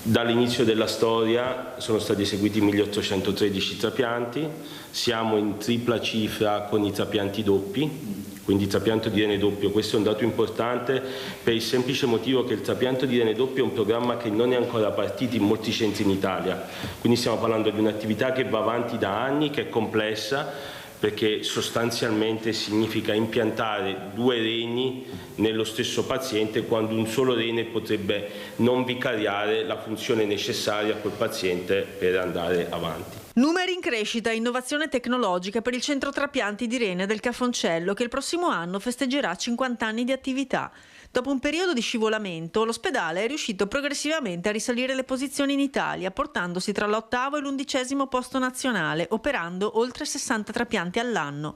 Dall'inizio della storia sono stati eseguiti 1813 trapianti, siamo in tripla cifra con i trapianti doppi, quindi trapianto di rene doppio. Questo è un dato importante per il semplice motivo che il trapianto di rene doppio è un programma che non è ancora partito in molti centri in Italia, quindi stiamo parlando di un'attività che va avanti da anni, che è complessa, perché sostanzialmente significa impiantare 2 reni nello stesso paziente quando un solo rene potrebbe non vicariare la funzione necessaria a quel paziente per andare avanti. Numeri in crescita e innovazione tecnologica per il centro trapianti di rene del Cafoncello, che il prossimo anno festeggerà 50 anni di attività. Dopo un periodo di scivolamento, l'ospedale è riuscito progressivamente a risalire le posizioni in Italia, portandosi tra l'8° e l'11° posto nazionale, operando oltre 60 trapianti all'anno.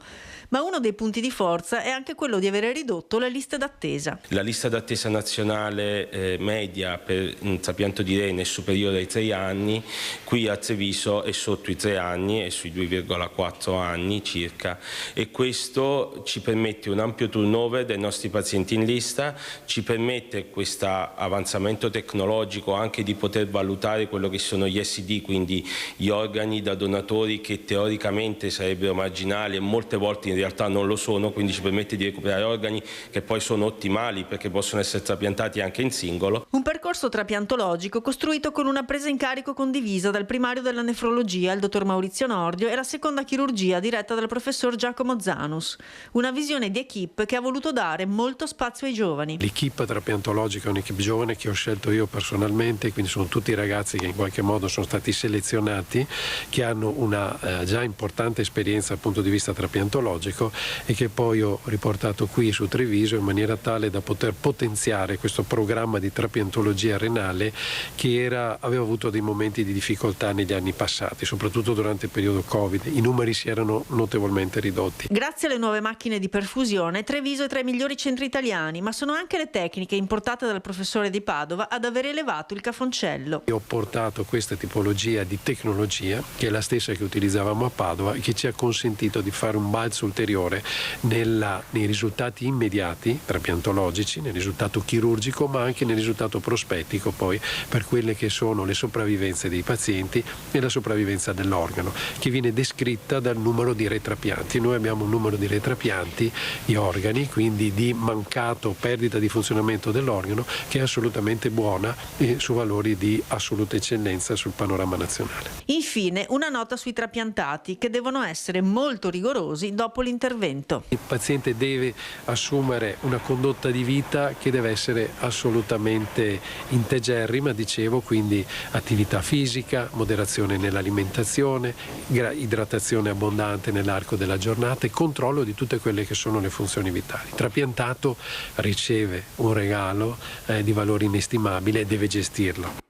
Ma uno dei punti di forza è anche quello di avere ridotto le liste d'attesa. La lista d'attesa nazionale media per un trapianto di rene è superiore ai 3 anni, qui a Treviso è sotto i 3 anni, è sui 2,4 anni circa, e questo ci permette un ampio turnover dei nostri pazienti in lista, ci permette questo avanzamento tecnologico anche di poter valutare quello che sono gli SD, quindi gli organi da donatori che teoricamente sarebbero marginali e molte volte in realtà non lo sono, quindi ci permette di recuperare organi che poi sono ottimali perché possono essere trapiantati anche in singolo. Un percorso trapiantologico costruito con una presa in carico condivisa dal primario della nefrologia, il dottor Maurizio Nordio, e la seconda chirurgia diretta dal professor Giacomo Zanus. Una visione di equipe che ha voluto dare molto spazio ai giovani. L'equipe trapiantologica è un'equipe giovane che ho scelto io personalmente, quindi sono tutti ragazzi che in qualche modo sono stati selezionati, che hanno una già importante esperienza dal punto di vista trapiantologico e che poi ho riportato qui su Treviso in maniera tale da poter potenziare questo programma di trapiantologia renale che aveva avuto dei momenti di difficoltà negli anni passati, soprattutto durante il periodo Covid. I numeri si erano notevolmente ridotti. Grazie alle nuove macchine di perfusione, Treviso è tra i migliori centri italiani, ma sono anche le tecniche importate dal professore di Padova ad aver elevato il Cafoncello. Io ho portato questa tipologia di tecnologia, che è la stessa che utilizzavamo a Padova, che ci ha consentito di fare un balzo ulteriore nei risultati immediati trapiantologici, nel risultato chirurgico, ma anche nel risultato prospettico poi per quelle che sono le sopravvivenze dei pazienti e la sopravvivenza dell'organo, che viene descritta dal numero di retrapianti. Noi abbiamo un numero di retrapianti di organi, quindi di mancato perdita di funzionamento dell'organo, che è assolutamente buona e su valori di assoluta eccellenza sul panorama nazionale. Infine, una nota sui trapiantati, che devono essere molto rigorosi dopo l'intervento. Il paziente deve assumere una condotta di vita che deve essere assolutamente integerrima, dicevo, quindi attività fisica, moderazione nell'alimentazione, idratazione abbondante nell'arco della giornata e controllo di tutte quelle che sono le funzioni vitali. Il trapiantato riceve un regalo di valore inestimabile e deve gestirlo.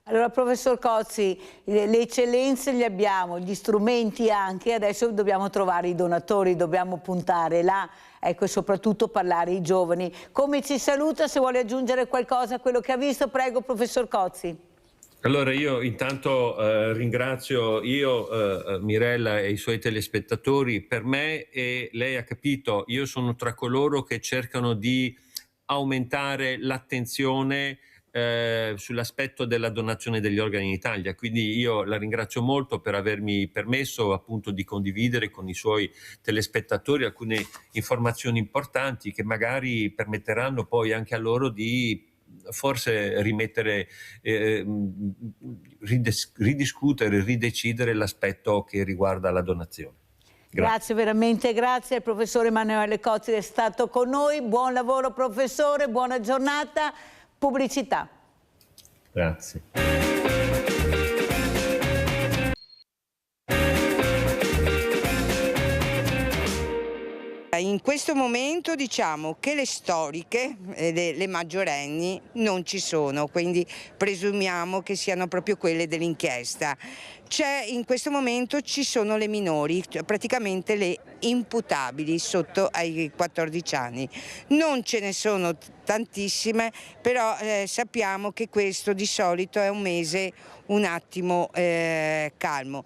Allora, professor Cozzi, le eccellenze le abbiamo, gli strumenti anche, adesso dobbiamo trovare i donatori, dobbiamo puntare là, ecco, e soprattutto parlare ai giovani. Come ci saluta, se vuole aggiungere qualcosa a quello che ha visto, prego, professor Cozzi. Allora io intanto ringrazio Mirella e i suoi telespettatori. Per me, e lei ha capito, io sono tra coloro che cercano di aumentare l'attenzione sull'aspetto della donazione degli organi in Italia, quindi io la ringrazio molto per avermi permesso appunto di condividere con i suoi telespettatori alcune informazioni importanti che magari permetteranno poi anche a loro di forse rimettere, ridiscutere, ridecidere l'aspetto che riguarda la donazione. Grazie veramente, grazie al professore Emanuele Cozzi, è stato con noi. Buon lavoro professore, buona giornata. Pubblicità. Grazie. In questo momento diciamo che le storiche, le maggiorenni, non ci sono, quindi presumiamo che siano proprio quelle dell'inchiesta. in questo momento ci sono le minori, praticamente le imputabili sotto ai 14 anni. Non ce ne sono tantissime, però sappiamo che questo di solito è un mese un attimo calmo.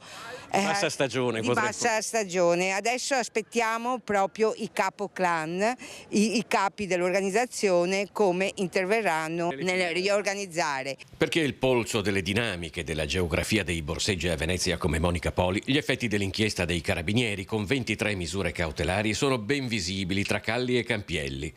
Bassa stagione. Di bassa stagione. Adesso aspettiamo proprio i capo clan, i capi dell'organizzazione, come interverranno nel riorganizzare. Perché il polso delle dinamiche della geografia dei borseggi a Venezia come Monica Poli, gli effetti dell'inchiesta dei carabinieri con 23 misure cautelari sono ben visibili tra Calli e Campielli.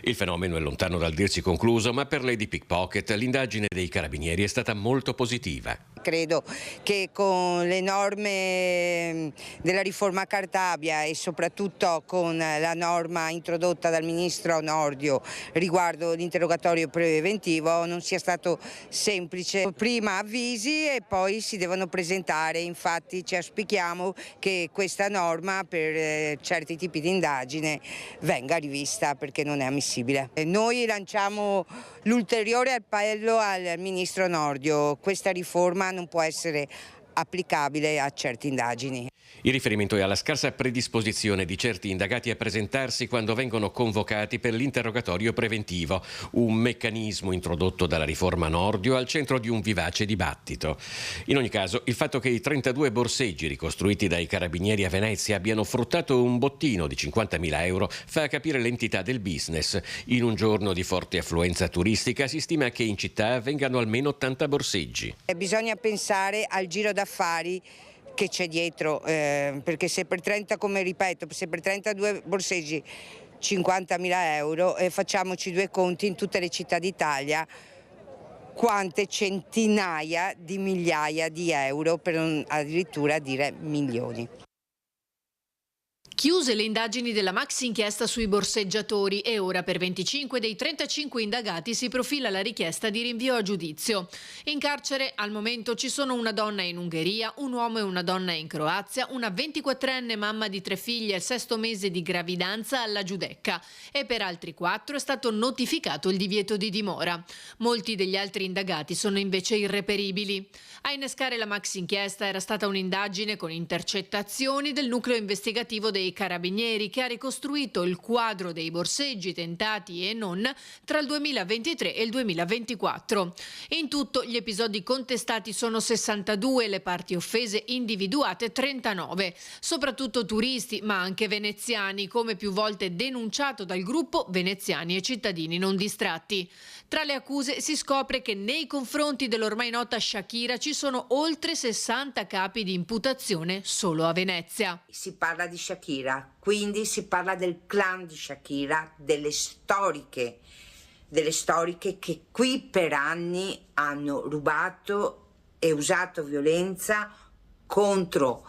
Il fenomeno è lontano dal dirsi concluso, ma per Lady Pickpocket l'indagine dei carabinieri è stata molto positiva. Credo che con le norme della riforma Cartabia e soprattutto con la norma introdotta dal ministro Nordio riguardo l'interrogatorio preventivo non sia stato semplice. Prima avvisi e poi si devono presentare, infatti ci auspichiamo che questa norma per certi tipi di indagine venga rivista perché non è ammissibile. Noi lanciamo l'ulteriore appello al ministro Nordio, questa riforma non può essere applicabile a certe indagini. Il riferimento è alla scarsa predisposizione di certi indagati a presentarsi quando vengono convocati per l'interrogatorio preventivo, un meccanismo introdotto dalla riforma Nordio al centro di un vivace dibattito. In ogni caso, il fatto che i 32 borseggi ricostruiti dai carabinieri a Venezia abbiano fruttato un bottino di 50.000 euro fa capire l'entità del business. In un giorno di forte affluenza turistica si stima che in città vengano almeno 80 borseggi. Bisogna pensare al giro d'affari che c'è dietro, perché se per 30, come ripeto, se per 32 borseggi 50.000 euro, facciamoci due conti in tutte le città d'Italia, quante centinaia di migliaia di euro, per non addirittura dire milioni. Chiuse le indagini della maxi inchiesta sui borseggiatori e ora per 25 dei 35 indagati si profila la richiesta di rinvio a giudizio. In carcere al momento ci sono una donna in Ungheria, un uomo e una donna in Croazia, una 24enne mamma di 3 figli al 6° mese di gravidanza alla Giudecca e per altri 4 è stato notificato il divieto di dimora. Molti degli altri indagati sono invece irreperibili. A innescare la maxi inchiesta era stata un'indagine con intercettazioni del nucleo investigativo dei Carabinieri che ha ricostruito il quadro dei borseggi tentati e non tra il 2023 e il 2024. In tutto gli episodi contestati sono 62, le parti offese individuate 39, soprattutto turisti ma anche veneziani, come più volte denunciato dal gruppo Veneziani e cittadini non distratti. Tra le accuse si scopre che nei confronti dell'ormai nota Shakira ci sono oltre 60 capi di imputazione solo a Venezia. Si parla di Shakira, quindi si parla del clan di Shakira, delle storiche che qui per anni hanno rubato e usato violenza contro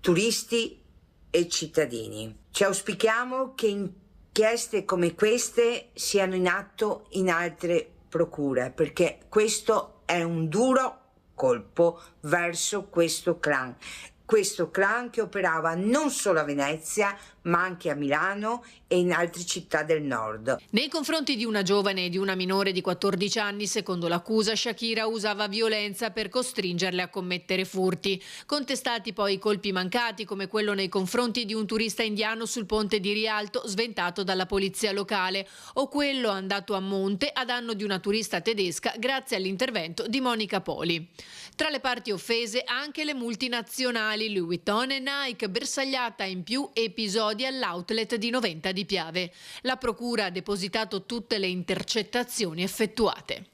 turisti e cittadini. Ci auspichiamo che inchieste come queste siano in atto in altre procure, perché questo è un duro colpo verso questo clan che operava non solo a Venezia ma anche a Milano e in altre città del nord. Nei confronti di una giovane e di una minore di 14 anni, secondo l'accusa, Shakira usava violenza per costringerle a commettere furti. Contestati poi i colpi mancati, come quello nei confronti di un turista indiano sul ponte di Rialto sventato dalla polizia locale, o quello andato a monte a danno di una turista tedesca grazie all'intervento di Monica Poli. Tra le parti offese anche le multinazionali Louis Vuitton e Nike, bersagliata in più episodi all'outlet di Noventa di Piave. La procura ha depositato tutte le intercettazioni effettuate.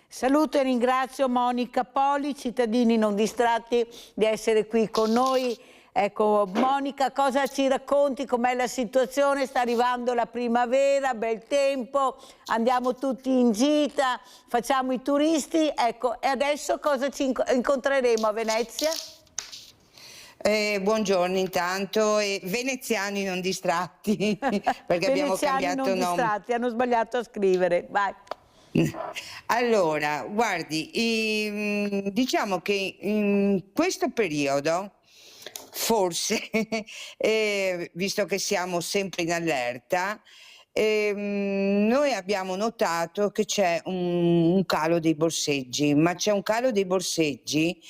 Saluto e ringrazio Monica Poli, cittadini non distratti, di essere qui con noi. Ecco, Monica, cosa ci racconti? Com'è la situazione? Sta arrivando la primavera, bel tempo, andiamo tutti in gita, facciamo i turisti. Ecco, e adesso cosa ci incontreremo a Venezia? Buongiorno intanto, veneziani non distratti, perché abbiamo cambiato nome. Veneziani non distratti, hanno sbagliato a scrivere, vai. Allora, guardi, diciamo che in questo periodo, forse, visto che siamo sempre in allerta, Noi abbiamo notato che c'è un calo dei borseggi, ma c'è un calo dei borseggi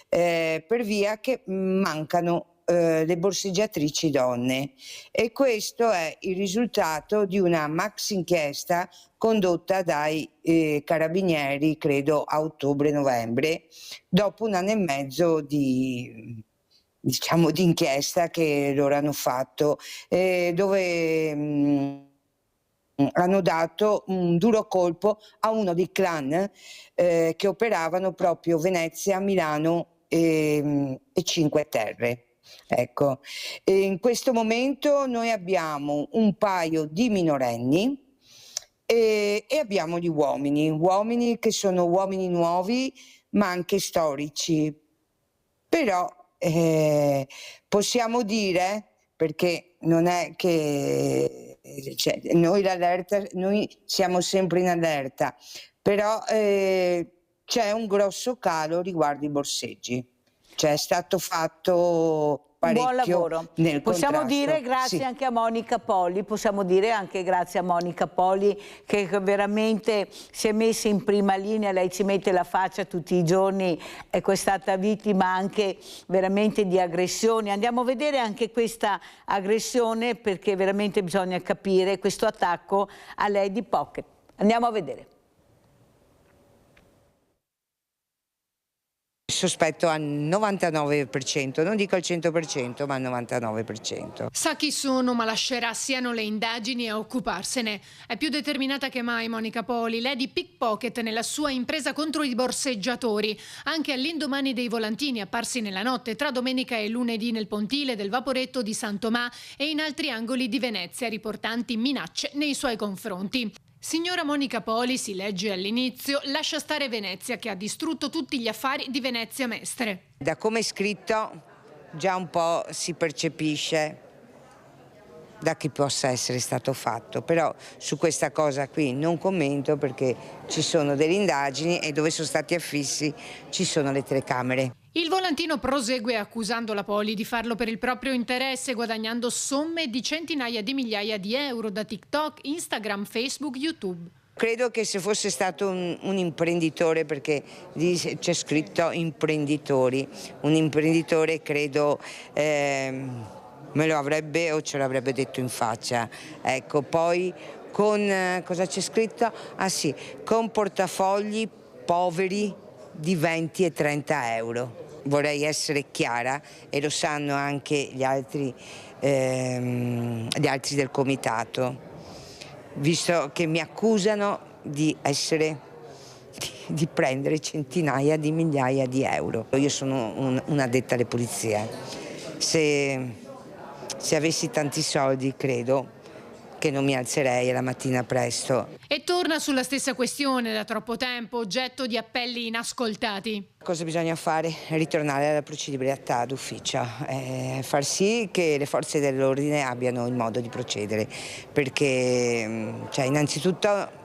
per via che mancano le borseggiatrici donne, e questo è il risultato di una maxi inchiesta condotta dai carabinieri, credo a ottobre-novembre, dopo 1 anno e mezzo di inchiesta che loro hanno fatto, dove hanno dato un duro colpo a uno dei clan che operavano proprio Venezia, Milano e Cinque Terre. Ecco, in questo momento noi abbiamo un paio di minorenni e abbiamo gli uomini che sono uomini nuovi ma anche storici, però possiamo dire, perché non è che noi siamo sempre in allerta, però c'è un grosso calo riguardo i borseggi, cioè è stato fatto parecchio. Buon lavoro. Nel possiamo contrasto. dire grazie Sì. anche a Monica Poli, possiamo dire anche grazie a Monica Poli che veramente si è messa in prima linea, lei ci mette la faccia tutti i giorni, è stata vittima anche veramente di aggressioni. Andiamo a vedere anche questa aggressione, perché veramente bisogna capire questo attacco a Lady Pocket. Andiamo a vedere. Sospetto al 99%, non dico al 100%, ma al 99%. Sa chi sono, ma lascerà siano le indagini a occuparsene. È più determinata che mai Monica Poli, Lady Pickpocket, nella sua impresa contro i borseggiatori, anche all'indomani dei volantini apparsi nella notte tra domenica e lunedì nel pontile del Vaporetto di San Tomà e in altri angoli di Venezia, riportanti minacce nei suoi confronti. Signora Monica Poli, si legge all'inizio, lascia stare Venezia, che ha distrutto tutti gli affari di Venezia Mestre. Da come è scritto già un po' si percepisce da chi possa essere stato fatto, però su questa cosa qui non commento perché ci sono delle indagini e dove sono stati affissi ci sono le telecamere. Il volantino prosegue accusando la Poli di farlo per il proprio interesse, guadagnando somme di centinaia di migliaia di euro da TikTok, Instagram, Facebook, YouTube. Credo che se fosse stato un imprenditore, perché c'è scritto imprenditori, un imprenditore credo me lo avrebbe o ce l'avrebbe detto in faccia. Ecco, poi con cosa c'è scritto? Ah sì, con portafogli poveri di 20 e 30 euro. Vorrei essere chiara, e lo sanno anche gli altri del comitato, visto che mi accusano di prendere centinaia di migliaia di euro. Io sono un'addetta alle pulizie. Se avessi tanti soldi, credo che non mi alzerei la mattina presto. E torna sulla stessa questione da troppo tempo, oggetto di appelli inascoltati. Cosa bisogna fare? Ritornare alla procedibilità d'ufficio, far sì che le forze dell'ordine abbiano il modo di procedere, perché innanzitutto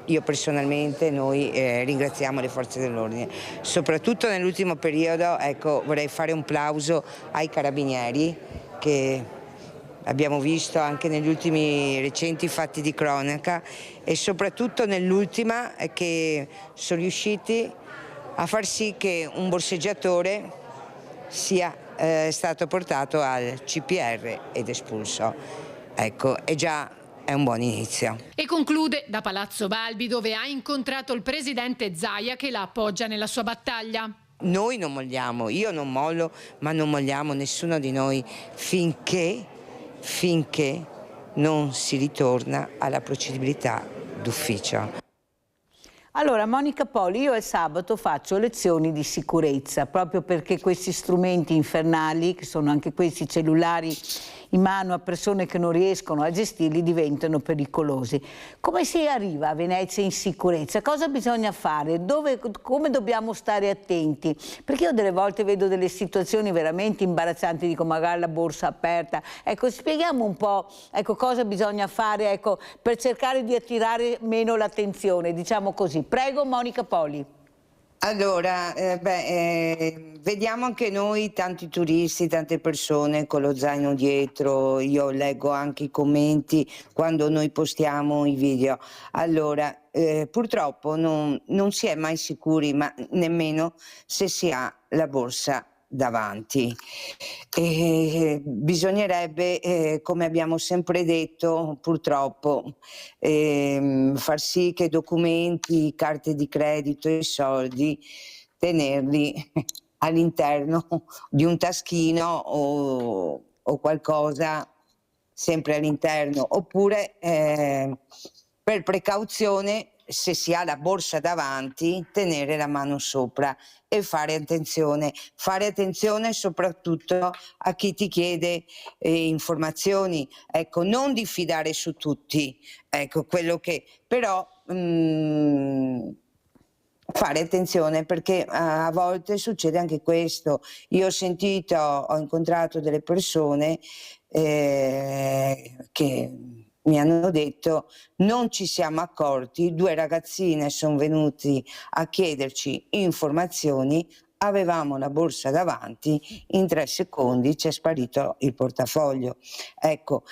io personalmente, noi ringraziamo le forze dell'ordine, soprattutto nell'ultimo periodo. Ecco, vorrei fare un plauso ai carabinieri che abbiamo visto anche negli ultimi recenti fatti di cronaca, e soprattutto nell'ultima che sono riusciti a far sì che un borseggiatore sia stato portato al CPR ed espulso. Ecco, è un buon inizio. E conclude da Palazzo Balbi, dove ha incontrato il presidente Zaia, che la appoggia nella sua battaglia. Noi non molliamo, io non mollo, ma non molliamo nessuno di noi finché non si ritorna alla procedibilità d'ufficio. Allora, Monica Poli, io il sabato faccio lezioni di sicurezza, proprio perché questi strumenti infernali, che sono anche questi cellulari in mano a persone che non riescono a gestirli, diventano pericolosi. Come si arriva a Venezia in sicurezza? Cosa bisogna fare? Come dobbiamo stare attenti? Perché io delle volte vedo delle situazioni veramente imbarazzanti, dico magari la borsa aperta. Ecco, spieghiamo un po', ecco, cosa bisogna fare, ecco, per cercare di attirare meno l'attenzione, diciamo così. Prego, Monica Poli. Allora, vediamo anche noi tanti turisti, tante persone con lo zaino dietro. Io leggo anche i commenti quando noi postiamo i video. Allora, purtroppo non si è mai sicuri, ma nemmeno se si ha la borsa davanti. Bisognerebbe, come abbiamo sempre detto, purtroppo far sì che documenti, carte di credito e soldi tenerli all'interno di un taschino o qualcosa sempre all'interno, oppure per precauzione, se si ha la borsa davanti, tenere la mano sopra e fare attenzione soprattutto a chi ti chiede informazioni. Ecco, non diffidare su tutti, ecco, quello che però fare attenzione, perché a volte succede anche questo. Io ho incontrato delle persone che mi hanno detto: non ci siamo accorti, 2 ragazzine sono venuti a chiederci informazioni, avevamo la borsa davanti, in 3 secondi ci è sparito il portafoglio. Ecco,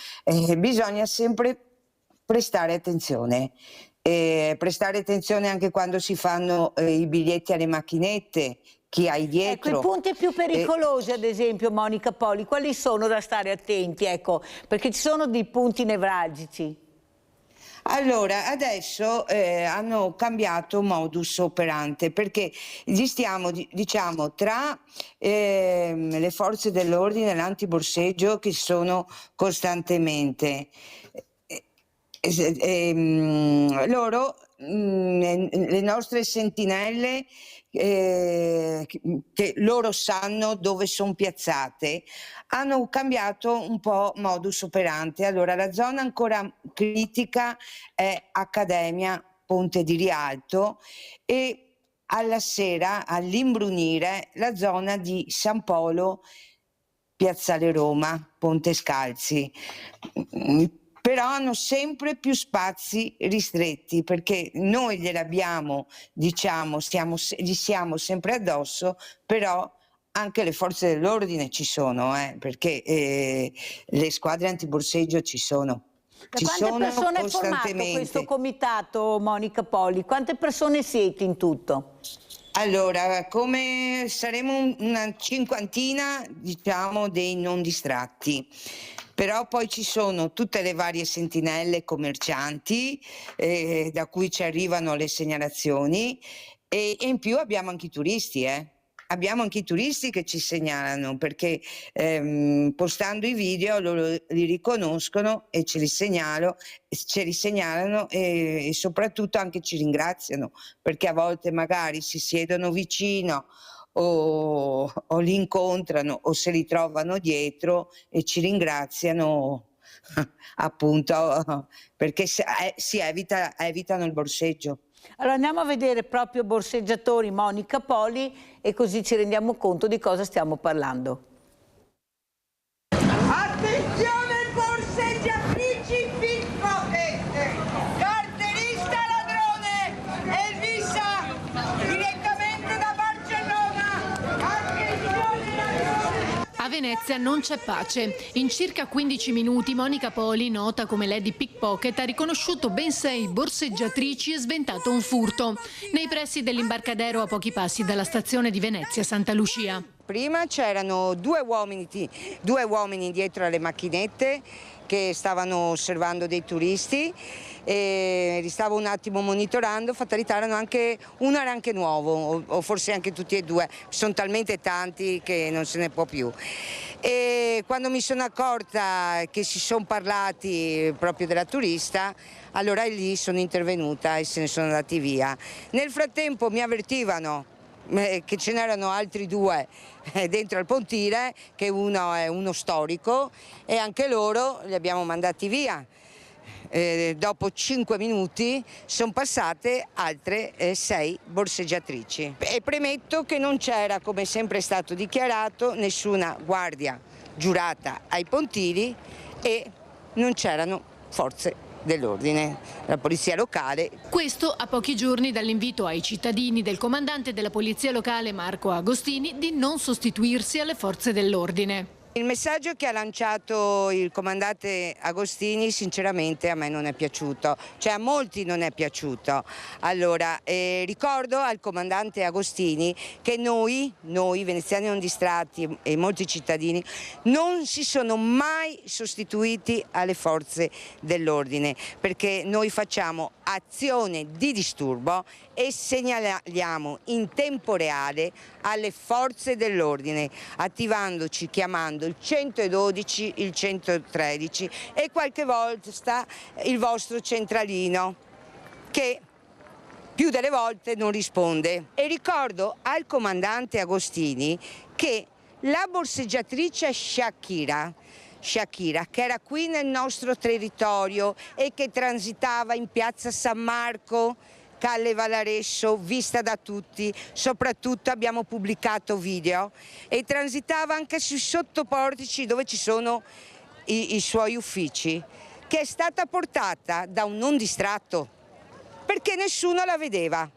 bisogna sempre prestare attenzione anche quando si fanno i biglietti alle macchinette. Chi hai dietro. Ecco, i punti più pericolosi, ad esempio, Monica Poli, quali sono da stare attenti? Ecco, perché ci sono dei punti nevralgici. Allora, adesso hanno cambiato modus operandi, perché esistiamo, diciamo, tra le forze dell'ordine e l'antiborseggio che sono costantemente. Loro, le nostre sentinelle, che loro sanno dove sono piazzate, hanno cambiato un po' modus operandi. Allora, la zona ancora critica è Accademia, Ponte di Rialto, e alla sera, all'imbrunire, la zona di San Polo, Piazzale Roma, Ponte Scalzi. Però hanno sempre più spazi ristretti, perché noi gliel'abbiamo, diciamo, gli siamo sempre addosso, però anche le forze dell'ordine ci sono, perché le squadre antiborseggio ci sono. Da quante persone è formato questo comitato, Monica Poli? Quante persone siete in tutto? Allora, come saremo una cinquantina, diciamo, dei non distratti. Però poi ci sono tutte le varie sentinelle commercianti da cui ci arrivano le segnalazioni, e in più abbiamo anche i turisti, Abbiamo anche i turisti che ci segnalano, perché postando i video loro li riconoscono e ce li segnalano e soprattutto anche ci ringraziano, perché a volte magari si siedono vicino o li incontrano o se li trovano dietro e ci ringraziano appunto perché evitano il borseggio. Allora andiamo a vedere proprio borseggiatori, Monica Poli, e così ci rendiamo conto di cosa stiamo parlando. Attenzione, borseggiatrici pickpocket! Carterista ladrone! Elvisa, direttamente da Barcellona! Attenzione, ladrone! A Venezia non c'è pace. In circa 15 minuti Monica Poli, nota come Lady Pickpocket, ha riconosciuto ben 6 borseggiatrici e sventato un furto nei pressi dell'imbarcadero a pochi passi dalla stazione di Venezia Santa Lucia. Prima c'erano due uomini dietro alle macchinette che stavano osservando dei turisti e li stavo un attimo monitorando. Fatalità uno era anche nuovo, o forse anche tutti e due, sono talmente tanti che non se ne può più. E quando mi sono accorta che si sono parlati proprio della turista, allora lì sono intervenuta e se ne sono andati via. Nel frattempo mi avvertivano che ce n'erano altri 2 dentro al pontile, che uno è uno storico, e anche loro li abbiamo mandati via. Dopo 5 minuti sono passate altre 6 borseggiatrici. E premetto che non c'era, come sempre è stato dichiarato, nessuna guardia giurata ai pontili e non c'erano forze dell'ordine, la polizia locale. Questo a pochi giorni dall'invito ai cittadini del comandante della polizia locale Marco Agostini di non sostituirsi alle forze dell'ordine. Il messaggio che ha lanciato il comandante Agostini sinceramente a me non è piaciuto, cioè a molti non è piaciuto. Allora, ricordo al comandante Agostini che noi veneziani non distratti e molti cittadini non si sono mai sostituiti alle forze dell'ordine, perché noi facciamo azione di disturbo e segnaliamo in tempo reale alle forze dell'ordine, attivandoci, chiamando il 112, il 113 e qualche volta il vostro centralino, che più delle volte non risponde. E ricordo al comandante Agostini che la borseggiatrice Shakira, che era qui nel nostro territorio e che transitava in piazza San Marco, Calle Valaresso, vista da tutti, soprattutto abbiamo pubblicato video, e transitava anche sui sottoportici dove ci sono i suoi uffici, che è stata portata da un non distratto perché nessuno la vedeva,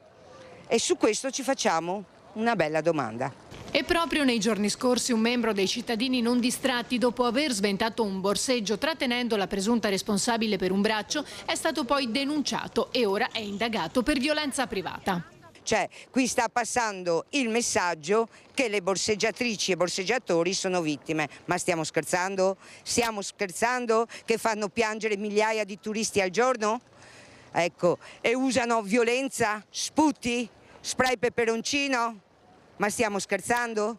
e su questo ci facciamo una bella domanda. E proprio nei giorni scorsi un membro dei cittadini non distratti, dopo aver sventato un borseggio trattenendo la presunta responsabile per un braccio, è stato poi denunciato e ora è indagato per violenza privata. Cioè, qui sta passando il messaggio che le borseggiatrici e borseggiatori sono vittime. Ma stiamo scherzando? Stiamo scherzando che fanno piangere migliaia di turisti al giorno? Ecco, e usano violenza, sputi, spray peperoncino? Ma stiamo scherzando?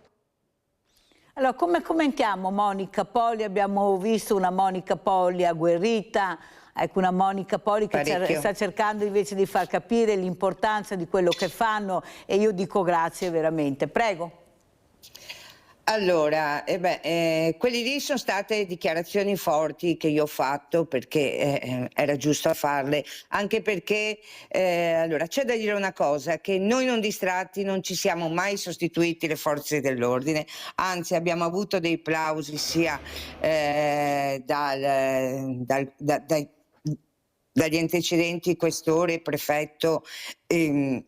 Allora, come commentiamo Monica Poli? Abbiamo visto una Monica Poli agguerrita, ecco, una Monica Poli che sta cercando invece di far capire l'importanza di quello che fanno, e io dico grazie veramente. Prego. Allora, quelli lì sono state dichiarazioni forti che io ho fatto perché era giusto farle, anche perché allora c'è da dire una cosa, che noi non distratti non ci siamo mai sostituiti le forze dell'ordine, anzi abbiamo avuto dei plausi sia dagli antecedenti questore, prefetto e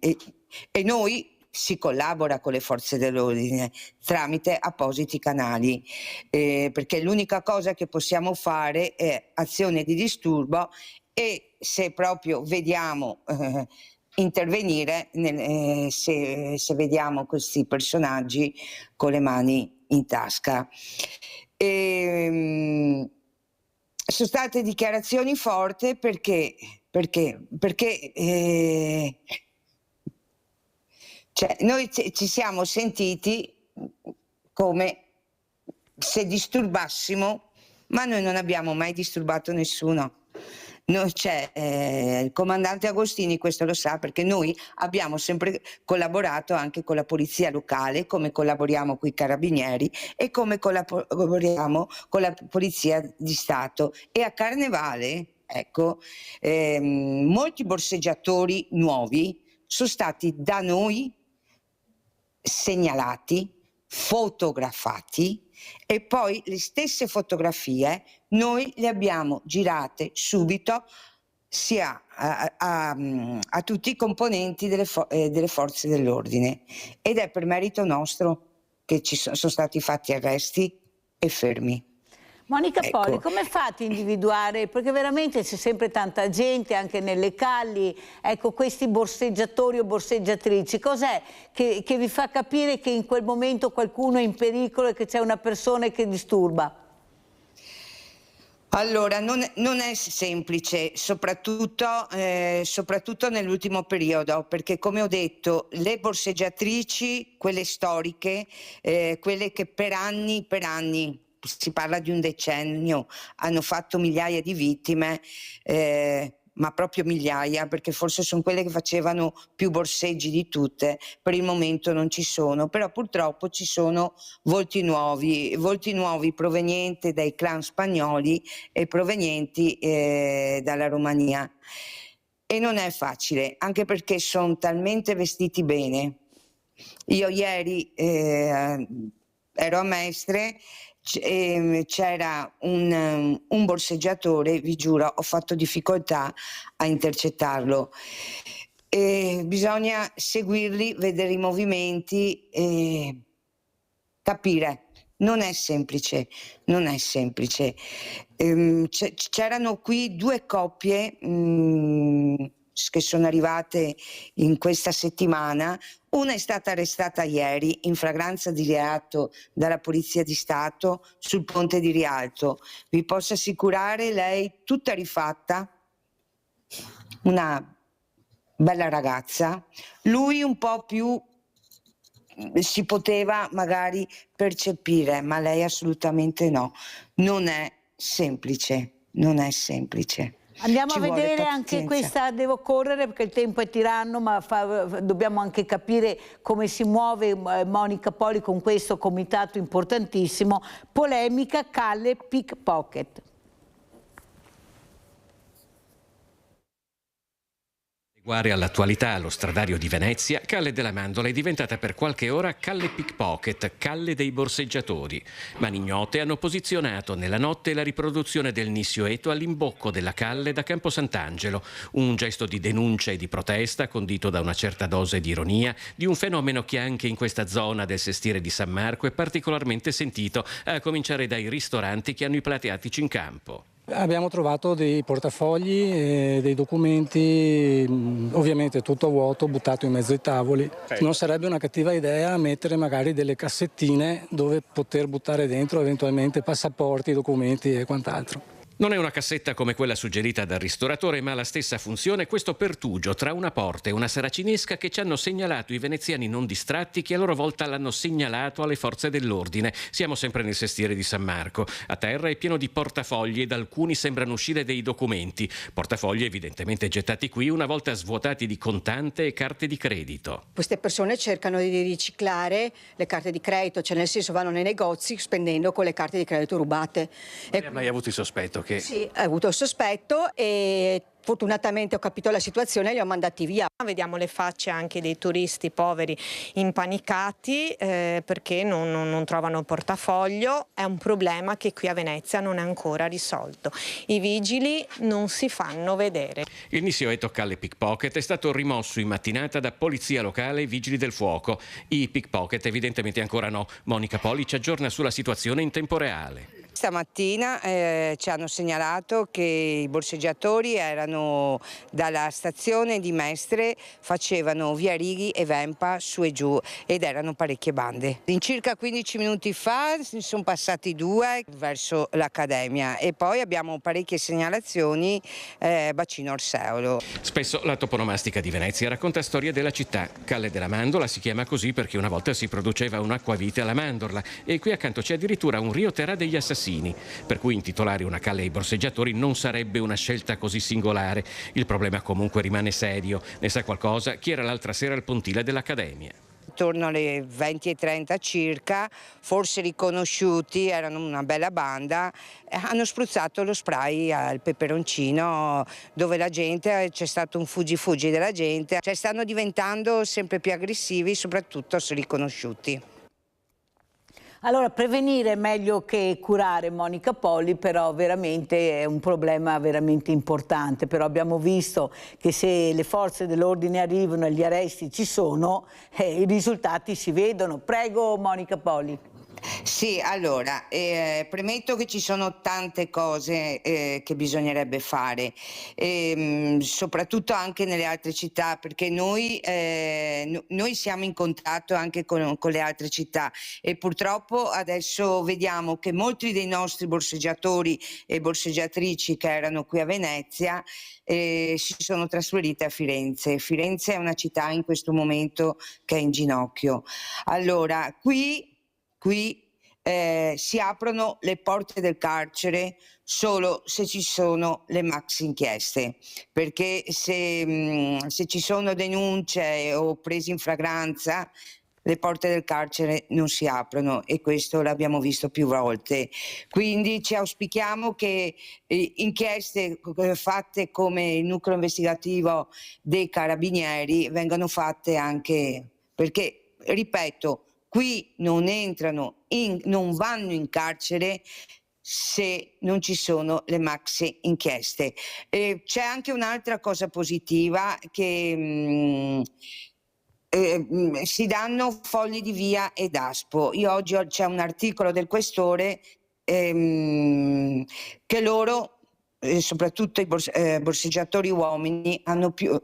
noi. Si collabora con le forze dell'ordine tramite appositi canali, perché l'unica cosa che possiamo fare è azione di disturbo, e se proprio vediamo intervenire, se vediamo questi personaggi con le mani in tasca. Sono state dichiarazioni forti perché cioè, noi ci siamo sentiti come se disturbassimo, ma noi non abbiamo mai disturbato nessuno. Il comandante Agostini questo lo sa, perché noi abbiamo sempre collaborato anche con la polizia locale, come collaboriamo con i carabinieri e come collaboriamo con la polizia di Stato. E a Carnevale, ecco, molti borseggiatori nuovi sono stati da noi segnalati, fotografati, e poi le stesse fotografie noi le abbiamo girate subito sia a tutti i componenti delle forze dell'ordine, ed è per merito nostro che ci sono stati fatti arresti e fermi. Monica Poli, come fate a individuare, perché veramente c'è sempre tanta gente anche nelle calli, ecco, questi borseggiatori o borseggiatrici, cos'è che vi fa capire che in quel momento qualcuno è in pericolo e che c'è una persona che disturba? Allora, non è semplice, soprattutto nell'ultimo periodo, perché come ho detto, le borseggiatrici, quelle storiche, quelle che per anni, si parla di un decennio, hanno fatto migliaia di vittime, ma proprio migliaia, perché forse sono quelle che facevano più borseggi di tutte. Per il momento non ci sono, però purtroppo ci sono volti nuovi provenienti dai clan spagnoli e provenienti dalla Romania. E non è facile, anche perché sono talmente vestiti bene. Io ieri ero a Mestre, c'era un borseggiatore, vi giuro, ho fatto difficoltà a intercettarlo. Bisogna seguirli, vedere i movimenti e capire. Non è semplice, non è semplice. C'erano qui 2 coppie che sono arrivate in questa settimana. Una è stata arrestata ieri in flagranza di reato dalla Polizia di Stato sul ponte di Rialto. Vi posso assicurare, lei tutta rifatta, una bella ragazza. Lui un po' più si poteva magari percepire, ma lei assolutamente no. Non è semplice, non è semplice. Andiamo Ci a vuole vedere pazienza. anche questa, devo correre perché il tempo è tiranno, ma dobbiamo anche capire come si muove Monica Poli con questo comitato importantissimo. Polemica Calle Pickpocket. Uguale all'attualità, allo stradario di Venezia, Calle della Mandola è diventata per qualche ora Calle Pickpocket, Calle dei borseggiatori. Mani ignote hanno posizionato nella notte la riproduzione del Nissioeto all'imbocco della Calle da Campo Sant'Angelo, un gesto di denuncia e di protesta condito da una certa dose di ironia di un fenomeno che anche in questa zona del sestiere di San Marco è particolarmente sentito, a cominciare dai ristoranti che hanno i plateatici in campo. Abbiamo trovato dei portafogli e dei documenti, ovviamente tutto vuoto, buttato in mezzo ai tavoli. Non sarebbe una cattiva idea mettere magari delle cassettine dove poter buttare dentro eventualmente passaporti, documenti e quant'altro. Non è una cassetta come quella suggerita dal ristoratore, ma ha la stessa funzione questo pertugio tra una porta e una saracinesca che ci hanno segnalato i veneziani non distratti, che a loro volta l'hanno segnalato alle forze dell'ordine. Siamo sempre nel sestiere di San Marco. A terra è pieno di portafogli e da alcuni sembrano uscire dei documenti. Portafogli evidentemente gettati qui una volta svuotati di contante e carte di credito. Queste persone cercano di riciclare le carte di credito, cioè nel senso vanno nei negozi spendendo con le carte di credito rubate. Non hai mai avuto il sospetto che... Sì, ho avuto il sospetto e fortunatamente ho capito la situazione e li ho mandati via. Vediamo le facce anche dei turisti poveri impanicati perché non trovano il portafoglio. È un problema che qui a Venezia non è ancora risolto. I vigili non si fanno vedere. Il Nissioeto Calle Pickpocket è stato rimosso in mattinata da polizia locale e vigili del fuoco. I pickpocket evidentemente ancora no. Monica Poli ci aggiorna sulla situazione in tempo reale. Stamattina ci hanno segnalato che i borseggiatori erano dalla stazione di Mestre, facevano via Righi e Vempa su e giù ed erano parecchie bande. In circa 15 minuti fa ne sono passati 2 verso l'Accademia e poi abbiamo parecchie segnalazioni bacino Orseolo. Spesso la toponomastica di Venezia racconta storie della città. Calle della Mandola si chiama così perché una volta si produceva un'acquavite alla mandorla e qui accanto c'è addirittura un Rio Terra degli Assassini. Per cui intitolare una calle ai borseggiatori non sarebbe una scelta così singolare. Il problema comunque rimane serio. Ne sa qualcosa chi era l'altra sera al pontile dell'Accademia. Intorno alle 20:30 circa, forse riconosciuti, erano una bella banda, hanno spruzzato lo spray al peperoncino dove la gente, c'è stato un fuggi della gente, cioè stanno diventando sempre più aggressivi, soprattutto se riconosciuti. Allora, prevenire è meglio che curare, Monica Poli, però veramente è un problema veramente importante. Però abbiamo visto che se le forze dell'ordine arrivano e gli arresti ci sono, i risultati si vedono. Prego, Monica Poli. Sì, allora, premetto che ci sono tante cose che bisognerebbe fare, soprattutto anche nelle altre città, perché noi siamo in contatto anche con le altre città e purtroppo adesso vediamo che molti dei nostri borseggiatori e borseggiatrici che erano qui a Venezia si sono trasferite a Firenze. Firenze è una città in questo momento che è in ginocchio. Allora, qui si aprono le porte del carcere solo se ci sono le maxi inchieste, perché se ci sono denunce o presi in flagranza le porte del carcere non si aprono e questo l'abbiamo visto più volte. Quindi ci auspichiamo che inchieste fatte come il nucleo investigativo dei carabinieri vengano fatte anche perché, ripeto, qui non vanno in carcere se non ci sono le maxi inchieste. C'è anche un'altra cosa positiva, che si danno fogli di via e DASPO. Oggi c'è un articolo del Questore che loro, soprattutto i borseggiatori uomini,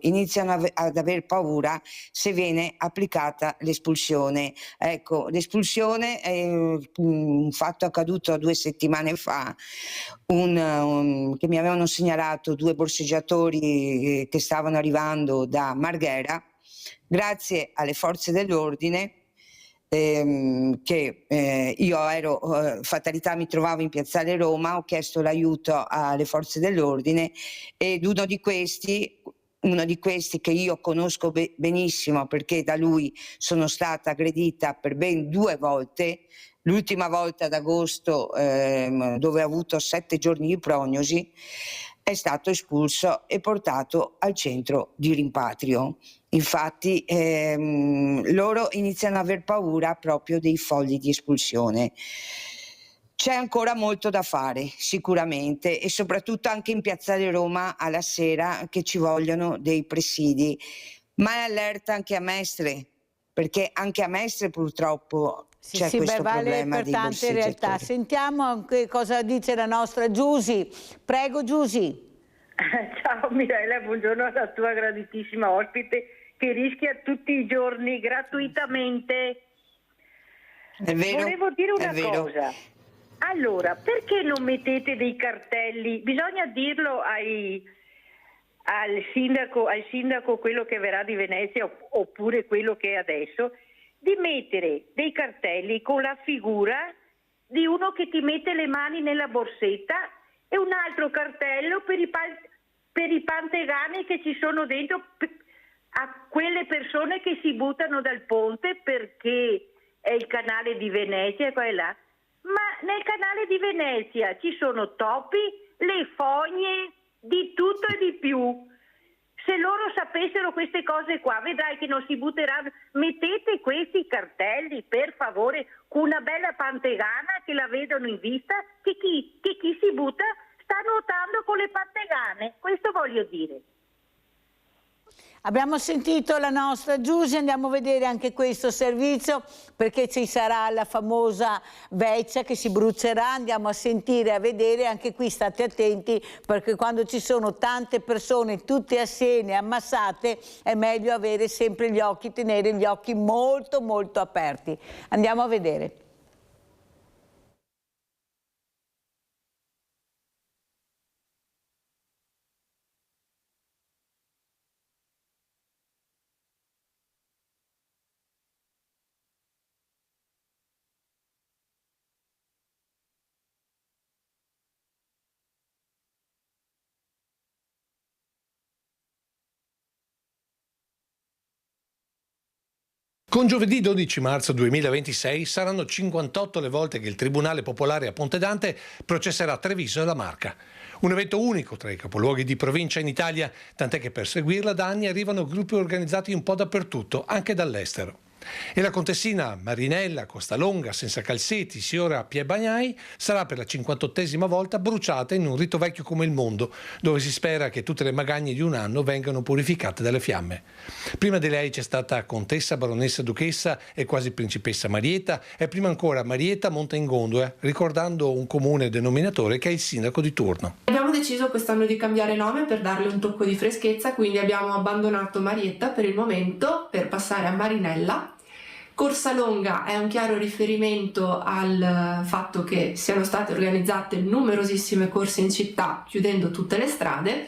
iniziano ad aver paura se viene applicata l'espulsione. Ecco, l'espulsione è un fatto accaduto 2 settimane fa, che mi avevano segnalato 2 borseggiatori che stavano arrivando da Marghera. Grazie alle forze dell'ordine, che io ero, fatalità, mi trovavo in Piazzale Roma, ho chiesto l'aiuto alle forze dell'ordine ed uno di questi che io conosco benissimo, perché da lui sono stata aggredita per ben 2 volte, l'ultima volta ad agosto, dove ho avuto 7 giorni di prognosi, è stato espulso e portato al centro di rimpatrio. Infatti loro iniziano ad aver paura proprio dei fogli di espulsione. C'è ancora molto da fare sicuramente, e soprattutto anche in Piazzale Roma alla sera, che ci vogliono dei presidi, ma è allerta anche a Mestre, perché anche a Mestre purtroppo c'è questo problema per dei tante borseggiatori. realtà. Sentiamo anche cosa dice la nostra Giusy. Prego Giusy. Ciao Mirella, buongiorno alla tua graditissima ospite che rischia tutti i giorni gratuitamente. È vero, volevo dire una è vero. cosa. Allora, perché non mettete dei cartelli? Bisogna dirlo al sindaco quello che verrà di Venezia, oppure quello che è adesso, di mettere dei cartelli con la figura di uno che ti mette le mani nella borsetta e un altro cartello per i pantegani che ci sono dentro, a quelle persone che si buttano dal ponte perché è il canale di Venezia e qua e là. Ma nel canale di Venezia ci sono topi, le fogne, di tutto e di più. Se loro sapessero queste cose qua, vedrai che non si butteranno. Mettete questi cartelli, per favore, con una bella pantegana che la vedono in vista, che chi si butta sta nuotando con le pantegane. Questo voglio dire. Abbiamo sentito la nostra Giusy, andiamo a vedere anche questo servizio, perché ci sarà la famosa veccia che si brucerà, andiamo a sentire, a vedere, anche qui state attenti, perché quando ci sono tante persone tutte assieme, ammassate, è meglio avere sempre gli occhi, tenere gli occhi molto molto aperti. Andiamo a vedere. Con giovedì 12 marzo 2026 saranno 58 le volte che il Tribunale Popolare a Ponte Dante processerà Treviso e la Marca. Un evento unico tra i capoluoghi di provincia in Italia, tant'è che per seguirla da anni arrivano gruppi organizzati un po' dappertutto, anche dall'estero. E la contessina Marinella Costalonga, senza calzetti, signora Pie Bagnai, sarà per la 58esima volta bruciata in un rito vecchio come il mondo, dove si spera che tutte le magagne di un anno vengano purificate dalle fiamme. Prima di lei c'è stata contessa, baronessa, duchessa e quasi principessa Marietta, e prima ancora Marietta monta in gondola, ricordando un comune denominatore che è il sindaco di turno. Abbiamo deciso quest'anno di cambiare nome per darle un tocco di freschezza, quindi abbiamo abbandonato Marietta per il momento per passare a Marinella. Corsalonga è un chiaro riferimento al fatto che siano state organizzate numerosissime corse in città chiudendo tutte le strade,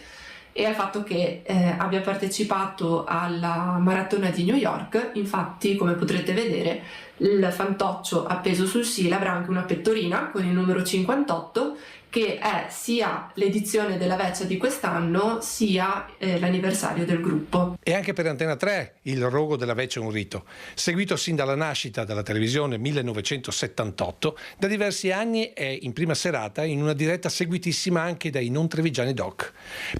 e al fatto che abbia partecipato alla maratona di New York. Infatti, come potrete vedere, il fantoccio appeso sul sile avrà anche una pettorina con il numero 58, che è sia l'edizione della vecchia di quest'anno sia l'anniversario del gruppo. E anche per Antena 3 il rogo della vecchia è un rito, seguito sin dalla nascita dalla televisione 1978, da diversi anni è in prima serata in una diretta seguitissima anche dai non trevigiani doc,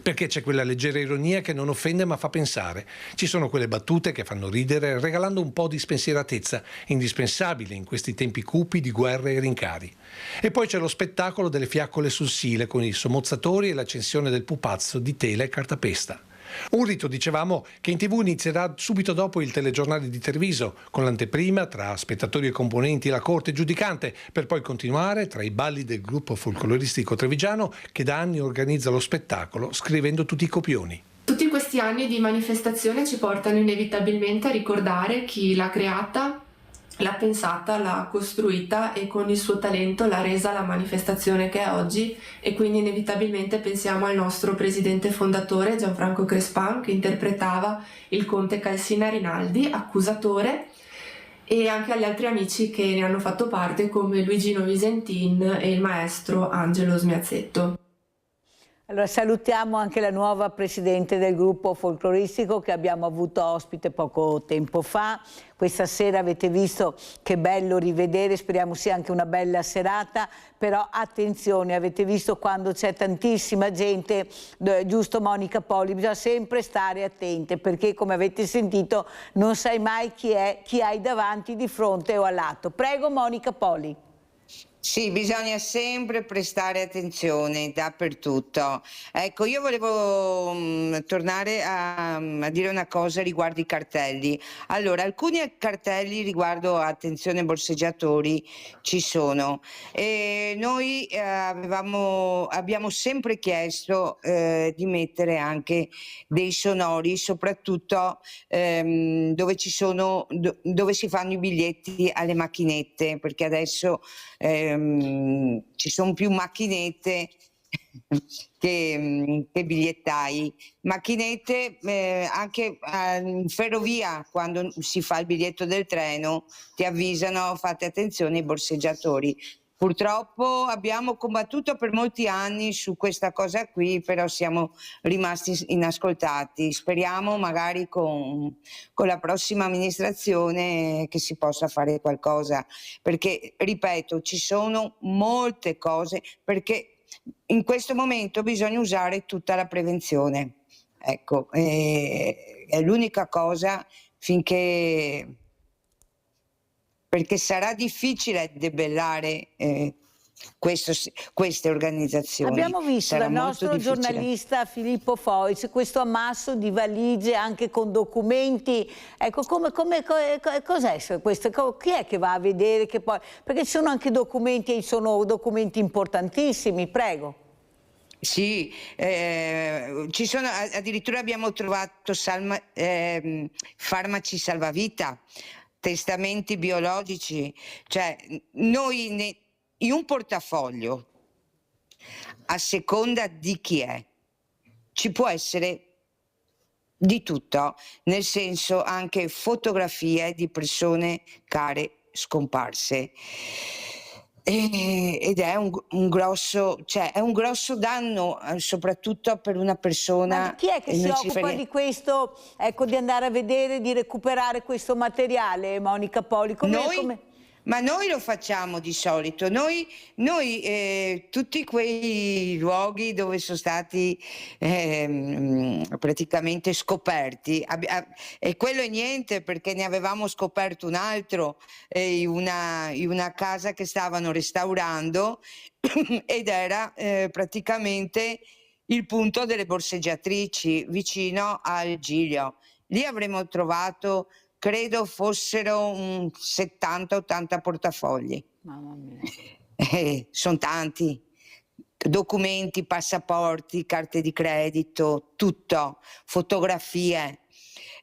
perché c'è quella leggera ironia che non offende ma fa pensare, ci sono quelle battute che fanno ridere regalando un po' di spensieratezza in indispensabile in questi tempi cupi di guerre e rincari. E poi c'è lo spettacolo delle fiaccole sul Sile con i sommozzatori e l'accensione del pupazzo di tela e cartapesta. Un rito, dicevamo, che in TV inizierà subito dopo il telegiornale di Treviso, con l'anteprima tra spettatori e componenti la corte giudicante, per poi continuare tra i balli del gruppo folcloristico trevigiano che da anni organizza lo spettacolo scrivendo tutti i copioni. Tutti questi anni di manifestazione ci portano inevitabilmente a ricordare chi l'ha creata, l'ha pensata, l'ha costruita e con il suo talento l'ha resa la manifestazione che è oggi, e quindi inevitabilmente pensiamo al nostro presidente fondatore Gianfranco Crespan, che interpretava il conte Calsina Rinaldi, accusatore, e anche agli altri amici che ne hanno fatto parte come Luigino Visentin e il maestro Angelo Smiazzetto. Allora salutiamo anche la nuova presidente del gruppo folcloristico che abbiamo avuto ospite poco tempo fa. Questa sera avete visto che bello rivedere, speriamo sia anche una bella serata, però attenzione, avete visto quando c'è tantissima gente, giusto Monica Poli, bisogna sempre stare attente perché come avete sentito non sai mai chi hai davanti, di fronte o a lato. Prego Monica Poli. Sì, bisogna sempre prestare attenzione dappertutto. Ecco, io volevo tornare a dire una cosa riguardo i cartelli. Allora, alcuni cartelli riguardo attenzione borseggiatori ci sono. E noi abbiamo sempre chiesto di mettere anche dei sonori, soprattutto dove si fanno i biglietti alle macchinette, perché adesso ci sono più macchinette che bigliettai. Macchinette anche in ferrovia, quando si fa il biglietto del treno ti avvisano fate attenzione ai borseggiatori. Purtroppo abbiamo combattuto per molti anni su questa cosa qui, però siamo rimasti inascoltati. Speriamo magari con la prossima amministrazione che si possa fare qualcosa, perché, ripeto, ci sono molte cose, perché in questo momento bisogna usare tutta la prevenzione. Ecco, è l'unica cosa finché... perché sarà difficile debellare queste organizzazioni. Abbiamo visto dal nostro giornalista Filippo Fois questo ammasso di valigie anche con documenti. Ecco, cos'è questo? Chi è che va a vedere? Perché ci sono anche documenti e sono documenti importantissimi, prego. Sì, ci sono, addirittura abbiamo trovato farmaci salvavita, testamenti biologici, cioè noi in un portafoglio, a seconda di chi è, ci può essere di tutto, nel senso anche fotografie di persone care scomparse. Ed è un grosso danno, soprattutto per una persona. Ma chi è che si occupa di questo, ecco, di andare a vedere, di recuperare questo materiale, Monica Poli? Ma noi lo facciamo di solito, noi tutti quei luoghi dove sono stati praticamente scoperti, e quello è niente perché ne avevamo scoperto un altro in una casa che stavano restaurando ed era praticamente il punto delle borseggiatrici vicino al Giglio. Lì avremmo trovato, credo fossero 70-80 portafogli. Mamma mia. Sono tanti. Documenti, passaporti, carte di credito, tutto, fotografie.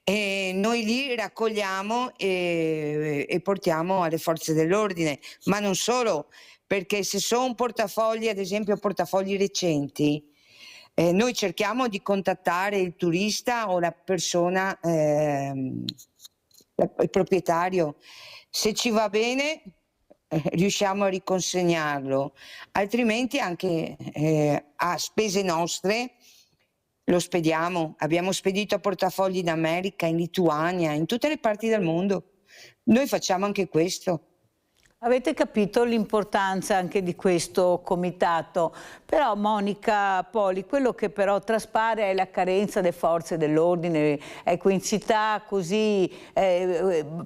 E noi li raccogliamo e portiamo alle forze dell'ordine, ma non solo, perché se sono portafogli, ad esempio portafogli recenti, noi cerchiamo di contattare il turista o la persona, il proprietario. Se ci va bene riusciamo a riconsegnarlo, altrimenti anche a spese nostre lo spediamo. Abbiamo spedito portafogli in America, in Lituania, in tutte le parti del mondo. Noi facciamo anche questo. Avete capito l'importanza anche di questo comitato, però Monica Poli, quello che però traspare è la carenza delle forze dell'ordine, ecco, in città così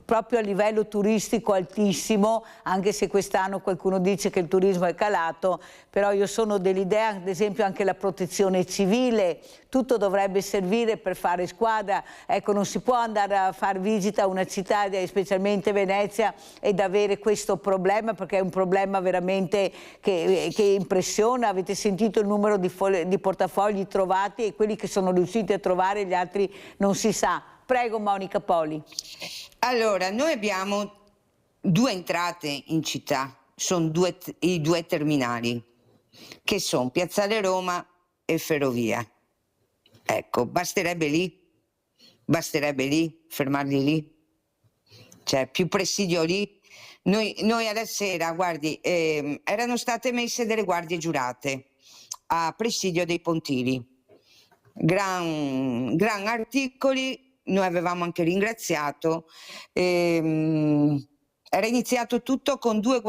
proprio a livello turistico altissimo, anche se quest'anno qualcuno dice che il turismo è calato, però io sono dell'idea, ad esempio anche la protezione civile, tutto dovrebbe servire per fare squadra, ecco, non si può andare a far visita a una città, specialmente Venezia, ed avere questo problema, perché è un problema veramente che impressiona. Avete sentito il numero di portafogli trovati e quelli che sono riusciti a trovare, gli altri non si sa. Prego Monica Poli. Allora, noi abbiamo 2 entrate in città, sono i 2 terminali, che sono Piazzale Roma e Ferrovia. Ecco, basterebbe lì, fermarli lì, cioè più presidio lì. Noi alla sera, guardi, erano state messe delle guardie giurate a presidio dei pontili, gran articoli, noi avevamo anche ringraziato, era iniziato tutto con 2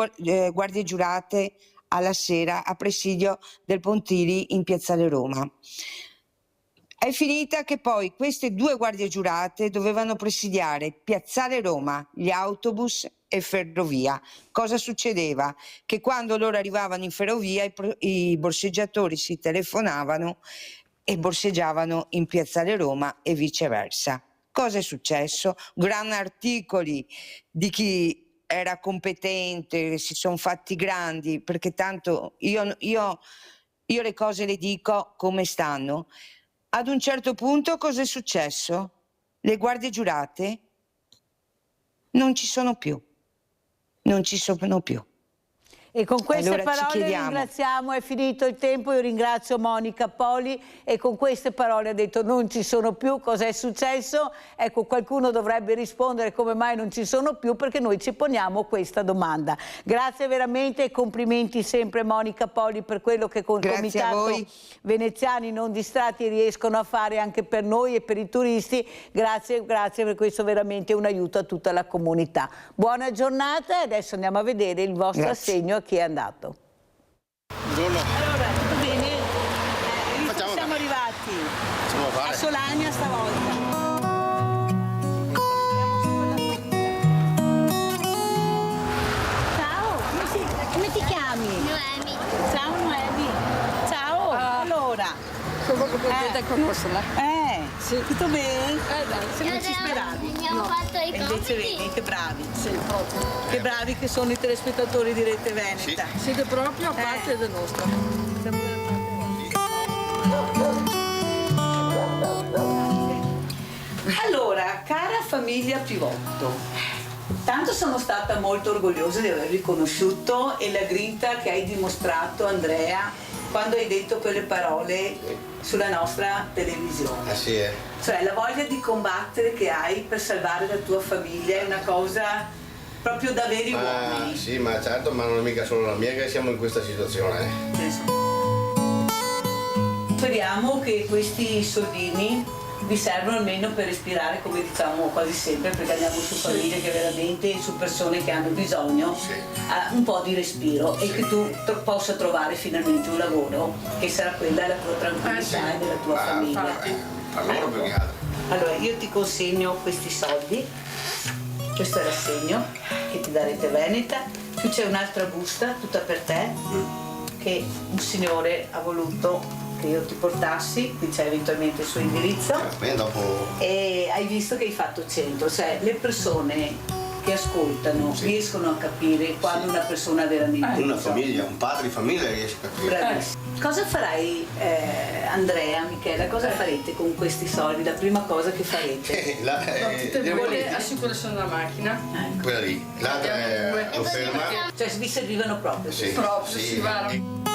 guardie giurate alla sera a presidio del Pontili in Piazzale Roma. È finita che poi queste 2 guardie giurate dovevano presidiare Piazzale Roma, gli autobus e Ferrovia. Cosa succedeva? Che quando loro arrivavano in Ferrovia i borseggiatori si telefonavano e borseggiavano in Piazzale Roma e viceversa. Cosa è successo? Gran articoli di chi era competente, si sono fatti grandi, perché tanto io le cose le dico come stanno. Ad un certo punto cosa è successo? Le guardie giurate non ci sono più. Non ci sono più. E con queste allora parole ringraziamo, è finito il tempo, io ringrazio Monica Poli e con queste parole ha detto non ci sono più, cosa è successo? Ecco, qualcuno dovrebbe rispondere come mai non ci sono più, perché noi ci poniamo questa domanda. Grazie veramente e complimenti sempre Monica Poli per quello che con il Comitato Veneziani Non Distratti riescono a fare anche per noi e per i turisti. Grazie per questo, veramente un aiuto a tutta la comunità. Buona giornata e adesso andiamo a vedere il vostro assegno a chi è andato. Buongiorno. Allora, tutto bene? Siamo arrivati a Solagna stavolta. Ciao, come ti chiami? Noemi. Ciao Noemi. Ciao. Allora. Sono contenta di conoscerla. Sì. Tutto bene? Dai, se non ci speravi. Abbiamo fatto i compiti. Invece vedi che bravi. Sì, proprio. Che bravi che sono i telespettatori di Rete Veneta. Sì. Siete proprio a parte del nostro. Allora, cara famiglia Pivotto, tanto sono stata molto orgogliosa di avervi conosciuto e la grinta che hai dimostrato, Andrea, quando hai detto quelle parole sulla nostra televisione. Sì, Cioè la voglia di combattere che hai per salvare la tua famiglia è una cosa proprio da veri uomini. Sì, ma certo, ma non è mica solo la mia che siamo in questa situazione. Speriamo che questi soldini vi servono almeno per respirare, come diciamo quasi sempre, perché andiamo su famiglie che veramente, su persone che hanno bisogno un po' di respiro e che tu possa trovare finalmente un lavoro che sarà quella la tua tranquillità e della tua famiglia. Per loro più che altro. Allora io ti consegno questi soldi, questo è l'assegno che ti dà Rete Veneta, qui c'è un'altra busta tutta per te che un signore ha voluto che io ti portassi, qui c'è eventualmente il suo indirizzo. E hai visto che hai fatto centro, cioè le persone che ascoltano riescono a capire quando una persona ha veramente Una famiglia, un padre di famiglia riesce a capire. Bravissimo. Cosa farai, Andrea, Michela, cosa farete con questi soldi? La prima cosa che farete? Tutte e due le assicurazioni della macchina. Quella lì, l'altra è ferma. Cioè vi servivano proprio? Sì. Proprio, si va.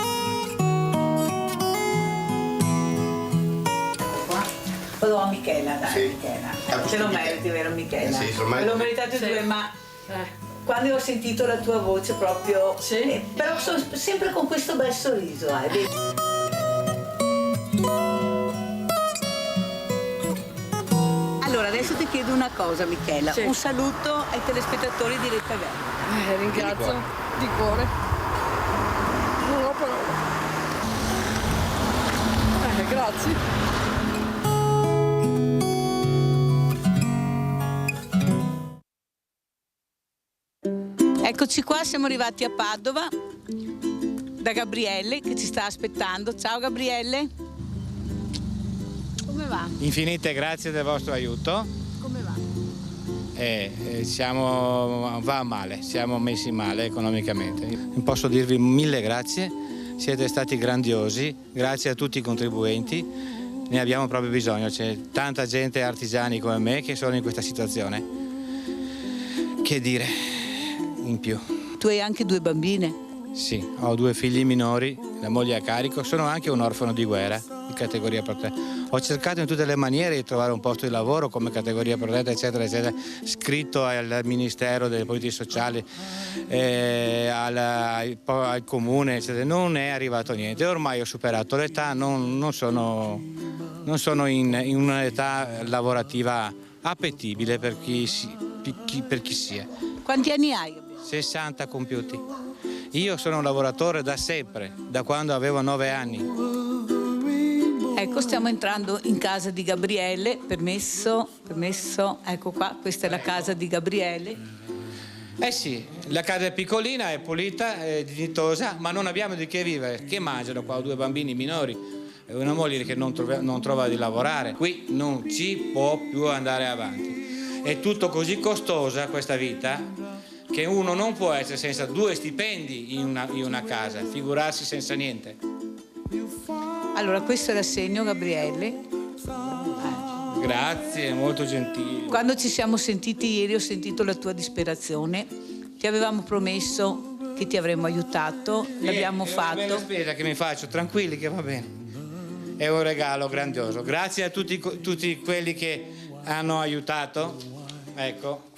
Vado a Michela, dai, Michela. Ce lo meriti, vero Michela? Sì, Me lo meritate due, ma quando ho sentito la tua voce proprio... però sono sempre con questo bel sorriso, Allora, adesso ti chiedo una cosa, Michela. Sì. Un saluto ai telespettatori di Rete Verdi. Ringrazio di cuore. Non ho parole. Grazie. Eccoci qua, siamo arrivati a Padova da Gabriele che ci sta aspettando. Ciao Gabriele. Come va? Infinite grazie del vostro aiuto. Come va? Va male, siamo messi male economicamente. Posso dirvi 1000 grazie, siete stati grandiosi, grazie a tutti i contribuenti, ne abbiamo proprio bisogno, c'è tanta gente, artigiani come me, che sono in questa situazione. Che dire in più? Tu hai anche 2 bambine? Sì, ho 2 figli minori, la moglie a carico, sono anche un orfano di guerra, di categoria protetta. Ho cercato in tutte le maniere di trovare un posto di lavoro come categoria protetta, eccetera, eccetera, scritto al Ministero delle Politiche Sociali, al Comune, eccetera. Non è arrivato niente. Ormai ho superato l'età, non sono in un'età lavorativa appetibile per chi sia. Quanti anni hai? 60 compiuti. Io sono un lavoratore da sempre, da quando avevo 9 anni. Ecco, stiamo entrando in casa di Gabriele, permesso, ecco qua, questa è la casa di Gabriele. Eh sì, la casa è piccolina, è pulita, è dignitosa, ma non abbiamo di che vivere. Che mangiano qua? Ho 2 bambini minori e una moglie che non trova di lavorare. Qui non ci può più andare avanti. È tutto così costosa questa vita che uno non può essere senza 2 stipendi in una casa, figurarsi senza niente. Allora, questo è l'assegno, Gabriele. Grazie, molto gentile. Quando ci siamo sentiti ieri ho sentito la tua disperazione. Ti avevamo promesso che ti avremmo aiutato, l'abbiamo fatto. È una bella spesa che mi faccio, tranquilli che va bene. È un regalo grandioso. Grazie a tutti quelli che hanno aiutato, ecco,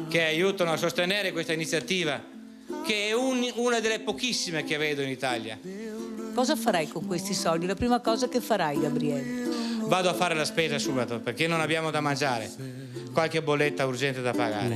che aiutano a sostenere questa iniziativa, che è una delle pochissime che vedo in Italia. Cosa farai con questi soldi? La prima cosa che farai, Gabriele? Vado a fare la spesa subito, perché non abbiamo da mangiare. Qualche bolletta urgente da pagare.